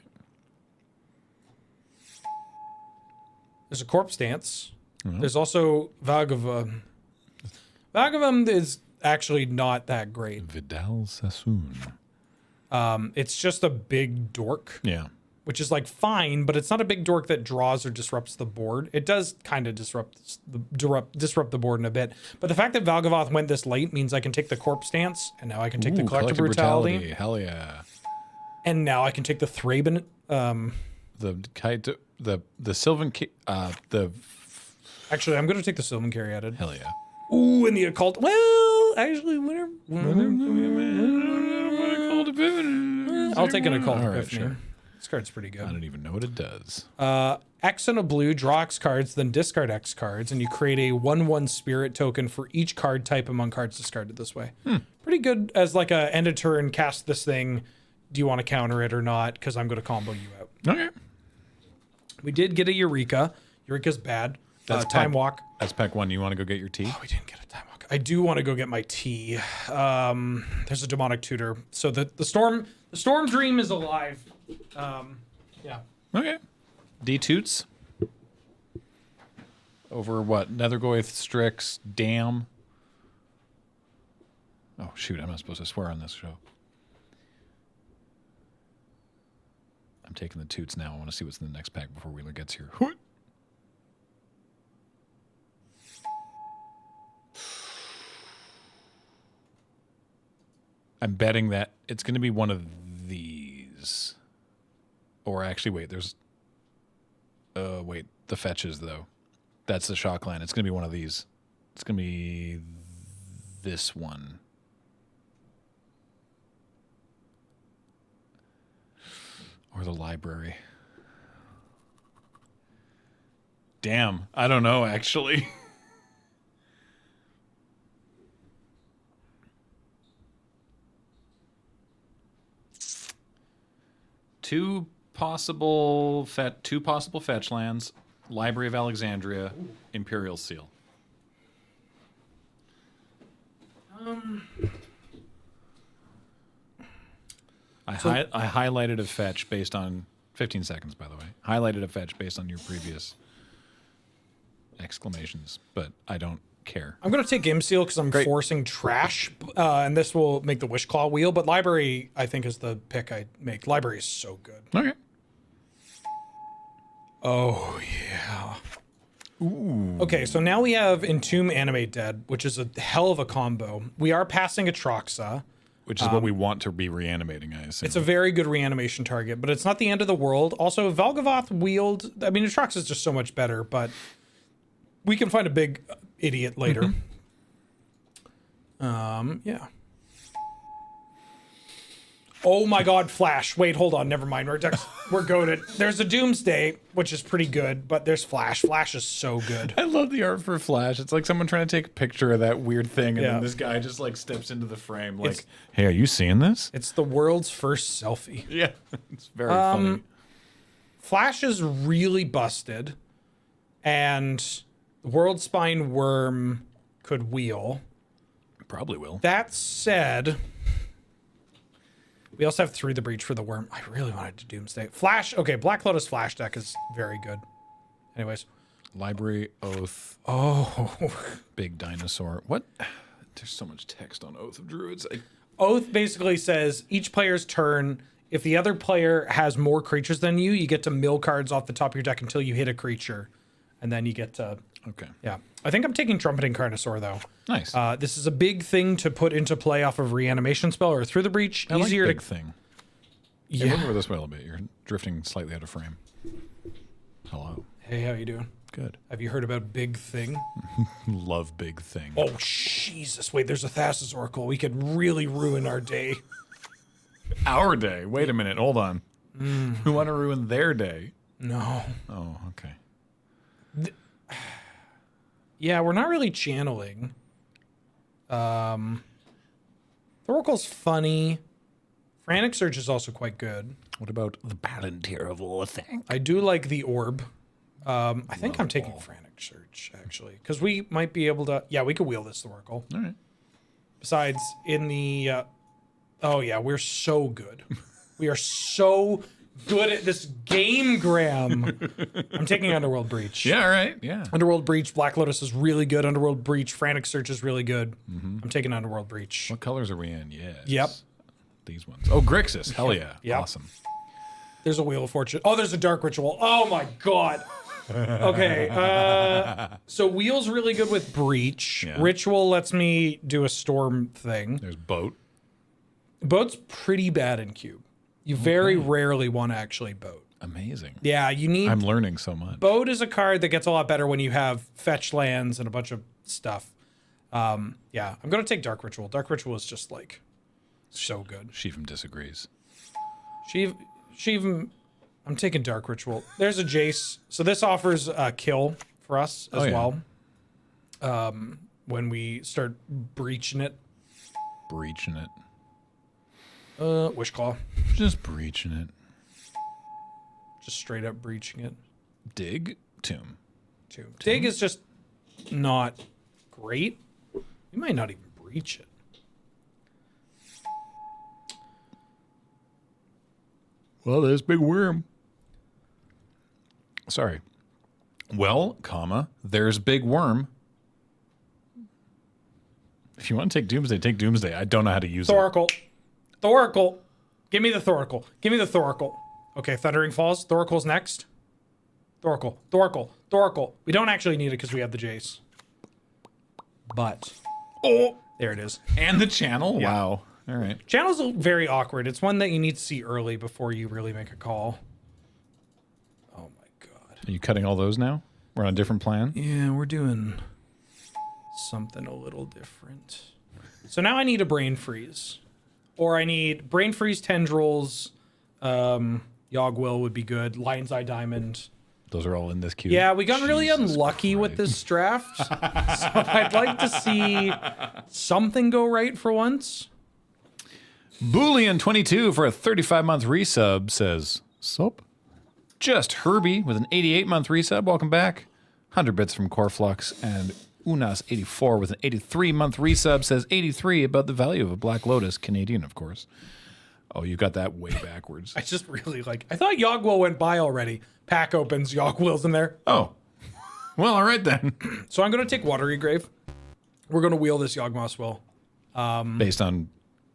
S2: There's a Corpse Dance. There's also Vagavam. Vagavam is actually not that great.
S1: Vidal Sassoon.
S2: It's just a big dork,
S1: Yeah.
S2: which is like fine, but it's not a big dork that draws or disrupts the board. It does kind of disrupt the board in a bit. But the fact that Valgavoth went this late means I can take the Corpse Dance, and now I can take the Collective Brutality,
S1: Hell yeah.
S2: and now I can take the Thraben.
S1: The Sylvan the
S2: Actually, I'm going to take the Sylvan Caryatid.
S1: hell yeah.
S2: Ooh, and the occult. Well, actually, whatever. I'll take an occult
S1: All right,
S2: epiphany.
S1: sure.
S2: This card's pretty good.
S1: I don't even know what it does.
S2: X and a blue, draw X cards, then discard X cards, and you create a 1/1 spirit token for each card type among cards discarded this way. Pretty good as like a end of turn, cast this thing. Do you want to counter it or not? Because I'm going to combo you out.
S1: Okay.
S2: We did get a Eureka. Eureka's bad.
S1: That's
S2: Time
S1: pack-
S2: Walk.
S1: That's pack 1. You want to go get your tea?
S2: Oh, we didn't get a Time Walk. I do want to go get my tea. There's a Demonic Tutor. So the storm dream is alive. Yeah.
S1: Okay. D-Toots. Over what? Nethergoyth, Strix, Dam. Oh, shoot. I'm not supposed to swear on this show. I'm taking the toots now. I want to see what's in the next pack before Wheeler gets here. I'm betting that it's going to be one of these. Or actually, wait, there's... wait, the fetches, though. That's the shock land. It's going to be one of these. It's going to be this one. Or the library. Damn, I don't know, actually. Two possible fetch lands. Library of Alexandria, Imperial Seal. I highlighted a fetch based on 15 seconds, by the way. Highlighted a fetch based on your previous exclamations, but I don't care.
S2: I'm going to take Game Seal because I'm forcing trash, and this will make the Wish Claw wheel, but Library, I think, is the pick I make. Library is so good.
S1: Okay.
S2: Oh, yeah. Ooh. Okay, so now we have Entomb Animate Dead, which is a hell of a combo. We are passing Atraxa.
S1: Which is what we want to be reanimating, I assume.
S2: It's a very good reanimation target, but it's not the end of the world. Also, Valgavoth wheeled... I mean, Atraxa is just so much better, but we can find a big idiot later. Yeah. Oh my god, Flash. Wait, hold on. Never mind. We're goated. There's a Doomsday, which is pretty good, but there's Flash. Flash is so good.
S1: I love the art for Flash. It's like someone trying to take a picture of that weird thing, and then this guy just like steps into the frame like, hey, are you seeing this?
S2: It's the world's first selfie.
S1: Yeah. It's very funny.
S2: Flash is really busted, and the World Spine Worm could wheel.
S1: Probably will.
S2: That said... We also have Through the Breach for the Worm. I really wanted to Doomsday. Flash. Okay, Black Lotus Flash deck is very good. Anyways.
S1: Library, Oath.
S2: Oh.
S1: Big Dinosaur. What? There's so much text on Oath of Druids.
S2: Oath basically says each player's turn, if the other player has more creatures than you, you get to mill cards off the top of your deck until you hit a creature. And then you get to...
S1: Okay.
S2: Yeah. I think I'm taking Trumpeting Carnosaur, though.
S1: Nice.
S2: This is a big thing to put into play off of Reanimation Spell or Through the Breach.
S1: I
S2: Easier
S1: like big
S2: to...
S1: thing.
S2: Yeah.
S1: Move over this way a little bit. You're drifting slightly out of frame. Hello.
S2: Hey, how you doing?
S1: Good.
S2: Have you heard about Big Thing?
S1: Love big thing.
S2: Oh, Jesus. Wait, there's a Thassa's Oracle. We could really ruin our day.
S1: Our day? Wait a minute. Hold on. We want to ruin their day.
S2: No.
S1: Oh, okay.
S2: Yeah, we're not really channeling. The Oracle's funny. Frantic Search is also quite good.
S1: What about the Palantir of Loathing?
S2: I do like the Orb. I think I'm taking Frantic Search, actually. Because we might be able to... Yeah, we could wheel this, the Oracle.
S1: All right.
S2: Besides, in the... oh, yeah, we're so good. We are so good at this game, Graham. I'm taking Underworld Breach.
S1: Yeah, all right. Yeah.
S2: Underworld Breach, Black Lotus is really good. Underworld Breach, Frantic Search is really good. I'm taking Underworld Breach.
S1: What colors are we in? Yes.
S2: Yep.
S1: These ones. Oh, Grixis. Hell yeah.
S2: Yep.
S1: Awesome.
S2: There's a Wheel of Fortune. Oh, there's a Dark Ritual. Oh my god. Okay. So Wheel's really good with Breach.
S1: Yeah.
S2: Ritual lets me do a Storm thing.
S1: There's Boat.
S2: Boat's pretty bad in Cube. You very rarely want to actually boat.
S1: Amazing.
S2: Yeah, you need...
S1: I'm learning so much.
S2: Boat is a card that gets a lot better when you have fetch lands and a bunch of stuff. Yeah, I'm gonna take Dark Ritual. Dark Ritual is just like so good.
S1: Sheevem disagrees.
S2: She even. I'm taking Dark Ritual. There's a Jace. So this offers a kill for us as well. When we start breaching it.
S1: Breaching it.
S2: Wishclaw.
S1: Just breaching it.
S2: Just straight up breaching it.
S1: Dig. Tomb.
S2: Dig is just not great. You might not even breach it.
S1: Well, there's Big Worm. Sorry. Well, comma, there's Big Worm. If you want to take Doomsday, take Doomsday. I don't know how to use
S2: Thoracle. Thoracle. Give me the Thoracle. Give me the Thoracle. Okay, Thundering Falls. Thoracle's next. Thoracle. Thoracle. Thoracle. We don't actually need it because we have the Jace. But. Oh! There it is.
S1: it. And the channel?
S2: Yeah.
S1: Wow. All right.
S2: Channel's very awkward. It's one that you need to see early before you really make a call. Oh my god.
S1: Are you cutting all those now? We're on a different plan?
S2: Yeah, we're doing something a little different. So now I need a Brain Freeze. Or I need Brain Freeze, Tendrils, Yogg-Will would be good, Lion's Eye Diamond.
S1: Those are all in this queue.
S2: Yeah, we got really
S1: Jesus
S2: unlucky with
S1: Christ.
S2: this draft. So I'd like to see something go right for once.
S1: Boolean22 for a 35-month resub says, Sup? Just Herbie with an 88-month resub. Welcome back. 100 bits from Coreflux. And Unas84 with an 83-month resub says 83 about the value of a Black Lotus. Canadian, of course. Oh, you got that way backwards.
S2: I just really like... I thought Yogg-Will went by already. Pack opens, Yogg-Will's in there.
S1: Oh. Well, all right then.
S2: So I'm going to take Watery Grave. We're going to wheel this Yawgmoth's Will.
S1: Based on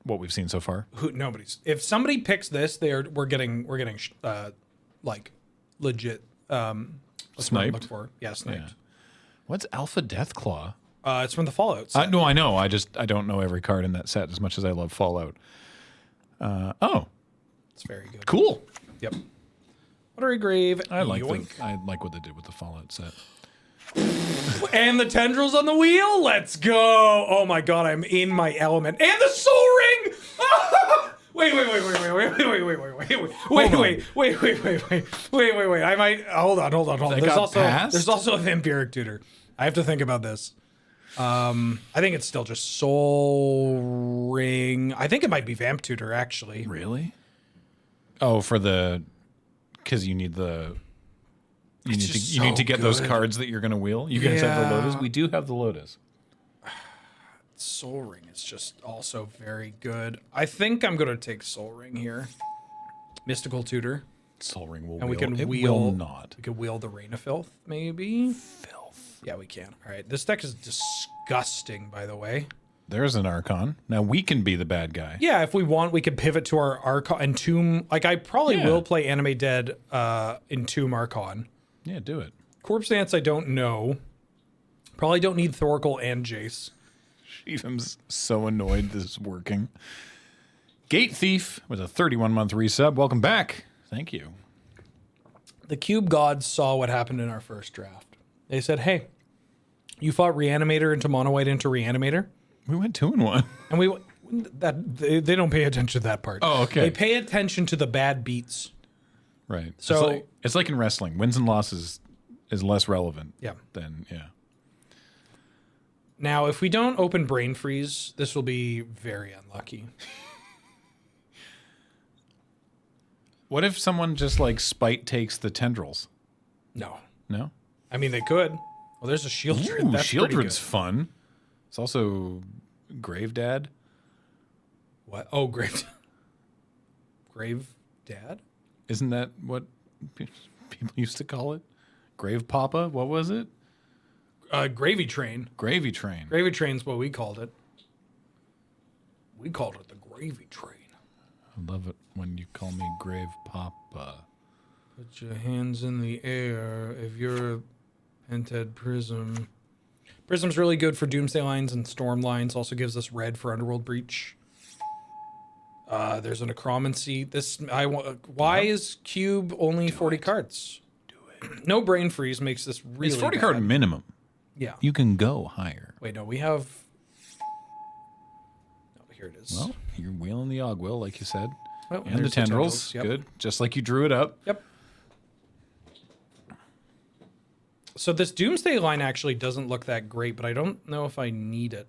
S1: what we've seen so far.
S2: Nobody's. If somebody picks this, we're getting like legit what's the word I'm
S1: Sniped?
S2: looking for? Yeah, sniped.
S1: Yeah. What's Alpha Deathclaw?
S2: It's from the Fallout set.
S1: No, I know. I don't know every card in that set as much as I love Fallout.
S2: It's very good.
S1: Cool.
S2: Yep. Watery Grave.
S1: I like
S2: yoink.
S1: I like what they did with the Fallout set.
S2: And the Tendrils on the wheel. Let's go. Oh my god, I'm in my element. And the Soul Ring. Wait. I might hold on.
S1: That
S2: There's
S1: got
S2: also
S1: passed?
S2: a Vampiric Tutor. I have to think about this. I think it's still just Soul Ring. I think it might be Vamp Tutor actually.
S1: Really? Oh, for the because you need the you need to get those cards that you're going to wheel. You guys have the Lotus. We do have the Lotus.
S2: Soul Ring is just also very good. I think I'm going to take Soul Ring here. Mystical Tutor.
S1: Soul Ring will
S2: And we
S1: wheel.
S2: can
S1: It
S2: wheel.
S1: will not.
S2: We could wheel the Rain of Filth, maybe.
S1: Filth.
S2: Yeah, we can. All right. This deck is disgusting, by the way.
S1: There's an Archon. Now we can be the bad guy.
S2: Yeah, if we want, we could pivot to our Archon and Tomb. Like, I probably will play Anime Dead in Tomb Archon.
S1: Yeah, do it.
S2: Corpse Dance, I don't know. Probably don't need Thoracle and Jace.
S1: Sheevem's so annoyed this is working. Gate Thief with a 31-month resub. Welcome back. Thank you.
S2: The Cube Gods saw what happened in our first draft. They said, hey, you fought Reanimator into Mono White into Reanimator.
S1: We went 2-1.
S2: And they don't pay attention to that part.
S1: Oh, okay.
S2: They pay attention to the bad beats.
S1: Right.
S2: So
S1: it's like in wrestling. Wins and losses is less relevant.
S2: Yeah.
S1: Than
S2: Now, if we don't open Brain Freeze, this will be very unlucky.
S1: What if someone just like spite takes the tendrils?
S2: No.
S1: No?
S2: I mean, they could. Well, there's a Shieldred.
S1: Ooh,
S2: That's pretty
S1: Shieldred's
S2: good.
S1: fun. It's also Grave Dad.
S2: What? Oh, Grave Dad?
S1: Isn't that what people used to call it? Grave Papa? What was it?
S2: Gravy Train.
S1: Gravy Train.
S2: Gravy Train's what we called it. We called it the Gravy Train.
S1: I love it when you call me Grave Papa.
S2: Put your hands in the air if you're a Pented Prism. Prism's really good for Doomsday lines and Storm lines. Also gives us red for Underworld Breach. There's a Necromancy. Why is Cube only 40 cards?
S1: Do it.
S2: No Brain Freeze makes this really
S1: It's 40
S2: bad.
S1: card minimum.
S2: Yeah.
S1: You can go higher.
S2: Wait, no, we have here it is.
S1: Well, you're wheeling the Ogwill, like you said.
S2: Oh,
S1: And the
S2: there's
S1: tendrils.
S2: Yep.
S1: Good. Just like you drew it up.
S2: Yep. So this Doomsday line actually doesn't look that great, but I don't know if I need it.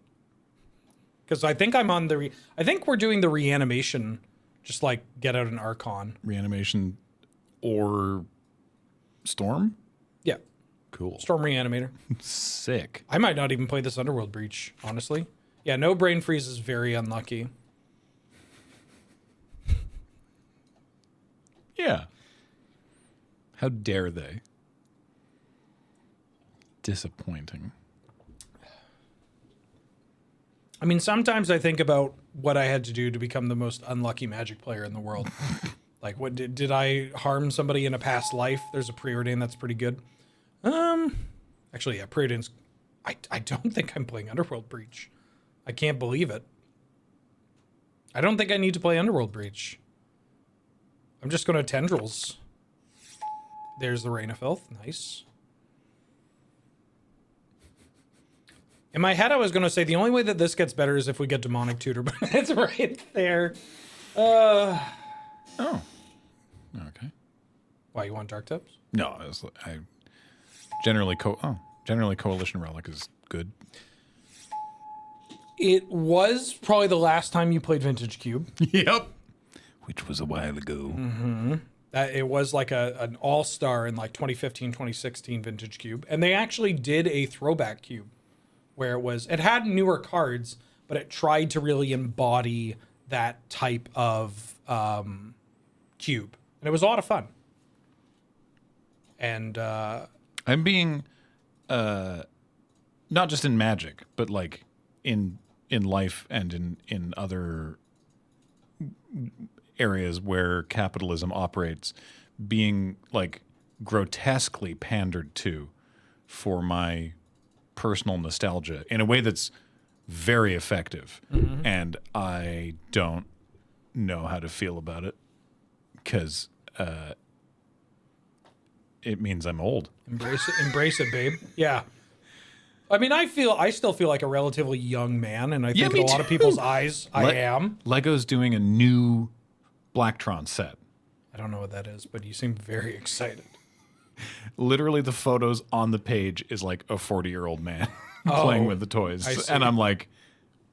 S2: Because I think I'm on the... I think we're doing the reanimation, just like get out an Archon.
S1: Reanimation or Storm?
S2: Yeah.
S1: Cool.
S2: Storm Reanimator.
S1: Sick.
S2: I might not even play this Underworld Breach, honestly. Yeah, no Brain Freeze is very unlucky.
S1: Yeah. How dare they? Disappointing.
S2: I mean, sometimes I think about what I had to do to become the most unlucky Magic player in the world. Like, what did I harm somebody in a past life? There's a Preordain that's pretty good. Actually, yeah, Preordain's... I don't think I'm playing Underworld Breach. I can't believe it. I don't think I need to play Underworld Breach. I'm just going to Tendrils. There's the Rain of Filth. Nice. In my head, I was going to say the only way that this gets better is if we get Demonic Tutor, but it's right there.
S1: Oh. Okay.
S2: Why, you want Dark Tips?
S1: No, I generally generally Coalition Relic is good.
S2: It was probably the last time you played Vintage Cube.
S1: Yep. Which was a while ago.
S2: Mm-hmm. It was like an all-star in like 2015, 2016 Vintage Cube. And they actually did a throwback cube where it had newer cards, but it tried to really embody that type of cube. And it was a lot of fun. And
S1: I'm being not just in Magic, but like in life and in other areas where capitalism operates, being like grotesquely pandered to for my personal nostalgia in a way that's very effective. Mm-hmm. And I don't know how to feel about it because it means I'm old.
S2: Embrace it, babe. Yeah. I mean, I still feel like a relatively young man, and I think in a lot of people's eyes, I am.
S1: Lego's doing a new Blacktron set.
S2: I don't know what that is, but you seem very excited.
S1: Literally, the photos on the page is like a 40-year-old man playing with the toys. And I'm like,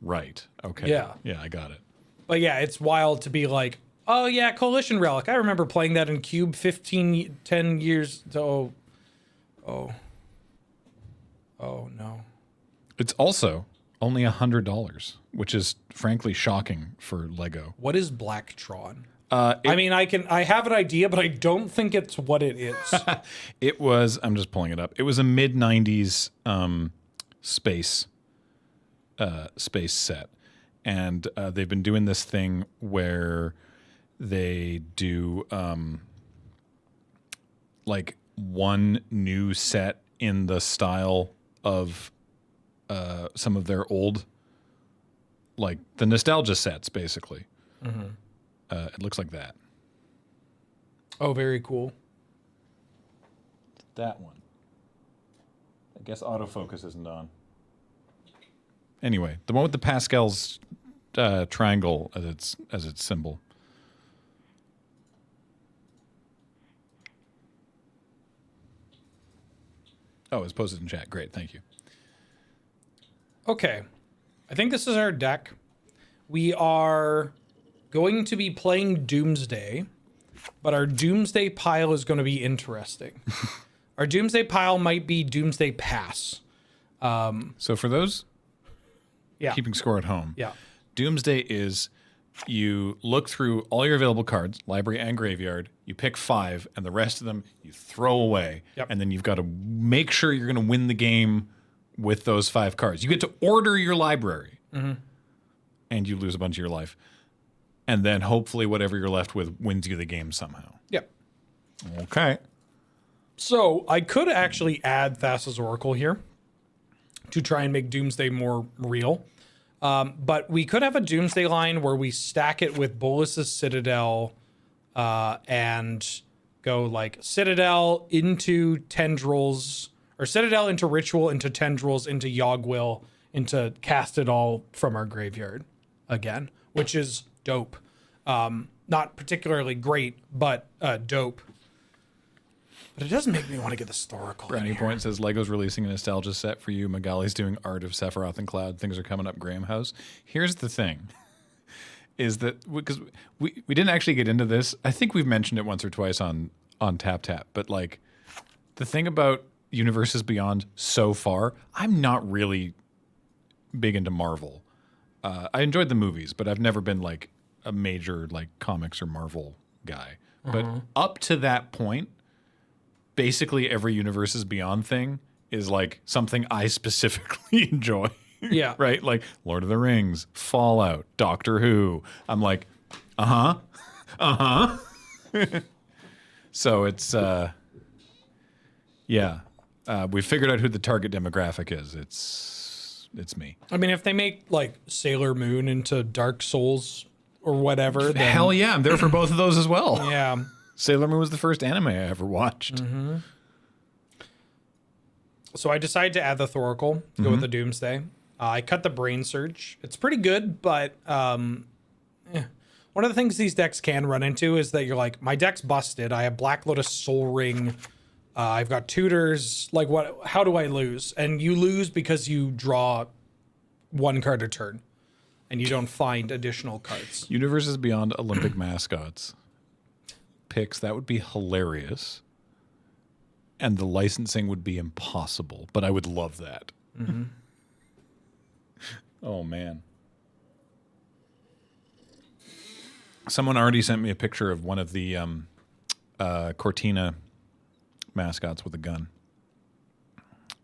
S1: right. Okay. Yeah, I got it.
S2: But yeah, it's wild to be like, oh yeah, Coalition Relic. I remember playing that in Cube 10 years. Oh no. It's
S1: also only $100, which is frankly shocking for Lego.
S2: What is Blacktron? I mean, I have an idea, but I don't think it's what it is.
S1: It was, I'm just pulling it up. It was a mid-90s space set. And they've been doing this thing where they do like one new set in the style of some of their old, like the nostalgia sets, basically. Mm-hmm. It looks like that.
S2: Oh, very cool.
S1: That one. I guess autofocus isn't on. Anyway, the one with the Pascal's triangle as its symbol. Oh, it's posted in chat. Great, thank you.
S2: Okay. I think this is our deck. We are going to be playing Doomsday, but our Doomsday pile is going to be interesting. Our Doomsday pile might be Doomsday Pass.
S1: So for those keeping score at home, Doomsday is you look through all your available cards, library and graveyard, you pick 5, and the rest of them you throw away. Yep. And then you've got to make sure you're going to win the game with those 5 cards. You get to order your library, and you lose a bunch of your life. And then hopefully whatever you're left with wins you the game somehow.
S2: Yep.
S1: Okay.
S2: So I could actually add Thassa's Oracle here to try and make Doomsday more real. But we could have a Doomsday line where we stack it with Bolus's Citadel and go like Citadel into Tendrils, or Citadel into Ritual, into Tendrils, into Yogwill, into Cast It All from our graveyard. again, which is dope. Not particularly great, but dope. But it doesn't make me want to get the historical.
S1: Brownie Point says Lego's releasing a nostalgia set for you. Magali's doing Art of Sephiroth and Cloud. Things are coming up Graham House. Here's the thing. Is that because we didn't actually get into this. I think we've mentioned it once or twice on Tap Tap. But like the thing about Universes Beyond so far, I'm not really big into Marvel. I enjoyed the movies, but I've never been like a major like comics or Marvel guy. But up to that point, basically every Universes Beyond thing is like something I specifically enjoy.
S2: Yeah.
S1: Right? Like Lord of the Rings, Fallout, Doctor Who. I'm like, So it's, yeah. We figured out who the target demographic is. It's me.
S2: I mean, if they make like Sailor Moon into Dark Souls or whatever, then
S1: Hell yeah, I'm there for both of those as well.
S2: yeah.
S1: Sailor Moon was the first anime I ever watched.
S2: So I decided to add the Thoracle to go with the Doomsday. I cut the Brain Surge. It's pretty good, but one of the things these decks can run into is that you're like, my deck's busted. I have Black Lotus Soul Ring. I've got tutors. Like, what? How do I lose? And you lose because you draw one card a turn, and you don't find additional cards.
S1: Universes Beyond Olympic mascots picks, that would be hilarious. And the licensing would be impossible, but I would love that. Oh, man. Someone already sent me a picture of one of the Cortina mascots with a gun.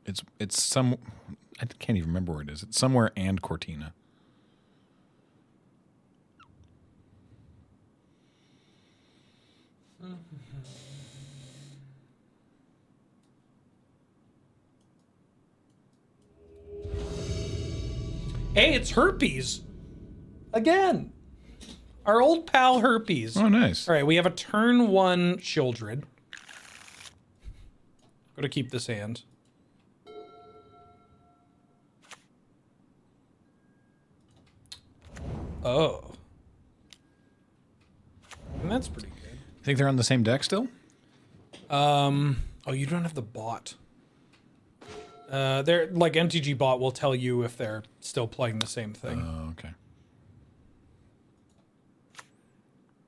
S1: It's some... I can't even remember where it is. It's somewhere and Cortina.
S2: Hey, it's Herpes. Again. Our old pal Herpes.
S1: Oh, nice.
S2: All right, we have a turn 1 Shieldred. Gotta keep this hand. Oh. And that's pretty good.
S1: Think they're on the same deck still?
S2: Oh, you don't have the bot. They're like MTG bot will tell you if they're still playing the same thing.
S1: Oh, okay.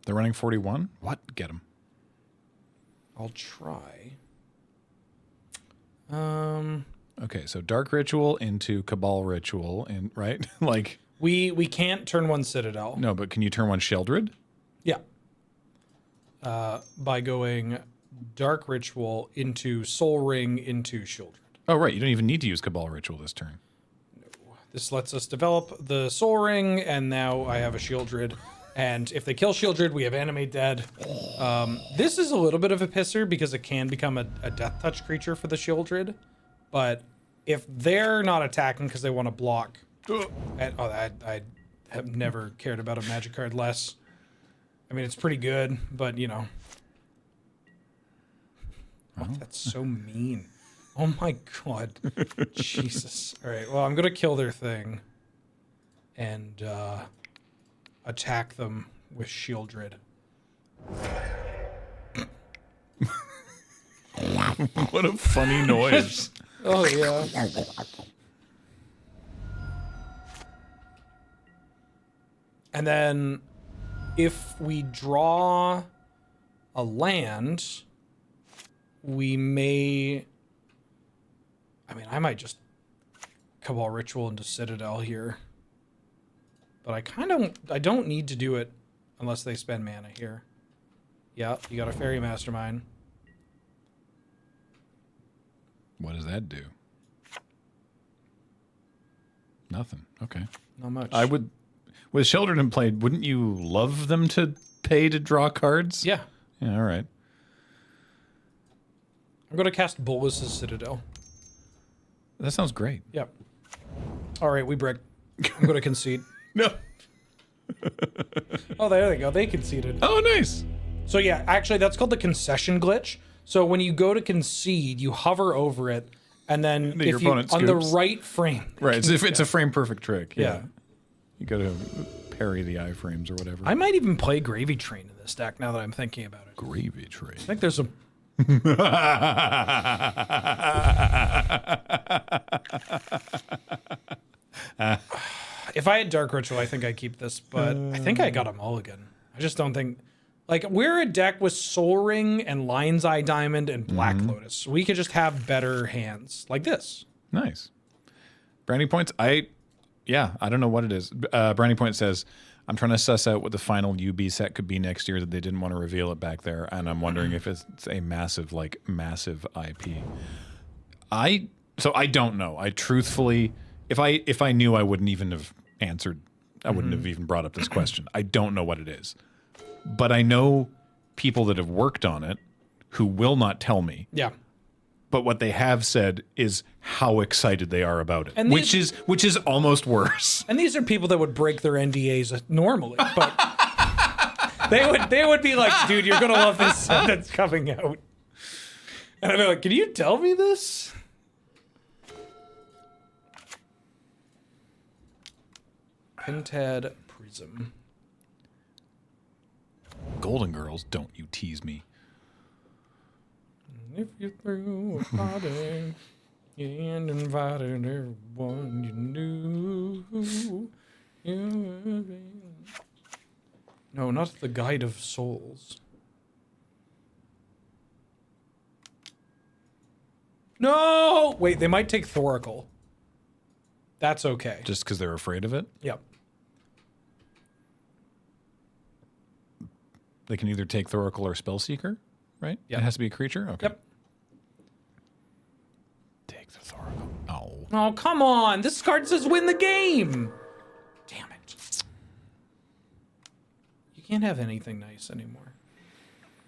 S1: They're running 41? What? Get them.
S2: I'll try.
S1: Okay, so Dark Ritual into Cabal Ritual, and right? Like
S2: we can't turn 1 Citadel.
S1: no, but can you turn one Sheldred?
S2: Yeah. By going Dark Ritual into Soul Ring into Shieldred.
S1: Oh, right. You don't even need to use Cabal Ritual this turn.
S2: This lets us develop the Soul Ring, and now I have a Shieldred. And if they kill Shieldred, we have Animate Dead. This is a little bit of a pisser because it can become a Death Touch creature for the Shieldred. But if they're not attacking because they want to block... I have never cared about a Magic card less. I mean, it's pretty good, but, you know. Oh, that's so mean. Oh my god. Jesus. All right, well, I'm going to kill their thing. And, attack them with Shieldred.
S1: What a funny noise.
S2: Oh, yeah. And then if we draw a land, we may... I mean, I might just Cabal Ritual into Citadel here. But I don't need to do it unless they spend mana here. Yeah, you got a Fairy Mastermind.
S1: What does that do? Nothing. Okay.
S2: Not much.
S1: I would... With Sheldred in play, wouldn't you love them to pay to draw cards?
S2: Yeah.
S1: Yeah, all right.
S2: I'm going to cast Bolus's Citadel.
S1: That sounds great.
S2: Yep. All right, we brick. I'm going to concede.
S1: No.
S2: Oh, there they go. They conceded.
S1: Oh, nice.
S2: So yeah, actually that's called the concession glitch. So when you go to concede, you hover over it, and then
S1: Your
S2: if you
S1: opponent
S2: on the
S1: scoops.
S2: right frame.
S1: Right. It's a frame perfect trick.
S2: Yeah.
S1: You got to parry the iframes or whatever.
S2: I might even play Gravy Train in this deck now that I'm thinking about it.
S1: Gravy Train.
S2: I think there's a... If I had Dark Ritual, I think I'd keep this, but I think I got a mulligan. I just don't think... Like, we're a deck with Soul Ring and Lion's Eye Diamond and Black Lotus. We could just have better hands like this.
S1: Nice. Brownie Points, I don't know what it is. Brownie Point says, I'm trying to suss out what the final UB set could be next year that they didn't want to reveal it back there, and I'm wondering if it's a massive IP. So I don't know. I truthfully, if I knew, I wouldn't even have answered. I wouldn't have even brought up this question. I don't know what it is. But I know people that have worked on it who will not tell me.
S2: Yeah.
S1: But what they have said is how excited they are about it,
S2: And
S1: which is almost worse.
S2: And these are people that would break their NDAs normally, but they would be like, dude, you're gonna love this set that's coming out. And I'd be like, can you tell me this? Pintad Prism.
S1: Golden Girls, don't you tease me.
S2: If you threw a party and invited everyone you knew. No, not the Guide of Souls. No! Wait, they might take Thoracle. That's okay.
S1: Just because they're afraid of it?
S2: Yep.
S1: They can either take Thoracle or Spellseeker, right?
S2: Yep.
S1: It has to be a creature? Okay.
S2: Yep.
S1: Take the Thoracle. Oh.
S2: Oh, come on. This card says win the game. Damn it. You can't have anything nice anymore.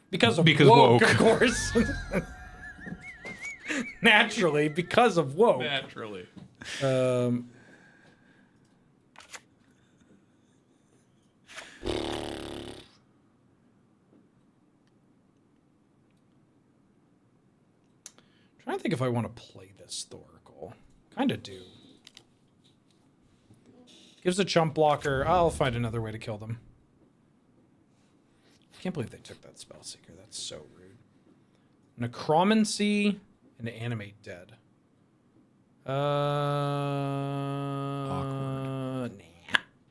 S2: Because woke, of course. Naturally, because of woke.
S1: Naturally.
S2: Trying to think if I want to play this Thoracle. Kind of do. Gives a chump blocker. I'll find another way to kill them. I can't believe they took that Spellseeker. That's so rude. Necromancy and Animate Dead. Nah.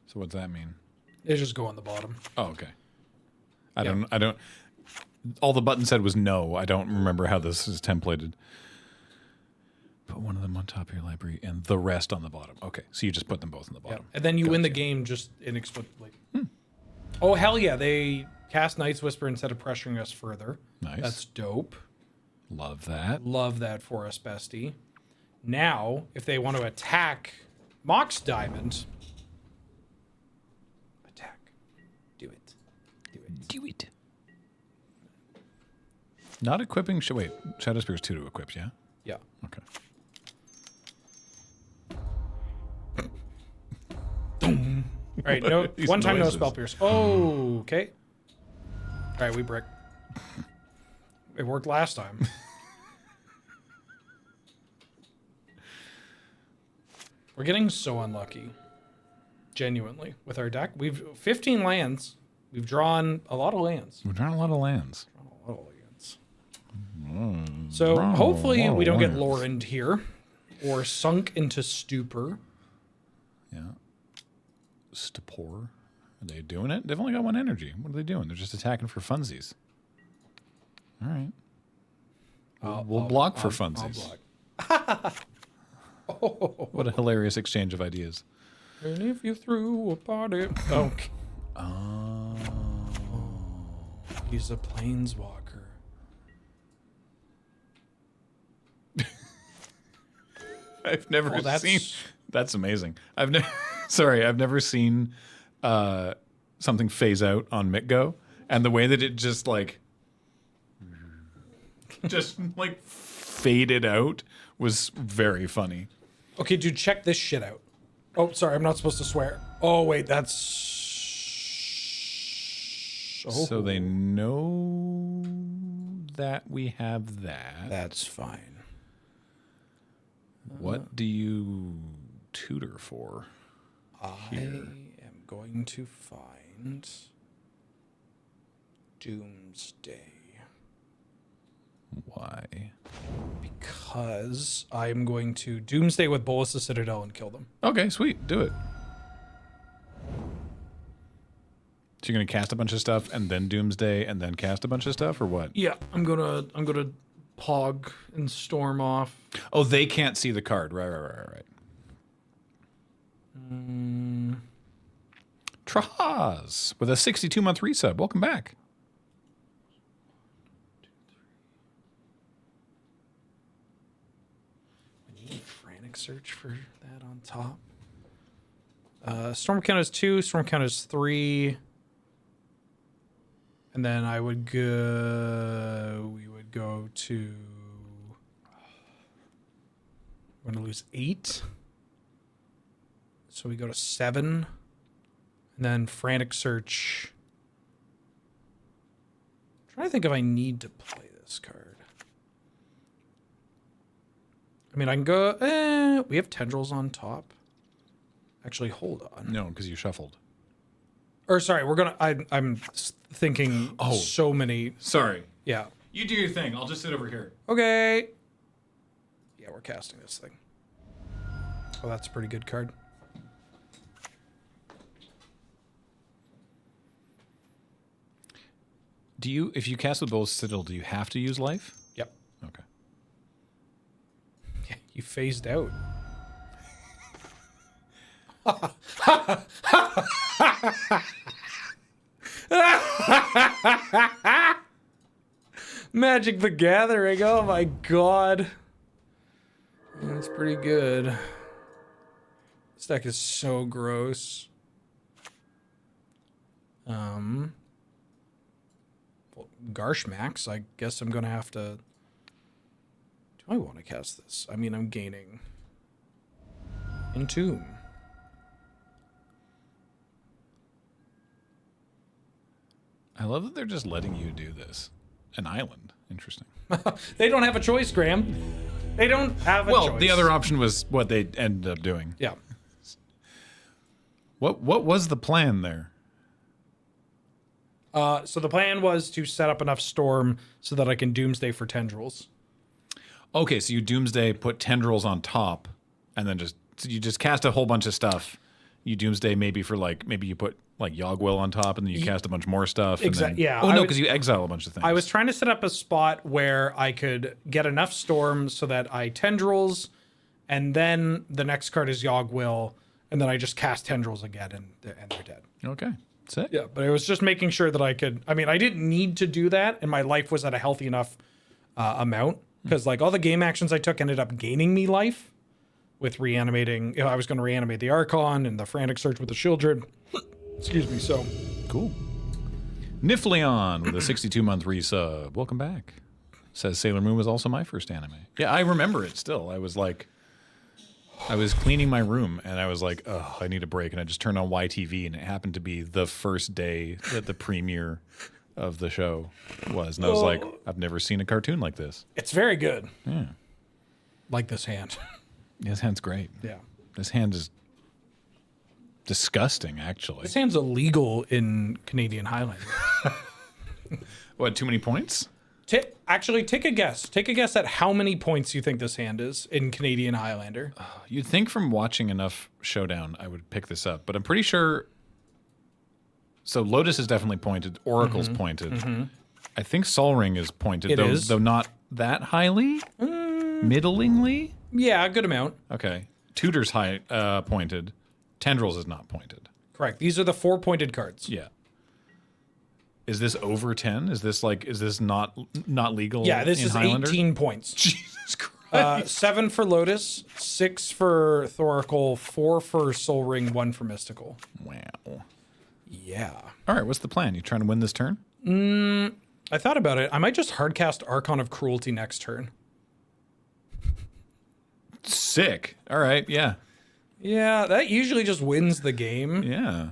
S1: So what's that mean?
S2: They just go on the bottom.
S1: Oh, okay. I don't. All the button said was no. I don't remember how this is templated. Put one of them on top of your library and the rest on the bottom. Okay, so you just put them both on the bottom.
S2: And then you win the game just inexplicably. Oh, hell yeah. They cast Night's Whisper instead of pressuring us further.
S1: Nice.
S2: That's dope.
S1: Love that.
S2: Love that for us, bestie. Now, if they want to attack Mox Diamond, attack. Do it. Do it.
S1: Do it. Not equipping. Wait, Shadow Spear's 2 to equip, yeah?
S2: Yeah.
S1: Okay.
S2: All right, no,
S1: These
S2: one time no
S1: noises.
S2: spell pierce. Oh, okay. All right, we brick. It worked last time. We're getting so unlucky. Genuinely, with our deck. We've 15 lands. We've drawn a lot of lands.
S1: We're drawing a lot of lands.
S2: A lot of lands. So hopefully we don't get
S1: lands.
S2: Lorened here. Or sunk into stupor.
S1: Yeah. Stupor. Are they doing it? They've only got one energy. What are they doing? They're just attacking for funsies. All right. We'll block for funsies. What a hilarious exchange of ideas.
S2: And if you threw a party... Okay.
S1: Oh.
S2: He's a planeswalker.
S1: I've never
S2: Oh, that's-
S1: seen... That's amazing. I've never seen something phase out on MitGo, and the way that it just like faded out was very funny.
S2: Okay, dude, check this shit out. Oh, sorry, I'm not supposed to swear. Oh, wait, that's... Oh.
S1: So they know that we have that.
S2: That's fine.
S1: What do you tutor for?
S2: I am going to find Doomsday.
S1: Why?
S2: Because I'm going to Doomsday with Bolus the Citadel and kill them.
S1: Okay, sweet. Do it. So you're gonna cast a bunch of stuff and then Doomsday and then cast a bunch of stuff, or what?
S2: Yeah, I'm gonna Pog and Storm off.
S1: Oh, they can't see the card. Right. Traz with a 62-month resub. Welcome back.
S2: I need Frantic Search for that on top. Storm count is 2, Storm count is 3. And then we would go to, we're going to lose 8. So we go to 7. And then Frantic Search. I'm trying to think if I need to play this card. I mean, I can go, we have Tendrils on top. Actually, hold on.
S1: No, because you shuffled.
S2: Or sorry, I'm thinking so many.
S1: Sorry.
S2: Yeah.
S1: You do your thing. I'll just sit over here.
S2: Okay. Yeah, we're casting this thing. Oh, that's a pretty good card.
S1: If you cast with Bolus Citadel, do you have to use life?
S2: Yep.
S1: Okay.
S2: Yeah, you phased out. Magic the Gathering. Oh my god. That's pretty good. This deck is so gross. Well, Garshmax, I guess I'm gonna have to. Do I want to cast this? I mean, I'm gaining Entomb.
S1: I love that they're just letting you do this. An island. Interesting.
S2: They don't have a choice, Graham. They don't have a choice.
S1: Well, the other option was what they ended up doing.
S2: Yeah.
S1: What was the plan there?
S2: So the plan was to set up enough Storm so that I can Doomsday for Tendrils.
S1: Okay, so you Doomsday, put Tendrils on top, and then you just cast a whole bunch of stuff. You Doomsday maybe you put like Yogwill on top, and then you cast a bunch more stuff.
S2: Exactly. Yeah.
S1: Oh no, because you exile a bunch of things.
S2: I was trying to set up a spot where I could get enough Storm so that I Tendrils, and then the next card is Yogwill, and then I just cast Tendrils again, and they're dead.
S1: Okay. That's it.
S2: Yeah, but it was just making sure that I could. I mean, I didn't need to do that, and my life was at a healthy enough amount because like all the game actions I took ended up gaining me life with reanimating. I was going to reanimate the Archon and the Frantic Search with the Shieldred. Excuse me. So
S1: cool. Nifleon with a 62-month resub. Welcome back. Says Sailor Moon was also my first anime. Yeah, I remember it still. I was cleaning my room and I was like, oh, I need a break. And I just turned on YTV and it happened to be the first day that the premiere of the show was. And I was like, I've never seen a cartoon like this.
S2: it's very good.
S1: Yeah.
S2: Like this hand.
S1: This hand's great.
S2: Yeah.
S1: This hand is disgusting, actually.
S2: This hand's illegal in Canadian Highlander.
S1: What, too many points?
S2: Actually, take a guess. Take a guess at how many points you think this hand is in Canadian Highlander.
S1: You'd think from watching enough Showdown I would pick this up, but I'm pretty sure. So Lotus is definitely pointed. Oracle's pointed. I think Sol Ring is pointed,
S2: It is.
S1: though not that highly. Middlingly.
S2: Yeah, a good amount.
S1: Okay. Tutor's high pointed. Tendrils is not pointed.
S2: Correct. These are the 4 pointed cards.
S1: Yeah. Is this over 10? Is this not legal?
S2: Yeah, this
S1: in
S2: is
S1: Highlander?
S2: 18 points.
S1: Jesus Christ.
S2: 7 for Lotus, 6 for Thoracle, 4 for Soul Ring, 1 for Mystical.
S1: Wow.
S2: Yeah.
S1: All right, what's the plan? You trying to win this turn?
S2: I thought about it. I might just hardcast Archon of Cruelty next turn.
S1: Sick. All right, yeah.
S2: Yeah, that usually just wins the game.
S1: Yeah.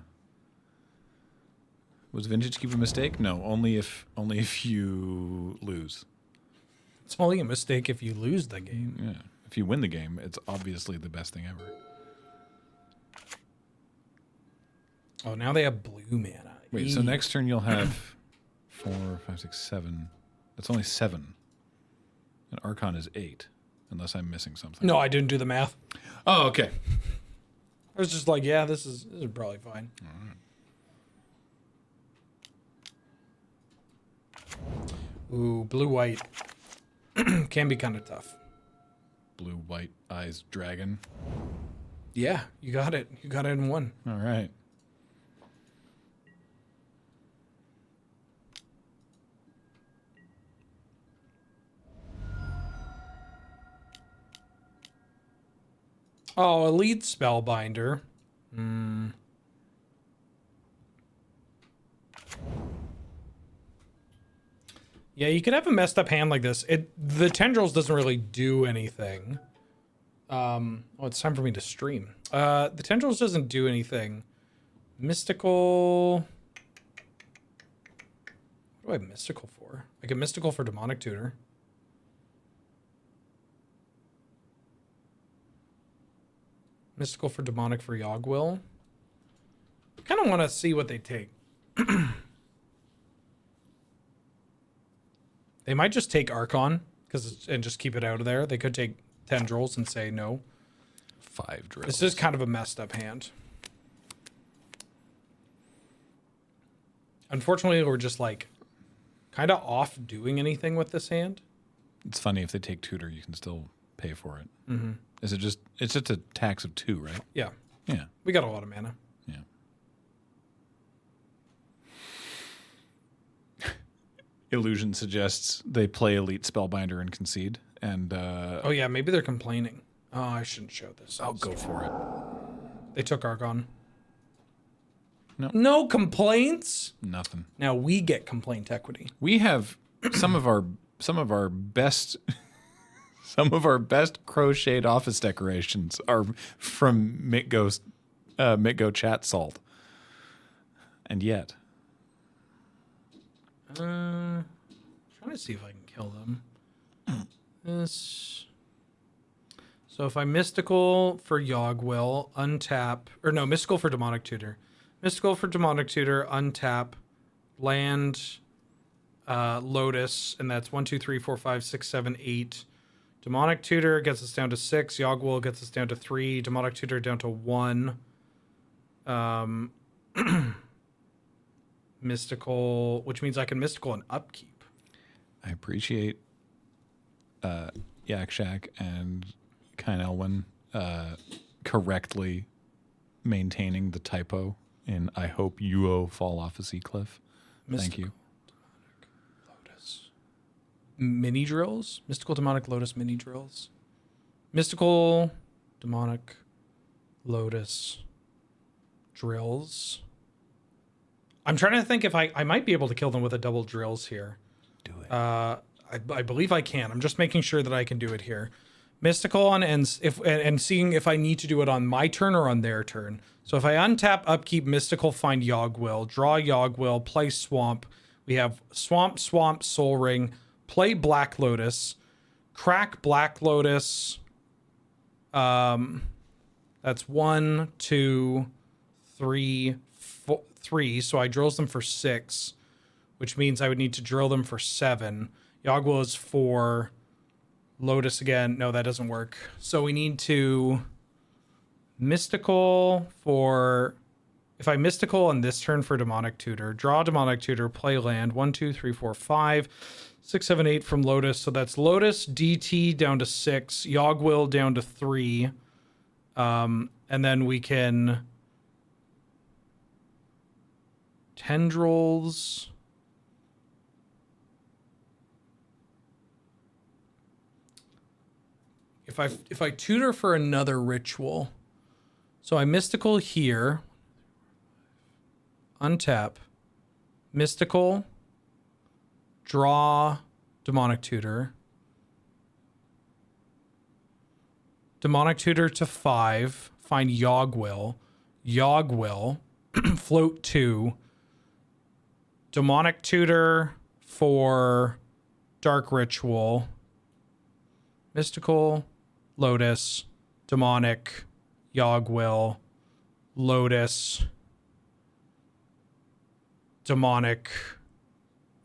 S1: Was Vintage Keep a mistake? No, only if you lose.
S2: It's only a mistake if you lose the game.
S1: Yeah. If you win the game, it's obviously the best thing ever.
S2: Oh, now they have blue mana.
S1: Wait, so next turn you'll have 4, 5, 6, 7. That's only 7. And Archon is 8, unless I'm missing something.
S2: No, I didn't do the math.
S1: Oh, okay.
S2: I was just like, yeah, this is probably fine. Ooh, blue-white. Can be kind of tough.
S1: Blue, white, eyes, dragon.
S2: Yeah, you got it. You got it in one.
S1: All right.
S2: Oh, Elite Spellbinder. Yeah, you could have a messed up hand like this. The Tendrils doesn't really do anything. Oh, it's time for me to stream. The Tendrils doesn't do anything. Mystical. What do I have Mystical for? I get Mystical for Demonic Tutor. Mystical for Demonic for Yogwill. I kind of want to see what they take. They might just take Archon and just keep it out of there. They could take Tendrils and say no.
S1: 5 drills.
S2: This is kind of a messed up hand. Unfortunately, we're just like kind of off doing anything with this hand.
S1: It's funny, if they take tutor, you can still pay for it. Mm-hmm. Is it just? It's just a tax of 2, right?
S2: Yeah.
S1: Yeah.
S2: We got a lot of mana.
S1: Yeah. Illusion suggests they play Elite Spellbinder and concede. And
S2: Oh yeah, maybe they're complaining. Oh, I shouldn't show this.
S1: I'll go for it.
S2: They took Archon.
S1: No.
S2: No complaints?
S1: Nothing.
S2: Now we get complaint equity.
S1: We have some of our best crocheted office decorations are from Mitgo chat salt. And yet.
S2: Trying to see if I can kill them. This. So if I Mystical for Yogwill, untap, or no, Mystical for Demonic Tutor. Mystical for Demonic Tutor, untap, land, Lotus, and that's 1, 2, 3, 4, 5, 6, 7, 8. Demonic Tutor gets us down to 6. Yogwill gets us down to 3. Demonic Tutor down to 1. Mystical, which means I can Mystical and upkeep.
S1: I appreciate Yak Shack and Kine Elwyn correctly maintaining the typo in I hope you fall off a sea cliff. Thank you.
S2: Demonic Lotus. Mini drills? Mystical Demonic Lotus mini drills. Mystical Demonic Lotus drills. I'm trying to think if I might be able to kill them with a double drills here.
S1: Do it.
S2: I believe I can. I'm just making sure that I can do it here. Mystical on ends and seeing if I need to do it on my turn or on their turn. So if I untap, upkeep, Mystical, find Yogwill, draw Yogwill, play Swamp. We have Swamp, Soul Ring, play Black Lotus, crack Black Lotus. That's 1, 2, 3, 4, 3. So I drills them for 6, which means I would need to drill them for 7. Yogwill is 4. Lotus again. No, that doesn't work. So we need to Mystical for... If I Mystical on this turn for Demonic Tutor, draw Demonic Tutor, play land. 1, 2, 3, 4, 5, 6, 7, 8 from Lotus. So that's Lotus, DT down to 6, Yogwill down to 3. And then we can... Tendrils... If I tutor for another ritual, so I Mystical here, untap, Mystical, draw Demonic Tutor, Demonic Tutor to 5, find Yogwill, float 2, Demonic Tutor for Dark Ritual, Mystical, Lotus, Demonic, Yogwill, Lotus, demonic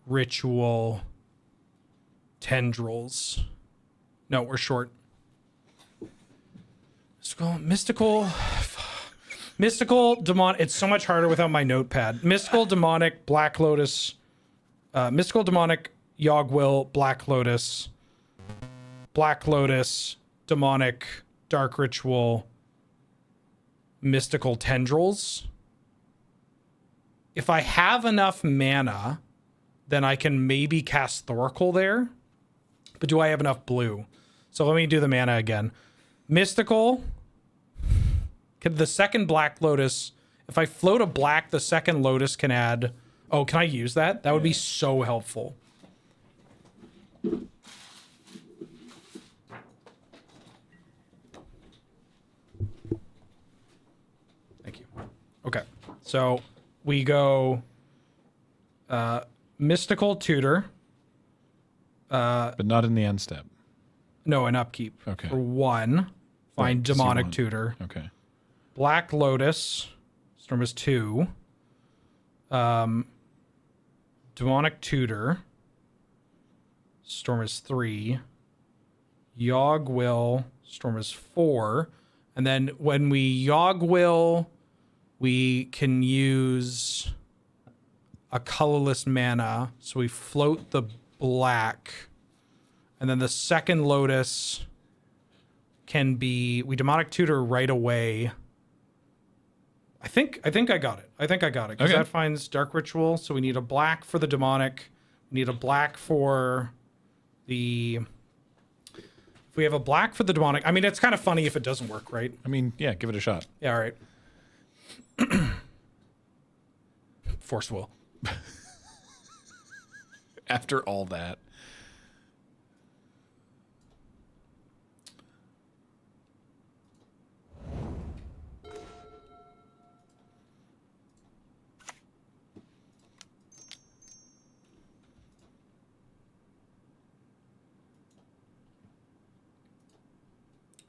S2: ritual tendrils. No, we're short. Mystical, demonic. It's so much harder without my notepad. Mystical, demonic, Black Lotus. Mystical, demonic, Yogwill, Black Lotus. Black Lotus, demonic, dark ritual, mystical tendrils. If I have enough mana, then I can maybe cast Thoracle there. But do I have enough blue? So let me do the mana again. Mystical. The second Black Lotus. If I float a black, the second Lotus can add... Oh, can I use that? That would be so helpful. Thank you. Okay. So we go Mystical Tutor.
S1: But not in the end step.
S2: No, an upkeep.
S1: Okay.
S2: For 1. Find Demonic Tutor.
S1: Okay.
S2: Black Lotus. Storm is 2. Demonic Tutor. Storm is 3. Yogwill. Storm is 4. And then when we Yogwill, we can use a colorless mana. So we float the black. And then the second Lotus can be... We Demonic Tutor right away. I think I got it. Because that finds Dark Ritual. So we need a black for the demonic. We need a black for the... If we have a black for the demonic... I mean, it's kind of funny if it doesn't work, right?
S1: I mean, yeah, give it a shot.
S2: Yeah, all right. Force will.
S1: After all that.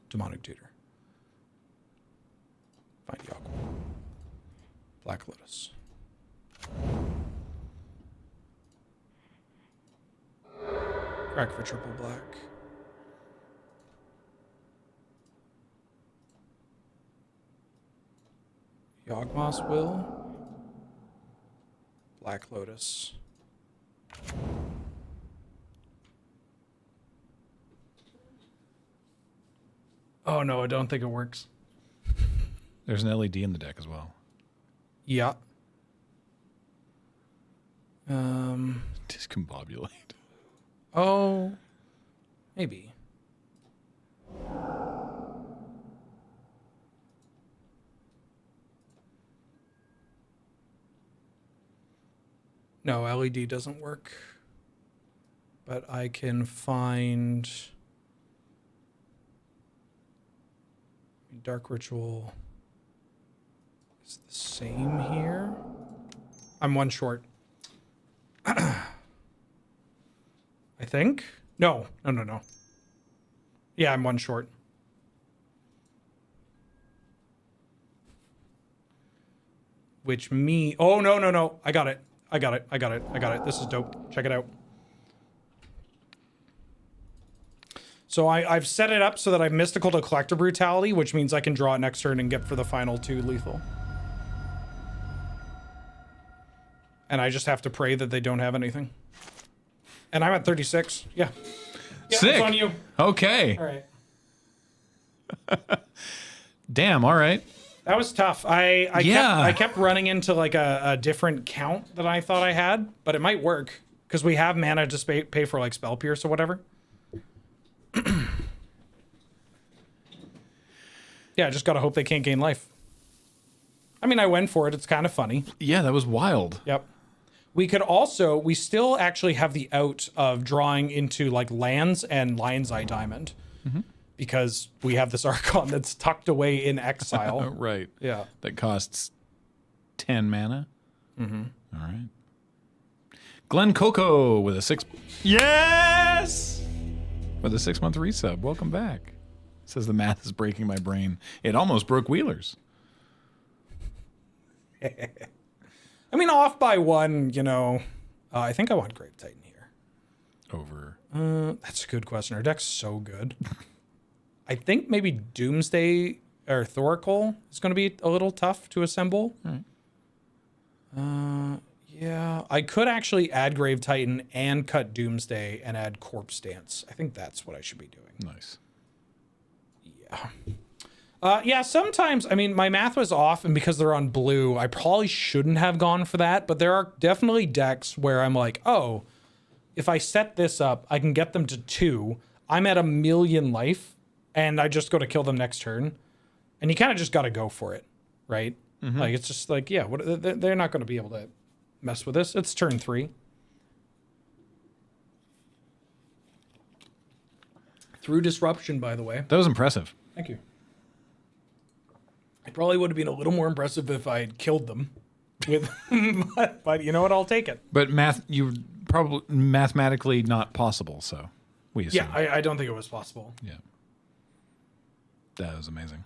S2: Demonic Tutor. Find Yogwill. Black Lotus. Crack for triple black. Yawgmoth's Will. Black Lotus. Oh no, I don't think it works.
S1: There's an LED in the deck as well.
S2: Yeah.
S1: Discombobulate.
S2: Oh, maybe. No, LED doesn't work. But I can find Dark Ritual is the same here. I'm 1 short. I think. No. Yeah, I'm 1 short. Which me... Oh, no. I got it. This is dope. Check it out. So I've set it up so that I've Mystical to Collector Brutality, which means I can draw it next turn and get for the final 2 lethal. And I just have to pray that they don't have anything. And I'm at 36. Yeah.
S1: Sick.
S2: It's on you.
S1: Okay.
S2: All right.
S1: Damn, all right.
S2: That was tough. I kept running into like a different count that I thought I had, but it might work because we have mana to pay for like Spell Pierce or whatever. Yeah, I just gotta hope they can't gain life. I mean, I went for it. It's kind of funny.
S1: Yeah, that was wild.
S2: Yep. We still actually have the out of drawing into like lands and Lion's Eye Diamond. Mm-hmm. Because we have this Archon that's tucked away in exile.
S1: Right.
S2: Yeah.
S1: That costs 10 mana.
S2: Mm-hmm.
S1: All right. Glenn Coco with a 6... Yes! With a 6-month resub. Welcome back. Says the math is breaking my brain. It almost broke Wheeler's.
S2: I mean, off by one, you know. I think I want Grave Titan here.
S1: Over.
S2: That's a good question. Our deck's so good. I think maybe Doomsday or Thoracle is going to be a little tough to assemble.
S1: All right.
S2: Yeah. I could actually add Grave Titan and cut Doomsday and add Corpse Dance. I think that's what I should be doing.
S1: Nice.
S2: Yeah. Yeah, sometimes, I mean, my math was off, and because they're on blue, I probably shouldn't have gone for that, but there are definitely decks where I'm like, oh, if I set this up, I can get them to 2. I'm at 1,000,000 life, and I just go to kill them next turn. And you kind of just got to go for it, right? Like, it's just like, yeah, they're not going to be able to mess with this. It's turn 3. Through disruption, by the way.
S1: That was impressive.
S2: Thank you. It probably would have been a little more impressive if I had killed them with, but you know what? I'll take it.
S1: But you probably mathematically not possible. So we assume.
S2: Yeah, I don't think it was possible.
S1: Yeah. That was amazing.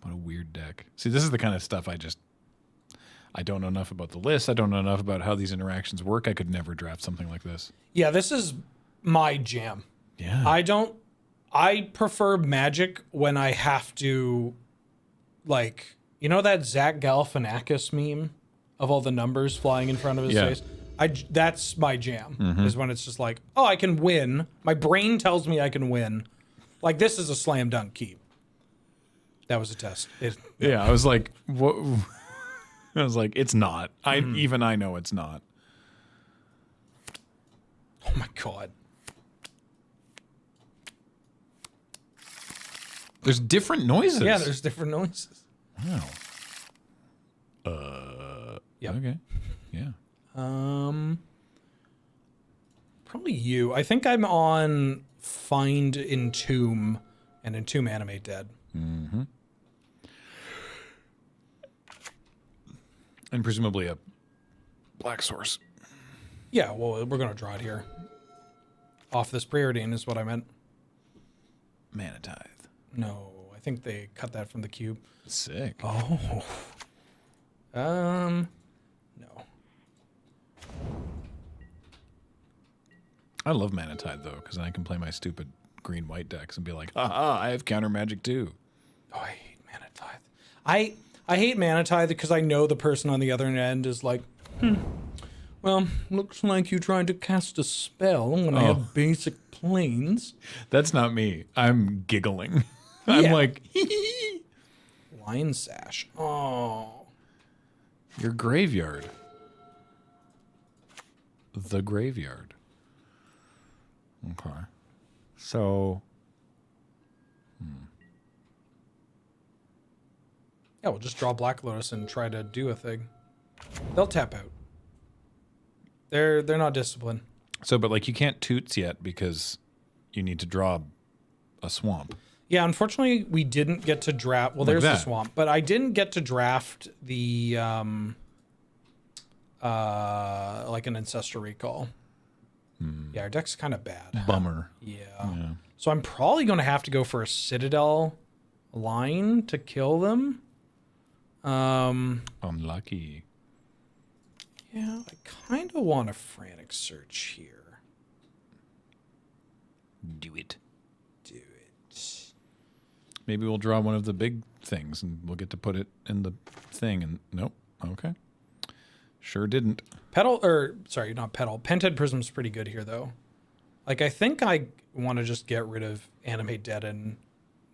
S1: What a weird deck. See, this is the kind of stuff I don't know enough about the list. I don't know enough about how these interactions work. I could never draft something like this.
S2: Yeah, this is my jam.
S1: Yeah.
S2: I prefer Magic when I have to, like, you know that Zach Galifianakis meme of all the numbers flying in front of his face? That's my jam, is when it's just like, oh, I can win. My brain tells me I can win. Like, this is a slam dunk keep. That was a test.
S1: Yeah, I was like, what? I was like, it's not. Even I know it's not.
S2: Oh my God.
S1: There's different noises.
S2: Yeah, there's different noises.
S1: Wow.
S2: Yep.
S1: Okay. Yeah.
S2: Probably you. I think I'm on Find Entomb and Entomb Animate Dead.
S1: Mm-hmm. And presumably a black source.
S2: Yeah, well, we're going to draw it here. Off this Preordain is what I meant.
S1: Mana Tithe.
S2: No, I think they cut that from the cube.
S1: Sick.
S2: Oh. No.
S1: I love Mana Tithe, though, because then I can play my stupid green-white decks and be like, haha, I have counter magic, too.
S2: Oh, I hate Mana Tithe. I hate Mana Tithe because I know the person on the other end is like, well, looks like you're trying to cast a spell when I have basic planes.
S1: That's not me. I'm giggling. I'm like,
S2: Lion Sash. Oh.
S1: Your graveyard. The graveyard. Okay. So.
S2: Yeah, we'll just draw Black Lotus and try to do a thing. They'll tap out. They're not disciplined.
S1: So, but like you can't toots yet because you need to draw a swamp.
S2: Yeah, unfortunately, we didn't get to draft. Well,
S1: Like
S2: there's the
S1: that.
S2: swamp, but I didn't get to draft the like an Ancestor Recall. Yeah, our deck's kind of bad.
S1: Bummer.
S2: Yeah. So I'm probably going to have to go for a Citadel line to kill them.
S1: Unlucky.
S2: Yeah, I kind of want a Frantic Search here.
S1: Do it.
S2: Do it.
S1: Maybe we'll draw one of the big things and we'll get to put it in the thing. And nope. Okay. Sure didn't.
S2: Pented Prism's pretty good here, though. Like, I think I want to just get rid of Animate Dead and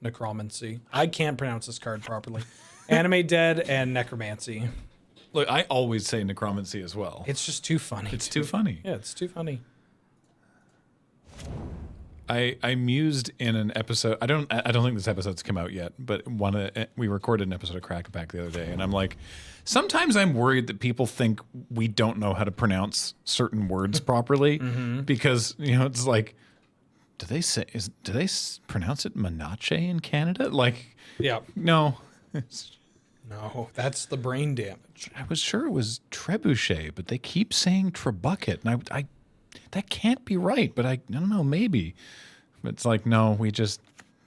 S2: Necromancy. I can't pronounce this card properly. Animate Dead and Necromancy.
S1: Look, I always say necromancy as well.
S2: It's just too funny.
S1: It's too funny.
S2: Yeah, it's too funny.
S1: I mused in an episode. I don't think this episode's come out yet, but we recorded an episode of Crackback the other day, and I'm like, sometimes I'm worried that people think we don't know how to pronounce certain words properly because it's like, do they pronounce it Menache in Canada? Like,
S2: Yeah.
S1: no.
S2: No, that's the brain damage.
S1: I was sure it was trebuchet, but they keep saying trebucket, and I that can't be right. But I don't know, maybe. But it's like, no, we just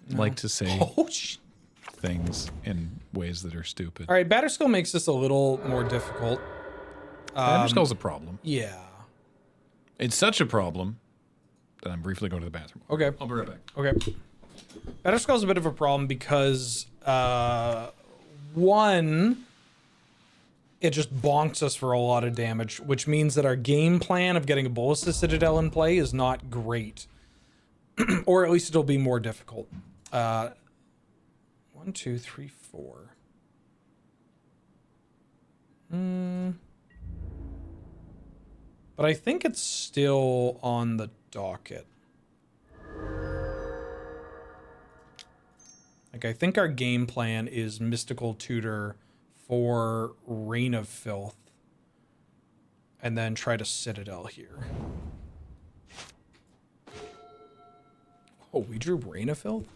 S1: like to say things in ways that are stupid.
S2: All right, Batterskull makes this a little more difficult.
S1: Batterskull's a problem.
S2: Yeah.
S1: It's such a problem that I'm briefly going to the bathroom.
S2: Okay.
S1: I'll be right back.
S2: Okay. Batterskull's a bit of a problem because, one, it just bonks us for a lot of damage, which means that our game plan of getting a Bolas's Citadel in play is not great. Or at least it'll be more difficult. 1, 2, 3, 4. But I think it's still on the docket. Like, I think our game plan is Mystical Tutor for Reign of Filth. And then try to Citadel here. Oh, we drew Reign of Filth?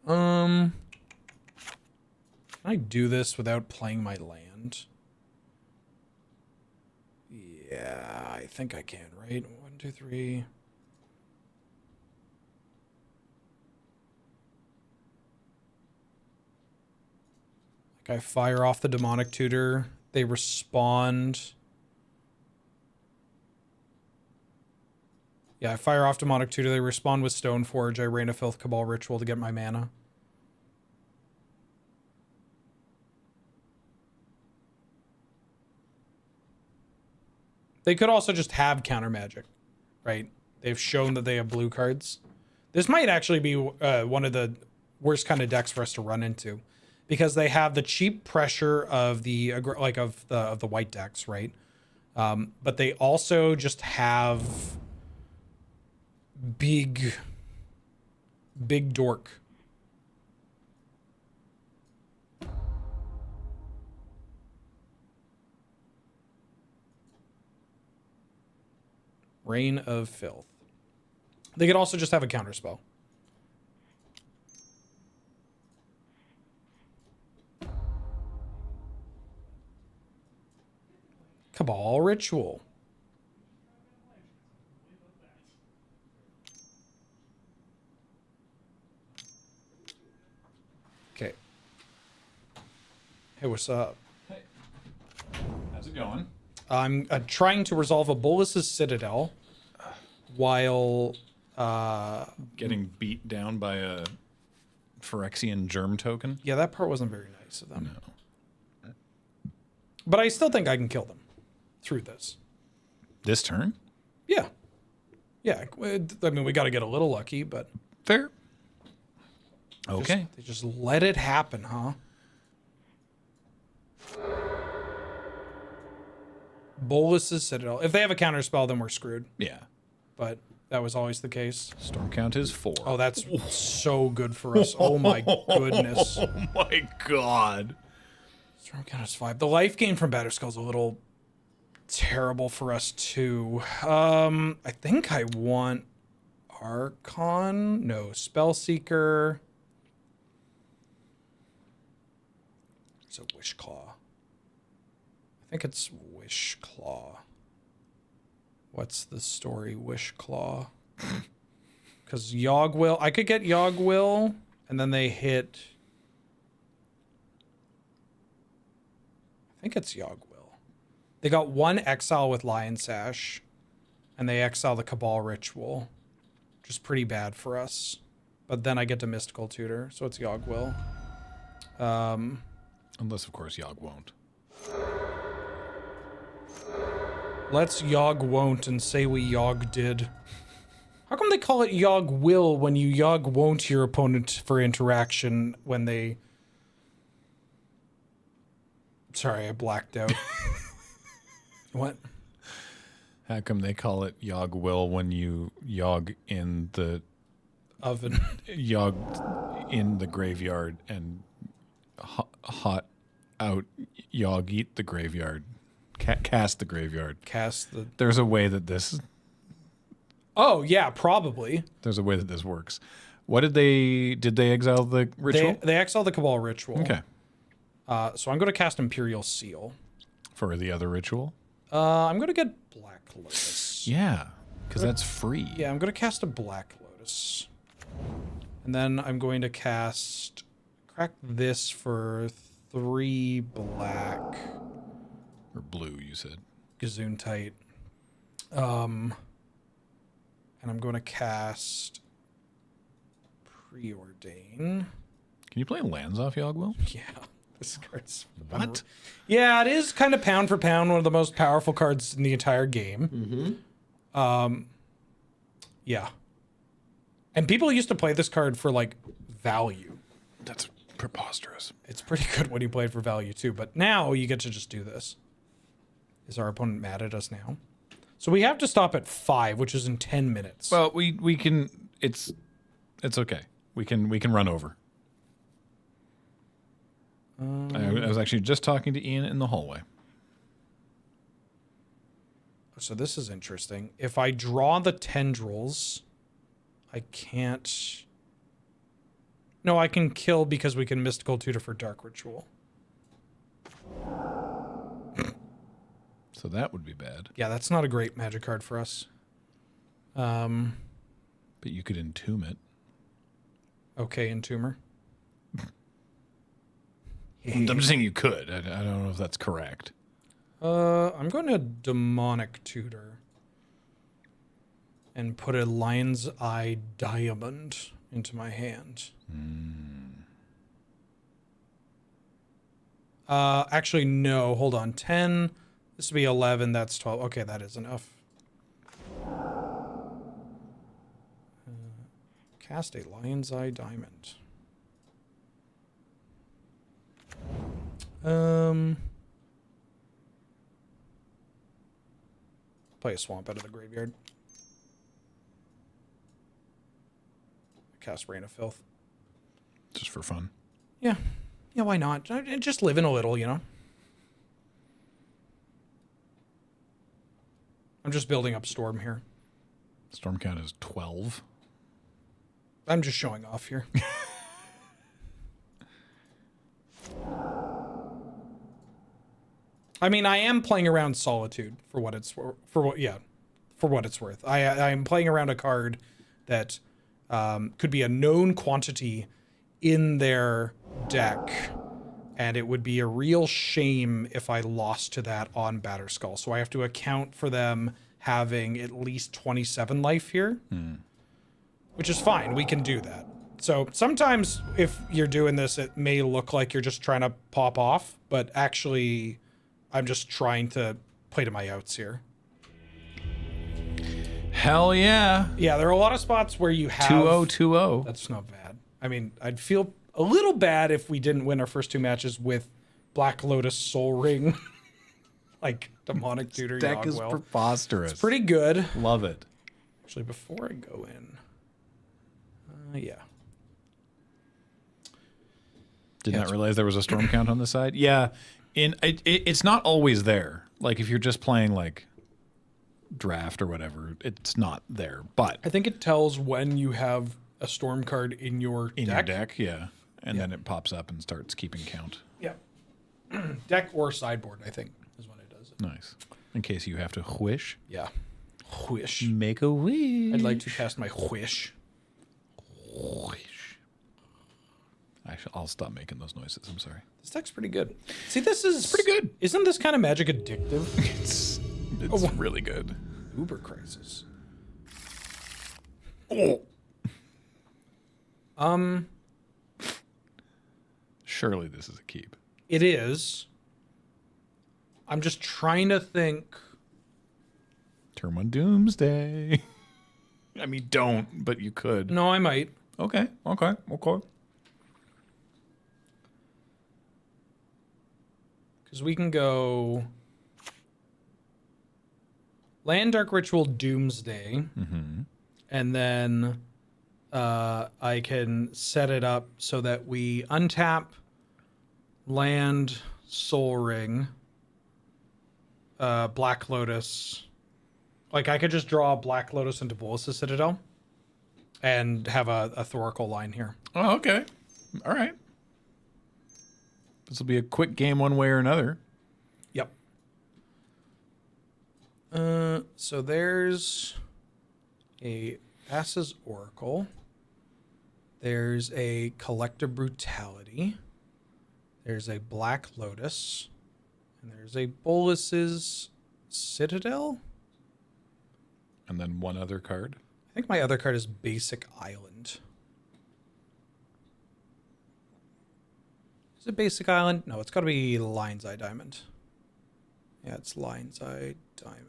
S2: Can I do this without playing my land? Yeah, I think I can, right? 1, 2, 3. Like I fire off the Demonic Tutor. They respond. Yeah, I fire off Demonic Tutor. They respond with Stoneforge. I Rain of Filth Cabal Ritual to get my mana. They could also just have counter magic, right? They've shown that they have blue cards. This might actually be one of the worst kind of decks for us to run into, because they have the cheap pressure of the white decks, right? But they also just have big dork. Reign of Filth. They could also just have a counterspell. Cabal Ritual. Okay. Hey, what's up?
S1: Hey. How's it going?
S2: I'm trying to resolve a Bolas's Citadel while
S1: Getting beat down by a Phyrexian germ token?
S2: yeah, that part wasn't very nice of them.
S1: No.
S2: But I still think I can kill them through this.
S1: This turn?
S2: Yeah. Yeah, I mean, we got to get a little lucky, but
S1: Fair. Okay.
S2: they just let it happen, huh? Bolas's Citadel. If they have a counterspell, then we're screwed.
S1: Yeah.
S2: But that was always the case.
S1: Storm count is 4.
S2: Oh, that's so good for us. Oh my goodness.
S1: Oh my god.
S2: Storm count is 5. The life gain from Batterskull's a little terrible for us too. I think I want Archon. No, Spellseeker. It's a Wishclaw. I think it's Wishclaw. What's the story, Wishclaw? Because Yogg-Will, I could get Yogg-Will, and then they hit. I think it's Yogg-Will. They got 1 exile with Lion Sash, and they exile the Cabal Ritual, which is pretty bad for us. But then I get to Mystical Tutor, so it's Yogg-Will.
S1: Unless, of course, Yogg won't.
S2: Let's Yogg won't and say we Yogg did. How come they call it Yogg will when you Yogg won't your opponent for interaction when they... Sorry, I blacked out. What?
S1: How come they call it Yogg will when you Yogg in the
S2: Oven.
S1: Yogg in the graveyard and hot out Yogg eat the graveyard? Cast the graveyard.
S2: Cast the...
S1: There's a way that this...
S2: Oh, yeah, probably.
S1: There's a way that this works. What did they... Did they exile the ritual?
S2: They exile the Cabal Ritual.
S1: Okay.
S2: So I'm going to cast Imperial Seal.
S1: For the other ritual?
S2: I'm going to get Black Lotus.
S1: Yeah, because that's free.
S2: Yeah, I'm going to cast a Black Lotus. And then I'm going to crack this for 3 black.
S1: Or blue, you said.
S2: Gesundheit. And I'm going to cast Preordain.
S1: Can you play lands off Yogg-Will?
S2: Yeah, this card's...
S1: What?
S2: Yeah, it is kind of pound for pound one of the most powerful cards in the entire game. Yeah. And people used to play this card for, like, value.
S1: That's preposterous.
S2: It's pretty good when you play it for value, too. But now you get to just do this. Is our opponent mad at us now? So we have to stop at 5, which is in 10 minutes.
S1: Well, we can... It's okay. We can run over. I was actually just talking to Ian in the hallway.
S2: So this is interesting. If I draw the tendrils, I can't... No, I can kill because we can Mystical Tutor for Dark Ritual.
S1: So that would be bad.
S2: Yeah, that's not a great magic card for us.
S1: But you could entomb it.
S2: Okay, Entomber.
S1: I'm just saying you could. I don't know if that's correct.
S2: I'm going to Demonic Tutor. And put a Lion's Eye Diamond into my hand. Actually, no. Hold on. 10. This would be 11. That's 12. Okay, that is enough. Cast a Lion's Eye Diamond. Play a Swamp out of the graveyard. Cast Rain of Filth.
S1: Just for fun.
S2: Yeah. Yeah, why not? Just live in a little, you know? I'm just building up Storm here.
S1: Storm count is 12.
S2: I'm just showing off here. I mean, I am playing around Solitude for what it's worth. I am playing around a card that could be a known quantity in their deck, and it would be a real shame if I lost to that on Batterskull. So I have to account for them having at least 27 life here, which is fine. We can do that. So sometimes if you're doing this, it may look like you're just trying to pop off, but actually I'm just trying to play to my outs here.
S1: Hell yeah.
S2: Yeah, there are a lot of spots where you have...
S1: 2-0-2-0.
S2: That's not bad. I mean, I'd feel a little bad if we didn't win our first 2 matches with Black Lotus, Soul Ring, like Demonic Tutor,
S1: Deck is
S2: Yogg-Will.
S1: preposterous.
S2: It's pretty good.
S1: Love it.
S2: Actually, before I go in... yeah.
S1: Did not realize there was a storm count on the side. Yeah. It's not always there. Like, if you're just playing, like, draft or whatever, it's not there. But
S2: I think it tells when you have a storm card in your deck.
S1: Yeah. And then it pops up and starts keeping count.
S2: Yeah. Deck or sideboard, I think, is when it does it.
S1: Nice. In case you have to whish.
S2: Yeah. Whish.
S1: Make a wish.
S2: I'd like to cast my whish.
S1: Whish. I'll stop making those noises. I'm sorry.
S2: This deck's pretty good. See, this is...
S1: pretty good.
S2: Isn't this kind of Magic addictive?
S1: It's really good.
S2: Uber Crisis.
S1: Oh. Surely this is a keep.
S2: It is. I'm just trying to think.
S1: Turn 1 Doomsday. I mean, don't, but you could.
S2: No, I might.
S1: Okay.
S2: Because we can go Land Dark Ritual Doomsday. And then I can set it up so that we untap land Soul Ring, Black Lotus. Like, I could just draw Black Lotus into Bolas's Citadel and have a Thoracle line here.
S1: Oh, okay. All right. This will be a quick game one way or another.
S2: Yep. So there's a Ass's Oracle. There's a Collective Brutality. There's a Black Lotus. And there's a Bolus's Citadel.
S1: And then one other card.
S2: I think my other card is Basic Island. Is it Basic Island? No, it's got to be Lion's Eye Diamond. Yeah, it's Lion's Eye Diamond.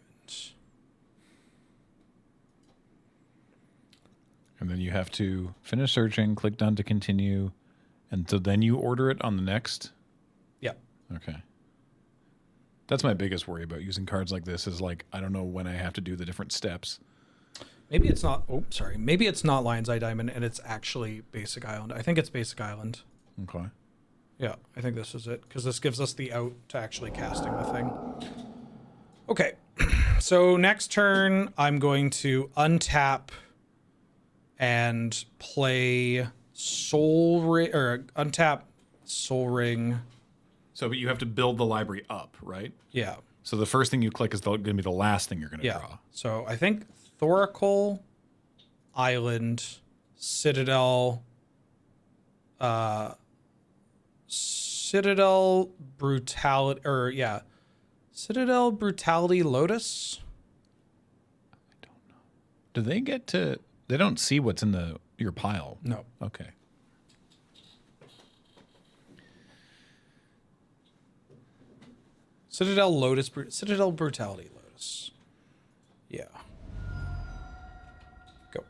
S1: And then you have to finish searching, click done to continue, and so then you order it on the next.
S2: Yep.
S1: Okay. That's my biggest worry about using cards like this is like, I don't know when I have to do the different steps.
S2: Maybe it's not. Oh, sorry. Maybe it's not Lion's Eye Diamond and it's actually Basic Island. I think it's Basic Island.
S1: Okay.
S2: Yeah, I think this is it because this gives us the out to actually casting the thing. Okay. So next turn, I'm going to untap and play Soul Ring or untap Soul Ring.
S1: So, but you have to build the library up, right?
S2: Yeah.
S1: So the first thing you click is going to be the last thing you're going to
S2: Yeah.
S1: draw.
S2: So I think Thoracle, Island, Citadel, Citadel Brutality, or yeah, Citadel Brutality Lotus.
S1: I don't know. Do they get to? They don't see what's in your pile.
S2: No.
S1: Okay.
S2: Citadel Lotus, Citadel Brutality Lotus. Yeah. Go.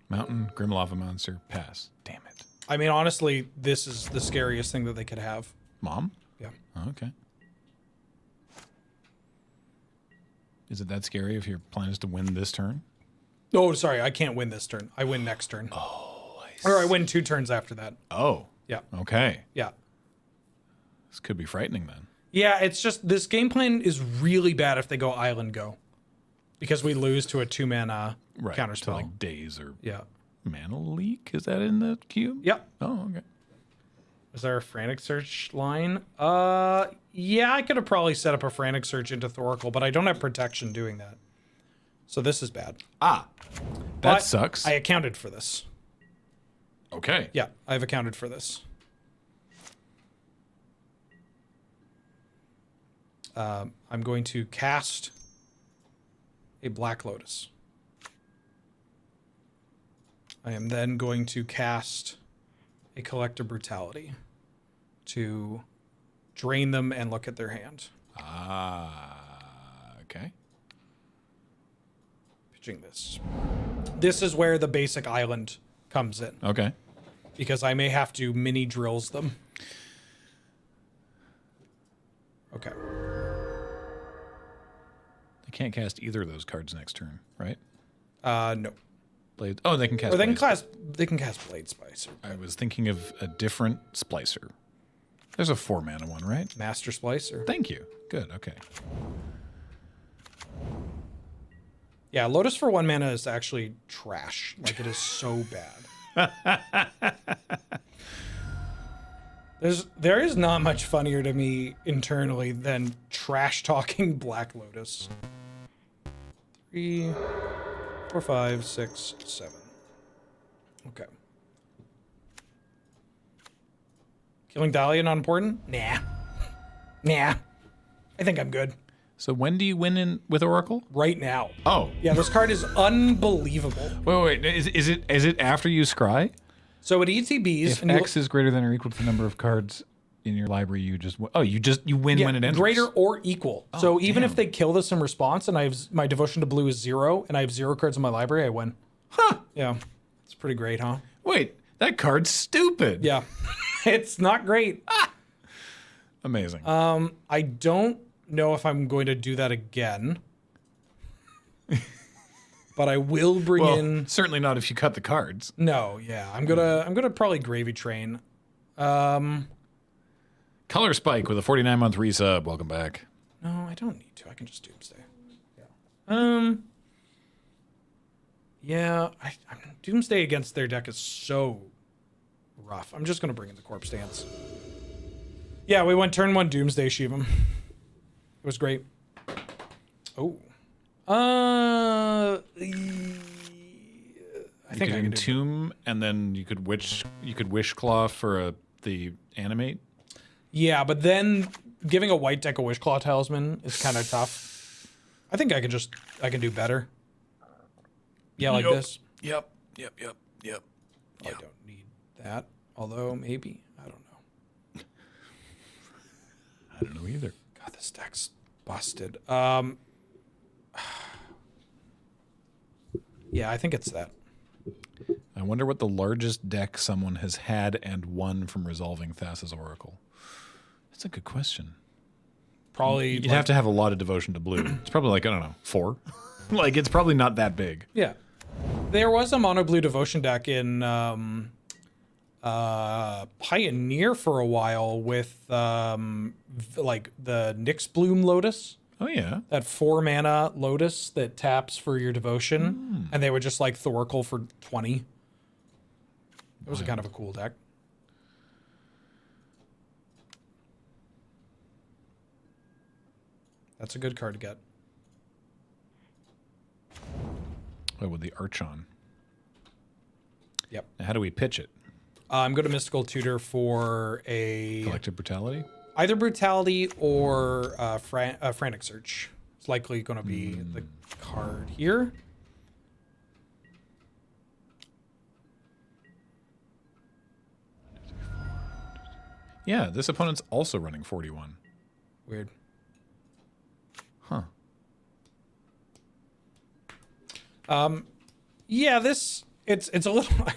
S1: Mountain, Grim Lava Monster, pass. Damn it.
S2: I mean, honestly, this is the scariest thing that they could have.
S1: Mom?
S2: Yeah.
S1: Oh, okay. Is it that scary if your plan is to win this turn?
S2: Oh, sorry, I can't win this turn. I win next turn.
S1: Oh, I see.
S2: Or I win 2 turns after that.
S1: Oh.
S2: Yeah.
S1: Okay.
S2: Yeah.
S1: This could be frightening then.
S2: Yeah, it's just this game plan is really bad if they go Island Go. Because we lose to a 2-mana
S1: Right.
S2: counterspell.
S1: To like days or
S2: Yeah.
S1: mana leak? Is that in the cube?
S2: Yep.
S1: Oh, okay.
S2: Is there a frantic search line? Yeah, I could have probably set up a frantic search into Thoracle, but I don't have protection doing that. So this is bad.
S1: Ah. That
S2: But
S1: sucks.
S2: I accounted for this.
S1: Okay.
S2: Yeah, I've accounted for this. I'm going to cast a Black Lotus. I am then going to cast a Collective Brutality to drain them and look at their hand.
S1: Okay.
S2: Pitching this. This is where the basic island comes in,
S1: Okay.
S2: because I may have to mini drills them. Okay.
S1: They can't cast either of those cards next turn, right?
S2: No.
S1: Blade. Oh, they can cast.
S2: Or they can
S1: Blade.
S2: cast Blade Splicer.
S1: I was thinking of a different splicer. There's a 4-mana one, right?
S2: Master Splicer.
S1: Thank you. Good. Okay.
S2: Yeah, Lotus for 1 mana is actually trash. Like, it is so bad. There is not much funnier to me internally than trash talking Black Lotus. 3, 4, 5, 6, 7. Okay. Killing Dahlia not important? Nah. Nah. I think I'm good.
S1: So when do you win in with Oracle?
S2: Right now.
S1: Oh.
S2: Yeah, this card is unbelievable.
S1: Wait. Is it after you scry?
S2: So it ETBs
S1: If
S2: and you
S1: X is greater than or equal to the number of cards in your library, you win when it enters.
S2: greater or equal. So even
S1: damn.
S2: if they kill this in response and I have my devotion to blue is 0 and I have 0 cards in my library, I win.
S1: Huh.
S2: Yeah. It's pretty great, huh?
S1: Wait, that card's stupid.
S2: Yeah. It's not great.
S1: Amazing.
S2: I don't know if I'm going to do that again. But I will bring in
S1: certainly not if you cut the cards.
S2: No, yeah. I'm gonna probably gravy train.
S1: Color Spike with a 49-month resub. Welcome back.
S2: No, I don't need to. I can just doomsday. Yeah. Yeah, doomsday against their deck is so rough. I'm just gonna bring in the corpse dance. Yeah, we went turn 1 Doomsday Shivam. It was great. Oh. I think I can do
S1: entomb, and then you could wish claw for the animate.
S2: Yeah, but then giving a white deck a Wishclaw Talisman is kind of tough. I think I can do better. Yeah, like this.
S1: Yep.
S2: I don't need that. Although maybe, I don't know.
S1: I don't know either.
S2: God, this deck's busted. Yeah, I think it's that.
S1: I wonder what the largest deck someone has had and won from resolving Thassa's Oracle. That's a good question.
S2: Probably
S1: You'd have to have a lot of devotion to blue. It's probably like, I don't know, 4? Like, it's probably not that big.
S2: Yeah. There was a mono blue devotion deck in Pioneer for a while with like the Nyx Bloom Lotus.
S1: Oh, yeah.
S2: That 4 mana Lotus that taps for your devotion. And they would just like Thoracle for 20. It was a kind of a cool deck. That's a good card to get.
S1: Oh, with the Archon.
S2: Yep.
S1: Now, how do we pitch it?
S2: I'm going to Mystical Tutor for a
S1: Collective Brutality?
S2: either Brutality or Frantic Search. It's likely going to be the card here.
S1: Yeah, this opponent's also running 41.
S2: Weird.
S1: Huh.
S2: Yeah, it's a little.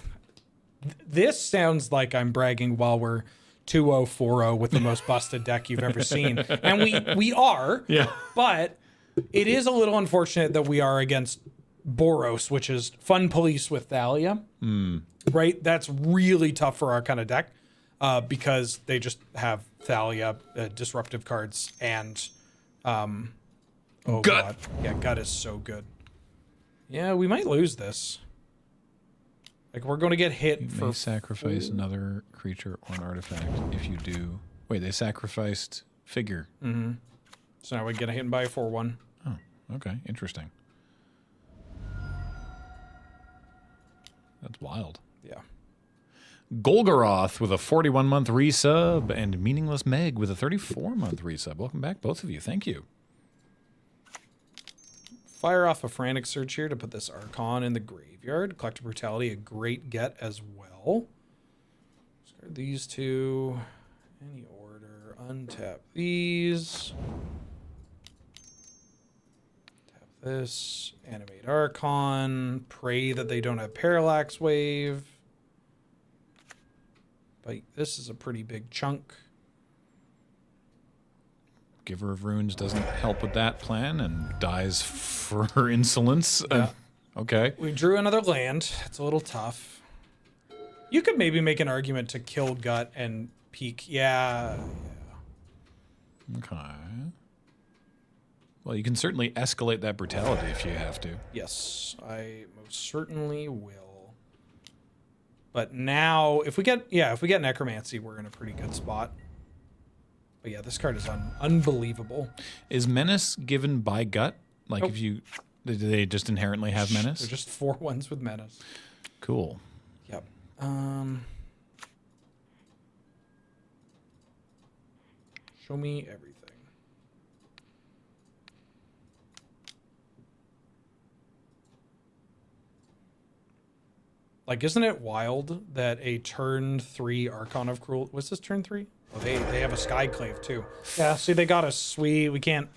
S2: This sounds like I'm bragging while we're 2-0-4-0 with the most busted deck you've ever seen, and we are.
S1: Yeah.
S2: But it is a little unfortunate that we are against Boros, which is Fun Police with Thalia. Right, that's really tough for our kind of deck because they just have Thalia disruptive cards and oh
S1: Gut.
S2: God, yeah, Gut is so good. Yeah, we might lose this. Like, we're going to get hit
S1: You
S2: for...
S1: may sacrifice another creature or an artifact. If you do... Wait, they sacrificed figure.
S2: Mm-hmm. So now we get hit by a 4/1.
S1: Oh, okay. Interesting. That's wild.
S2: Yeah.
S1: Golgoroth with a 41-month resub and Meaningless Meg with a 34-month resub. Welcome back, both of you. Thank you.
S2: Fire off a Frantic Search here to put this Archon in the graveyard. Collective Brutality, a great get as well. Discard these two. Any order. Untap these. Tap this. Animate Archon. Pray that they don't have Parallax Wave. But this is a pretty big chunk.
S1: Giver of Runes doesn't help with that plan and dies for insolence.
S2: Yeah.
S1: Okay.
S2: We drew another land. It's a little tough. You could maybe make an argument to kill Gut and peek. Yeah.
S1: Okay. Well, you can certainly escalate that brutality if you have to.
S2: Yes, I most certainly will. But now, if we get Necromancy, we're in a pretty good spot. But yeah, this card is unbelievable.
S1: Is Menace given by gut? Like,
S2: Nope.
S1: if you... Do they just inherently have Menace?
S2: They're just 4/1s with Menace.
S1: Cool.
S2: Yep. Show me everything. Like, isn't it wild that a turn 3 Archon of Cruel... Was this turn 3? Oh, they have a Skyclave, too. Yeah, see, they got us sweet. We can't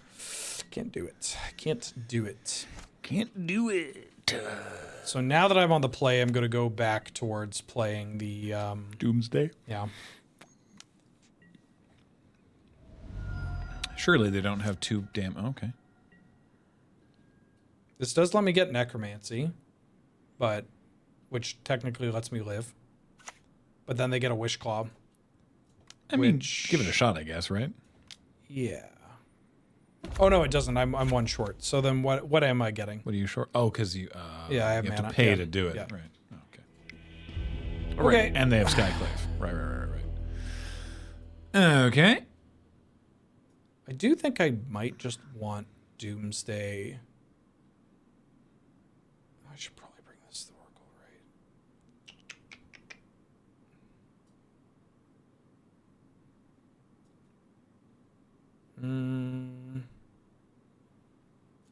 S2: do it. Can't do it.
S1: Can't do it.
S2: So now that I'm on the play, I'm going to go back towards playing the...
S1: Doomsday?
S2: Yeah.
S1: Surely they don't have two damn... Okay.
S2: This does let me get Necromancy, but... Which technically lets me live. But then they get a Wish Claw.
S1: I mean, give it a shot, I guess, right?
S2: Yeah. Oh, no, it doesn't. I'm one short. So then what am I getting?
S1: What are you short? Oh, because you...
S2: Yeah, I have
S1: you have
S2: mana.
S1: to pay
S2: Yeah.
S1: to do it.
S2: Yeah.
S1: Right. Oh, okay.
S2: Okay.
S1: Right. And they have Skyclave. Right. Okay.
S2: I do think I might just want Doomsday. I should probably bring this to the Oracle, right?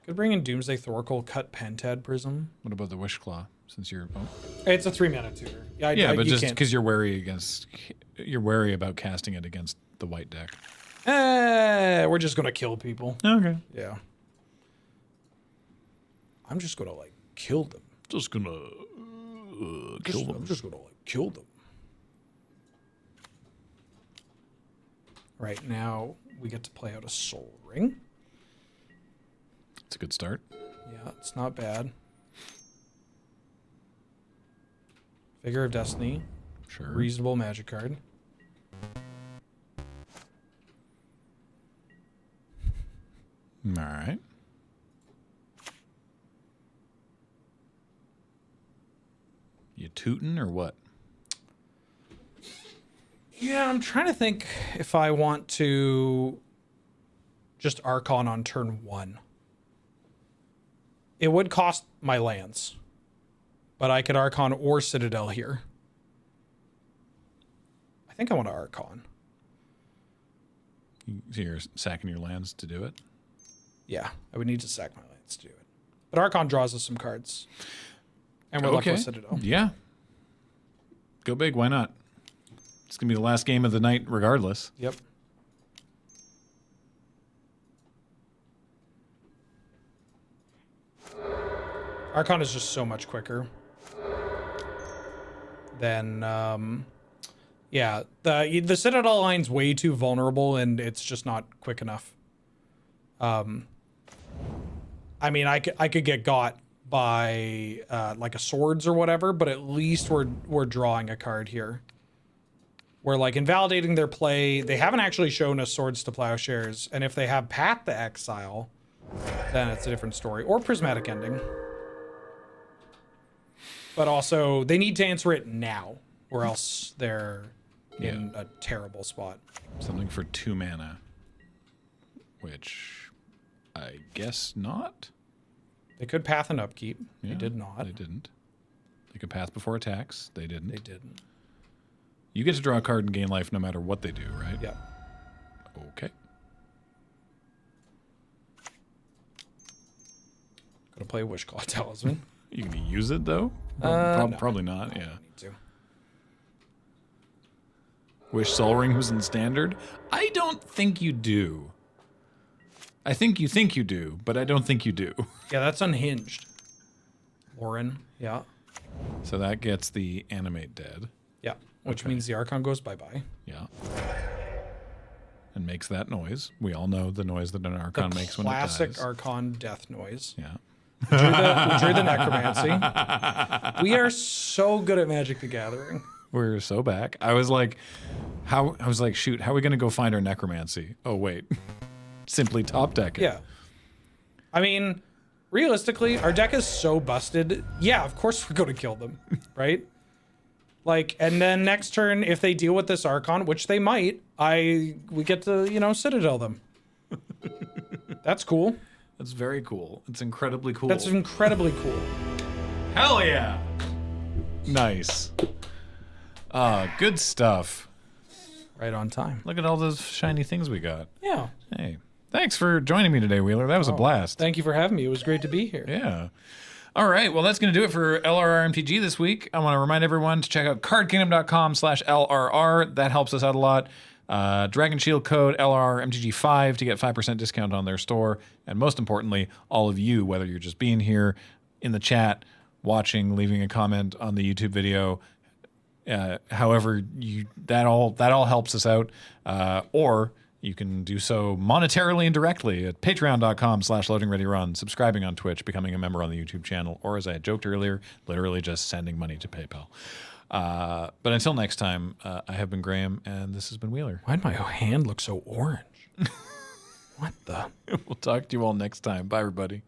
S2: Could bring in Doomsday Thoracle, cut Pentad Prism.
S1: What about the Wishclaw? Since you're
S2: It's a 3-mana tutor.
S1: Yeah, but just because you're wary about casting it against the white deck.
S2: We're just gonna kill people.
S1: Okay.
S2: Yeah. I'm just gonna like kill them.
S1: Just gonna kill them.
S2: I'm just gonna like kill them. Right now, we get to play out a Soul Ring.
S1: It's a good start.
S2: Yeah, it's not bad. Figure of Destiny.
S1: Sure.
S2: Reasonable magic card.
S1: All right. You tootin' or what?
S2: Yeah, I'm trying to think if I want to just Archon on turn 1. It would cost my lands, but I could Archon or Citadel here. I think I want to Archon.
S1: So you're sacking your lands to do it?
S2: Yeah, I would need to sack my lands to do it. But Archon draws us some cards. And we're left with Citadel.
S1: Yeah. Go big, why not? It's going to be the last game of the night regardless.
S2: Yep. Archon is just so much quicker than, yeah, the Citadel line's way too vulnerable, and it's just not quick enough. I mean, I could get got by like a swords or whatever, but at least we're drawing a card here. We're like invalidating their play. They haven't actually shown us Swords to Plowshares, and if they have Path to Exile, then it's a different story. Or Prismatic Ending. But also, they need to answer it now, or else they're in a terrible spot.
S1: Something for 2 mana, which I guess not.
S2: They could Path and Upkeep.
S1: Yeah,
S2: they did not.
S1: They didn't. They could Path before attacks. They didn't.
S2: They didn't.
S1: You get to draw a card and gain life no matter what they do, right?
S2: Yeah.
S1: Okay.
S2: Gonna play Wishclaw Talisman.
S1: You can use it though?
S2: No.
S1: Probably not, yeah.
S2: Need to.
S1: Wish Soul Ring was in Standard? I don't think you do. I think you do, but I don't think you do.
S2: Yeah, that's unhinged. Lauren, yeah.
S1: So that gets the Animate Dead.
S2: Yeah, which means the Archon goes bye-bye.
S1: Yeah. And makes that noise. We all know the noise that an Archon makes when it dies.
S2: Classic Archon death noise.
S1: Yeah.
S2: We drew the Necromancy. We are so good at Magic the Gathering.
S1: We're so back. I was like, shoot, how are we going to go find our Necromancy? Oh, wait. Simply top deck it.
S2: Yeah. I mean, realistically, our deck is so busted. Yeah, of course we're going to kill them, right? Like, and then next turn, if they deal with this Archon, which they might, we get to, Citadel them. That's cool.
S1: That's very cool. It's incredibly cool.
S2: That's incredibly cool.
S1: Hell yeah. Nice. Good stuff.
S2: Right on time.
S1: Look at all those shiny things we got.
S2: Yeah.
S1: Hey, thanks for joining me today, Wheeler. That was a blast.
S2: Thank you for having me. It was great to be here.
S1: Yeah. All right. Well, that's going to do it for LRRMTG this week. I want to remind everyone to check out cardkingdom.com/LRR. That helps us out a lot. Dragon Shield code LRRMTG5 to get 5% discount on their store. And most importantly, all of you, whether you're just being here in the chat, watching, leaving a comment on the YouTube video, however that all helps us out. Or you can do so monetarily and directly at patreon.com/loadingreadyrun, subscribing on Twitch, becoming a member on the YouTube channel, or as I had joked earlier, literally just sending money to PayPal. But until next time, I have been Graham, and this has been Wheeler.
S2: Why'd my hand look so orange? What the?
S1: We'll talk to you all next time. Bye, everybody.